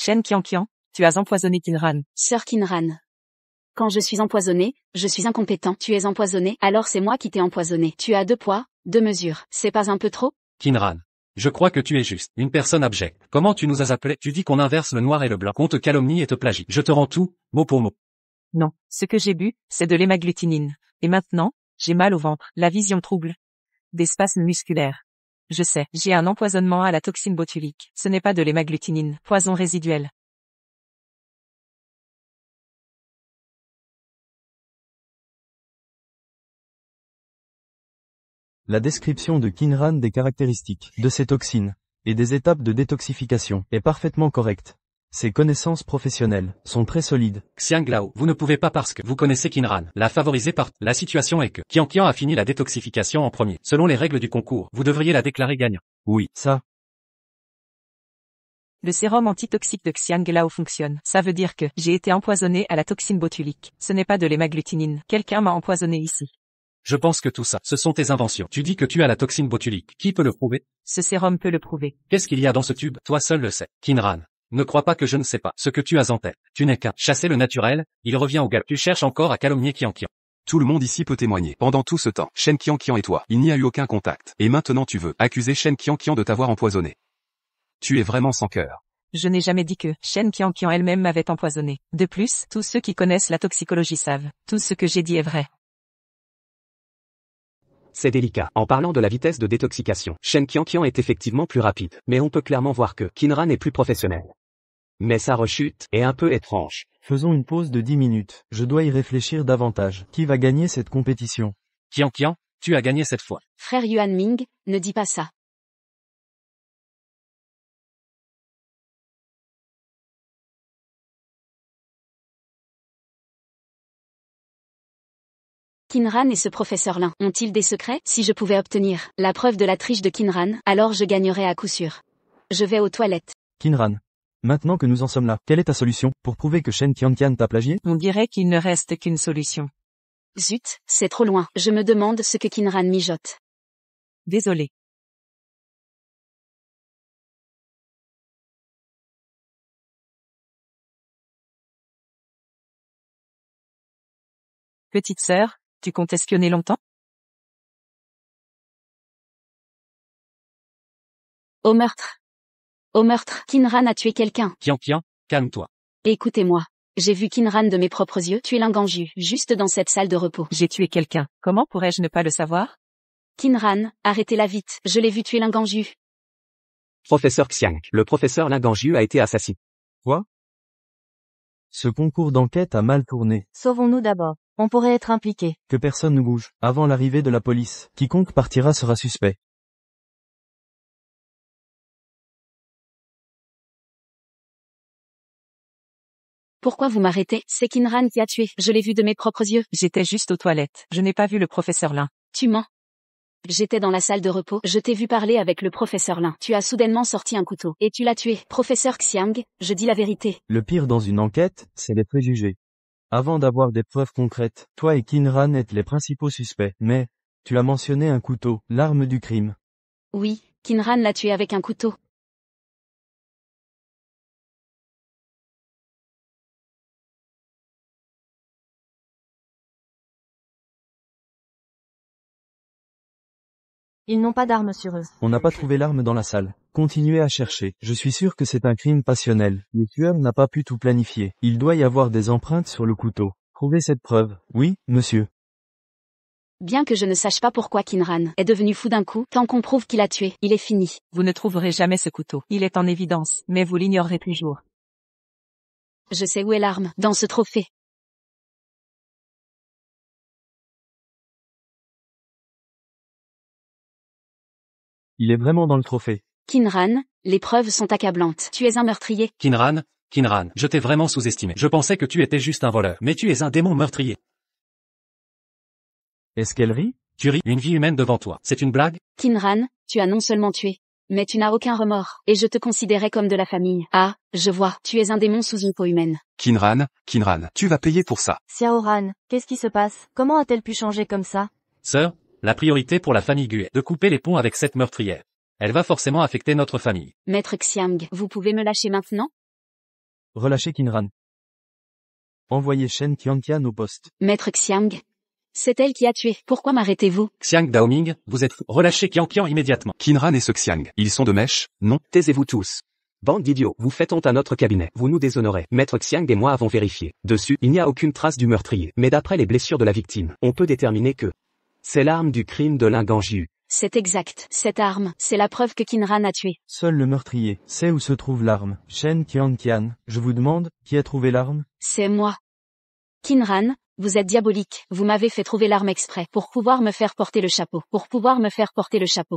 Shen Qianqian, tu as empoisonné Qinran. Sœur Qinran. Quand je suis empoisonné, je suis incompétent. Tu es empoisonné, alors c'est moi qui t'ai empoisonné. Tu as 2 poids, 2 mesures. C'est pas un peu trop? Qinran. Je crois que tu es juste une personne abjecte. Comment tu nous as appelés? Tu dis qu'on inverse le noir et le blanc. Qu'on te calomnie et te plagie. Je te rends tout, mot pour mot. Non, ce que j'ai bu, c'est de l'hémagglutinine. Et maintenant, j'ai mal au ventre, la vision trouble. Des spasmes musculaires. Je sais, j'ai un empoisonnement à la toxine botulique. Ce n'est pas de l'hémagglutinine, poison résiduel. la description de Qinran des caractéristiques de ces toxines et des étapes de détoxification est parfaitement correcte. Ses connaissances professionnelles sont très solides. Xiang Lao, vous ne pouvez pas parce que vous connaissez Qinran, la favoriser par... La situation est que Qian a fini la détoxification en premier. Selon les règles du concours, vous devriez la déclarer gagnant. Oui, ça. Le sérum antitoxique de Xiang Lao fonctionne. Ça veut dire que j'ai été empoisonné à la toxine botulique. Ce n'est pas de l'hémagglutinine. Quelqu'un m'a empoisonné ici. Je pense que tout ça, ce sont tes inventions. Tu dis que tu as la toxine botulique. Qui peut le prouver? Ce sérum peut le prouver. Qu'est-ce qu'il y a dans ce tube? Toi seul le sais. Qinran. Ne crois pas que je ne sais pas ce que tu as en tête. Tu n'es qu'un chasser le naturel, il revient au galop. Tu cherches encore à calomnier Qian. Tout le monde ici peut témoigner. Pendant tout ce temps, Shen Qian et toi, il n'y a eu aucun contact. Et maintenant tu veux accuser Shen Qian de t'avoir empoisonné. Tu es vraiment sans cœur. Je n'ai jamais dit que Shen Qian elle-même m'avait empoisonné. De plus, tous ceux qui connaissent la toxicologie savent. Tout ce que j'ai dit est vrai. C'est délicat. En parlant de la vitesse de détoxication, Shen Qian est effectivement plus rapide. Mais on peut clairement voir que Qinran est plus professionnel. Mais sa rechute est un peu étrange. Faisons une pause de 10 minutes. Je dois y réfléchir davantage. Qui va gagner cette compétition? Qian, tu as gagné cette fois. Frère Yuan Ming, ne dis pas ça. Qinran et ce professeur Lin ont-ils des secrets? Si je pouvais obtenir la preuve de la triche de Qinran, alors je gagnerais à coup sûr. Je vais aux toilettes. Qinran. Maintenant que nous en sommes là, quelle est ta solution pour prouver que Shen Qian t'a plagié? On dirait qu'il ne reste qu'une solution. Zut, c'est trop loin. Je me demande ce que Qinran mijote. Désolé. Petite sœur, tu comptes espionner longtemps? Au meurtre. Au meurtre, Kinran a tué quelqu'un. Qian, calme-toi. Écoutez-moi. J'ai vu Kinran de mes propres yeux tuer Linganju, juste dans cette salle de repos. J'ai tué quelqu'un. Comment pourrais-je ne pas le savoir? Kinran, arrêtez-la vite. Je l'ai vu tuer Linganju. Professeur Xiang, le professeur Linganju a été assassiné. Quoi? Ce concours d'enquête a mal tourné. Sauvons-nous d'abord. On pourrait être impliqué. Que personne ne bouge. Avant l'arrivée de la police, quiconque partira sera suspect. Pourquoi vous m'arrêtez? C'est Kinran qui a tué. Je l'ai vu de mes propres yeux. J'étais juste aux toilettes. Je n'ai pas vu le professeur Lin. Tu mens. J'étais dans la salle de repos. Je t'ai vu parler avec le professeur Lin. Tu as soudainement sorti un couteau. Et tu l'as tué. Professeur Xiang, je dis la vérité. Le pire dans une enquête, c'est les préjugés. Avant d'avoir des preuves concrètes, toi et Kinran êtes les principaux suspects. Mais, tu as mentionné un couteau, l'arme du crime. Oui, Kinran l'a tué avec un couteau. Ils n'ont pas d'armes sur eux. On n'a pas trouvé l'arme dans la salle. Continuez à chercher. Je suis sûr que c'est un crime passionnel. Le tueur n'a pas pu tout planifier. Il doit y avoir des empreintes sur le couteau. Trouvez cette preuve. Oui, monsieur. Bien que je ne sache pas pourquoi Kinran est devenu fou d'un coup, tant qu'on prouve qu'il a tué, il est fini. Vous ne trouverez jamais ce couteau. Il est en évidence, mais vous l'ignorerez toujours. Je sais où est l'arme, dans ce trophée. Il est vraiment dans le trophée. Kinran, les preuves sont accablantes. Tu es un meurtrier. Kinran, je t'ai vraiment sous-estimé. Je pensais que tu étais juste un voleur, mais tu es un démon meurtrier. Est-ce qu'elle rit? Tu ris, une vie humaine devant toi. C'est une blague? Kinran, tu as non seulement tué, mais tu n'as aucun remords, et je te considérais comme de la famille. Ah, je vois, tu es un démon sous une peau humaine. Kinran, tu vas payer pour ça. Xiaoran, qu'est-ce qui se passe? Comment a-t-elle pu changer comme ça? Sœur, la priorité pour la famille Gu est de couper les ponts avec cette meurtrière. Elle va forcément affecter notre famille. Maître Xiang, vous pouvez me lâcher maintenant? Relâchez Kinran. Envoyez Shen Qianqian au poste. Maître Xiang, c'est elle qui a tué. Pourquoi m'arrêtez-vous? Xiang Daoming, vous êtes fou. Relâchez Qian immédiatement. Kinran et ce Xiang, ils sont de mèche, non? Taisez-vous tous. Bande d'idiots, vous faites honte à notre cabinet. Vous nous déshonorez. Maître Xiang et moi avons vérifié. Dessus, il n'y a aucune trace du meurtrier. Mais d'après les blessures de la victime, on peut déterminer que c'est l'arme du crime de Linganju. C'est exact. Cette arme, c'est la preuve que Kinran a tué. Seul le meurtrier sait où se trouve l'arme. Shen Qianqian, je vous demande, qui a trouvé l'arme? C'est moi. Kinran, vous êtes diabolique. Vous m'avez fait trouver l'arme exprès pour pouvoir me faire porter le chapeau.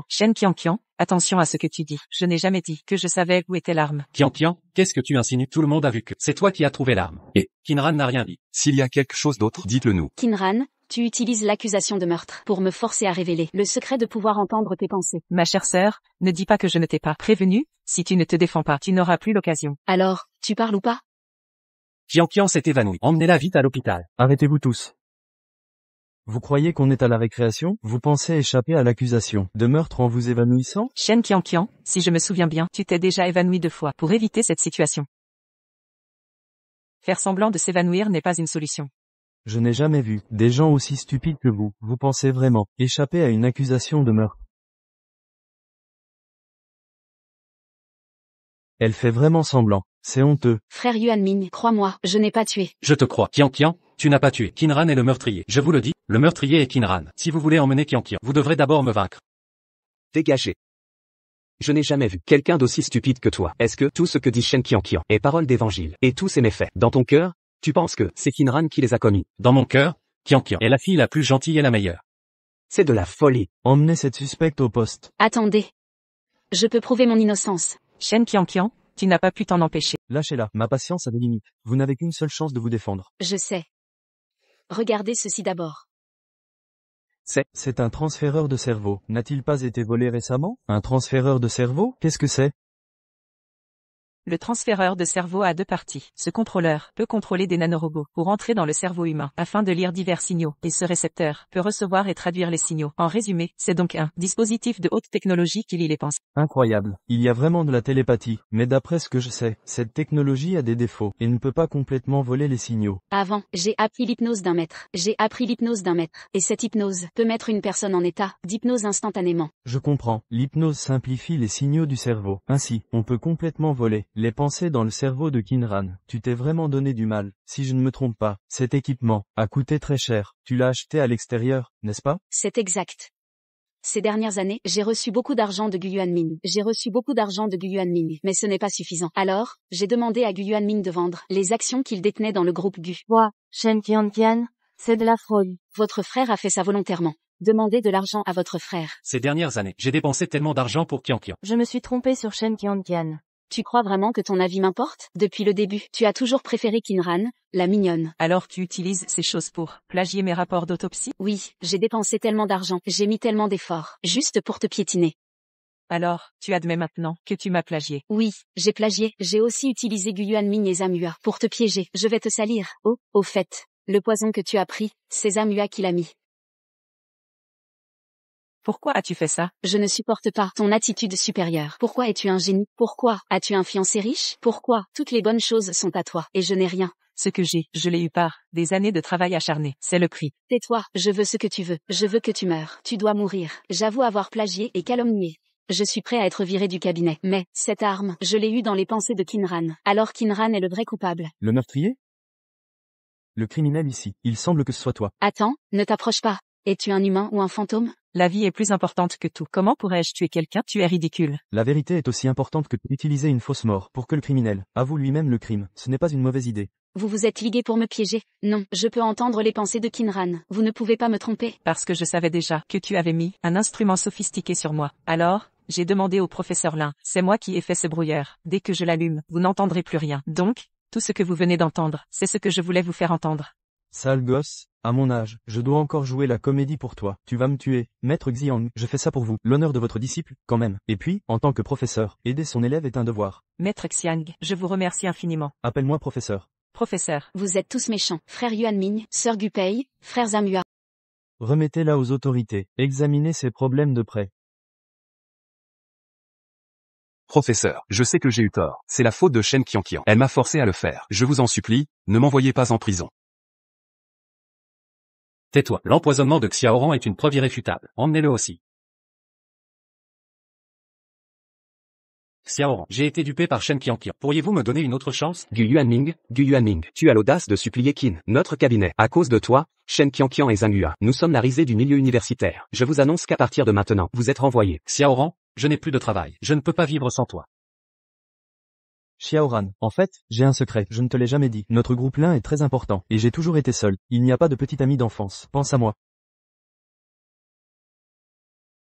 Shen Qianqian, attention à ce que tu dis. Je n'ai jamais dit que je savais où était l'arme. Qian, qu'est-ce que tu insinues? Tout le monde a vu que c'est toi qui as trouvé l'arme. Et Kinran n'a rien dit. S'il y a quelque chose d'autre, dites-le nous. Kinran, tu utilises l'accusation de meurtre pour me forcer à révéler le secret de pouvoir entendre tes pensées. Ma chère sœur, ne dis pas que je ne t'ai pas prévenu. Si tu ne te défends pas, tu n'auras plus l'occasion. Alors, tu parles ou pas? Qian s'est évanoui. Emmenez-la vite à l'hôpital. Arrêtez-vous tous. Vous croyez qu'on est à la récréation? Vous pensez échapper à l'accusation de meurtre en vous évanouissant? Shen Qianqian, si je me souviens bien, tu t'es déjà évanoui 2 fois pour éviter cette situation. Faire semblant de s'évanouir n'est pas une solution. Je n'ai jamais vu des gens aussi stupides que vous. Vous pensez vraiment échapper à une accusation de meurtre? Elle fait vraiment semblant. C'est honteux. Frère Yuanming, crois-moi, je n'ai pas tué. Je te crois. Qian, tu n'as pas tué. Kinran est le meurtrier. Je vous le dis, le meurtrier est Kinran. Si vous voulez emmener Qian, vous devrez d'abord me vaincre. Dégagez. Je n'ai jamais vu quelqu'un d'aussi stupide que toi. Est-ce que tout ce que dit Shen Qianqian est parole d'évangile et tous ces méfaits, dans ton cœur, tu penses que c'est Kinran qui les a commis? Dans mon cœur, Qian est la fille la plus gentille et la meilleure. C'est de la folie. Emmenez cette suspecte au poste. Attendez. Je peux prouver mon innocence. Shen Qianqian, tu n'as pas pu t'en empêcher. Lâchez-la. Ma patience a des limites. Vous n'avez qu'une seule chance de vous défendre. Je sais. Regardez ceci d'abord. C'est un transféreur de cerveau. N'a-t-il pas été volé récemment? Un transféreur de cerveau? Qu'est-ce que c'est? Le transféreur de cerveau a deux parties. Ce contrôleur peut contrôler des nanorobots pour entrer dans le cerveau humain afin de lire divers signaux, et ce récepteur peut recevoir et traduire les signaux. En résumé, c'est donc un dispositif de haute technologie qu'il y est pensé. Incroyable. Il y a vraiment de la télépathie, mais d'après ce que je sais, cette technologie a des défauts et ne peut pas complètement voler les signaux. Avant, j'ai appris l'hypnose d'un maître. Et cette hypnose peut mettre une personne en état d'hypnose instantanément. Je comprends. L'hypnose simplifie les signaux du cerveau. Ainsi, on peut complètement voler les pensées dans le cerveau de Kinran. Tu t'es vraiment donné du mal. Si je ne me trompe pas, cet équipement a coûté très cher. Tu l'as acheté à l'extérieur, n'est-ce pas? C'est exact. Ces dernières années, j'ai reçu beaucoup d'argent de Gu Yuanming. Mais ce n'est pas suffisant. Alors, j'ai demandé à Gu Yuanming de vendre les actions qu'il détenait dans le groupe Gu. Quoi, Shen Qianqian? C'est de la fraude. Votre frère a fait ça volontairement. Demandez de l'argent à votre frère. Ces dernières années, j'ai dépensé tellement d'argent pour Qianqian. Je me suis trompé sur Shen Qianqian. Tu crois vraiment que ton avis m'importe? Depuis le début, tu as toujours préféré Kinran, la mignonne. Alors tu utilises ces choses pour plagier mes rapports d'autopsie? Oui, j'ai dépensé tellement d'argent, j'ai mis tellement d'efforts, juste pour te piétiner. Alors, tu admets maintenant que tu m'as plagié. Oui, j'ai plagié, j'ai aussi utilisé Gu Yuanming et Zamua pour te piéger. Je vais te salir. Oh, au fait, le poison que tu as pris, c'est Zamua qui l'a mis. Pourquoi as-tu fait ça? Je ne supporte pas ton attitude supérieure. Pourquoi es-tu un génie? Pourquoi as-tu un fiancé riche? Pourquoi toutes les bonnes choses sont à toi et je n'ai rien? Ce que j'ai, je l'ai eu par des années de travail acharné. C'est le prix. Tais-toi, je veux ce que tu veux. Je veux que tu meurs. Tu dois mourir. J'avoue avoir plagié et calomnié. Je suis prêt à être viré du cabinet. Mais, cette arme, je l'ai eue dans les pensées de Kinran. Alors Kinran est le vrai coupable. Le meurtrier? Le criminel ici. Il semble que ce soit toi. Attends, ne t'approche pas. Es-tu un humain ou un fantôme? La vie est plus importante que tout. Comment pourrais-je tuer quelqu'un? Tu es ridicule. La vérité est aussi importante que d'utiliser une fausse mort pour que le criminel avoue lui-même le crime. Ce n'est pas une mauvaise idée. Vous vous êtes ligués pour me piéger. Non, je peux entendre les pensées de Kinran. Vous ne pouvez pas me tromper. Parce que je savais déjà que tu avais mis un instrument sophistiqué sur moi. Alors, j'ai demandé au professeur Lin. C'est moi qui ai fait ce brouilleur. Dès que je l'allume, vous n'entendrez plus rien. Donc, tout ce que vous venez d'entendre, c'est ce que je voulais vous faire entendre. Sale gosse, à mon âge, je dois encore jouer la comédie pour toi. Tu vas me tuer, maître Xiang, je fais ça pour vous. L'honneur de votre disciple, quand même. Et puis, en tant que professeur, aider son élève est un devoir. Maître Xiang, je vous remercie infiniment. Appelle-moi professeur. Professeur. Vous êtes tous méchants. Frère Yuanming, sœur Gupei, frère Zamua. Remettez-la aux autorités. Examinez ces problèmes de près. Professeur, je sais que j'ai eu tort. C'est la faute de Shen Qianqian. Elle m'a forcé à le faire. Je vous en supplie, ne m'envoyez pas en prison. Tais-toi. L'empoisonnement de Xiaoran est une preuve irréfutable. Emmenez-le aussi. Xiaoran, j'ai été dupé par Shen Qianqian. Pourriez-vous me donner une autre chance? Gu Yuanming, tu as l'audace de supplier Qin, notre cabinet. À cause de toi, Shen Qianqian et Zamua, nous sommes la risée du milieu universitaire. Je vous annonce qu'à partir de maintenant, vous êtes renvoyés. Xiaoran, je n'ai plus de travail. Je ne peux pas vivre sans toi. Xiaoran, en fait, j'ai un secret, je ne te l'ai jamais dit. Notre groupe Lin est très important, et j'ai toujours été seul. Il n'y a pas de petit ami d'enfance. Pense à moi.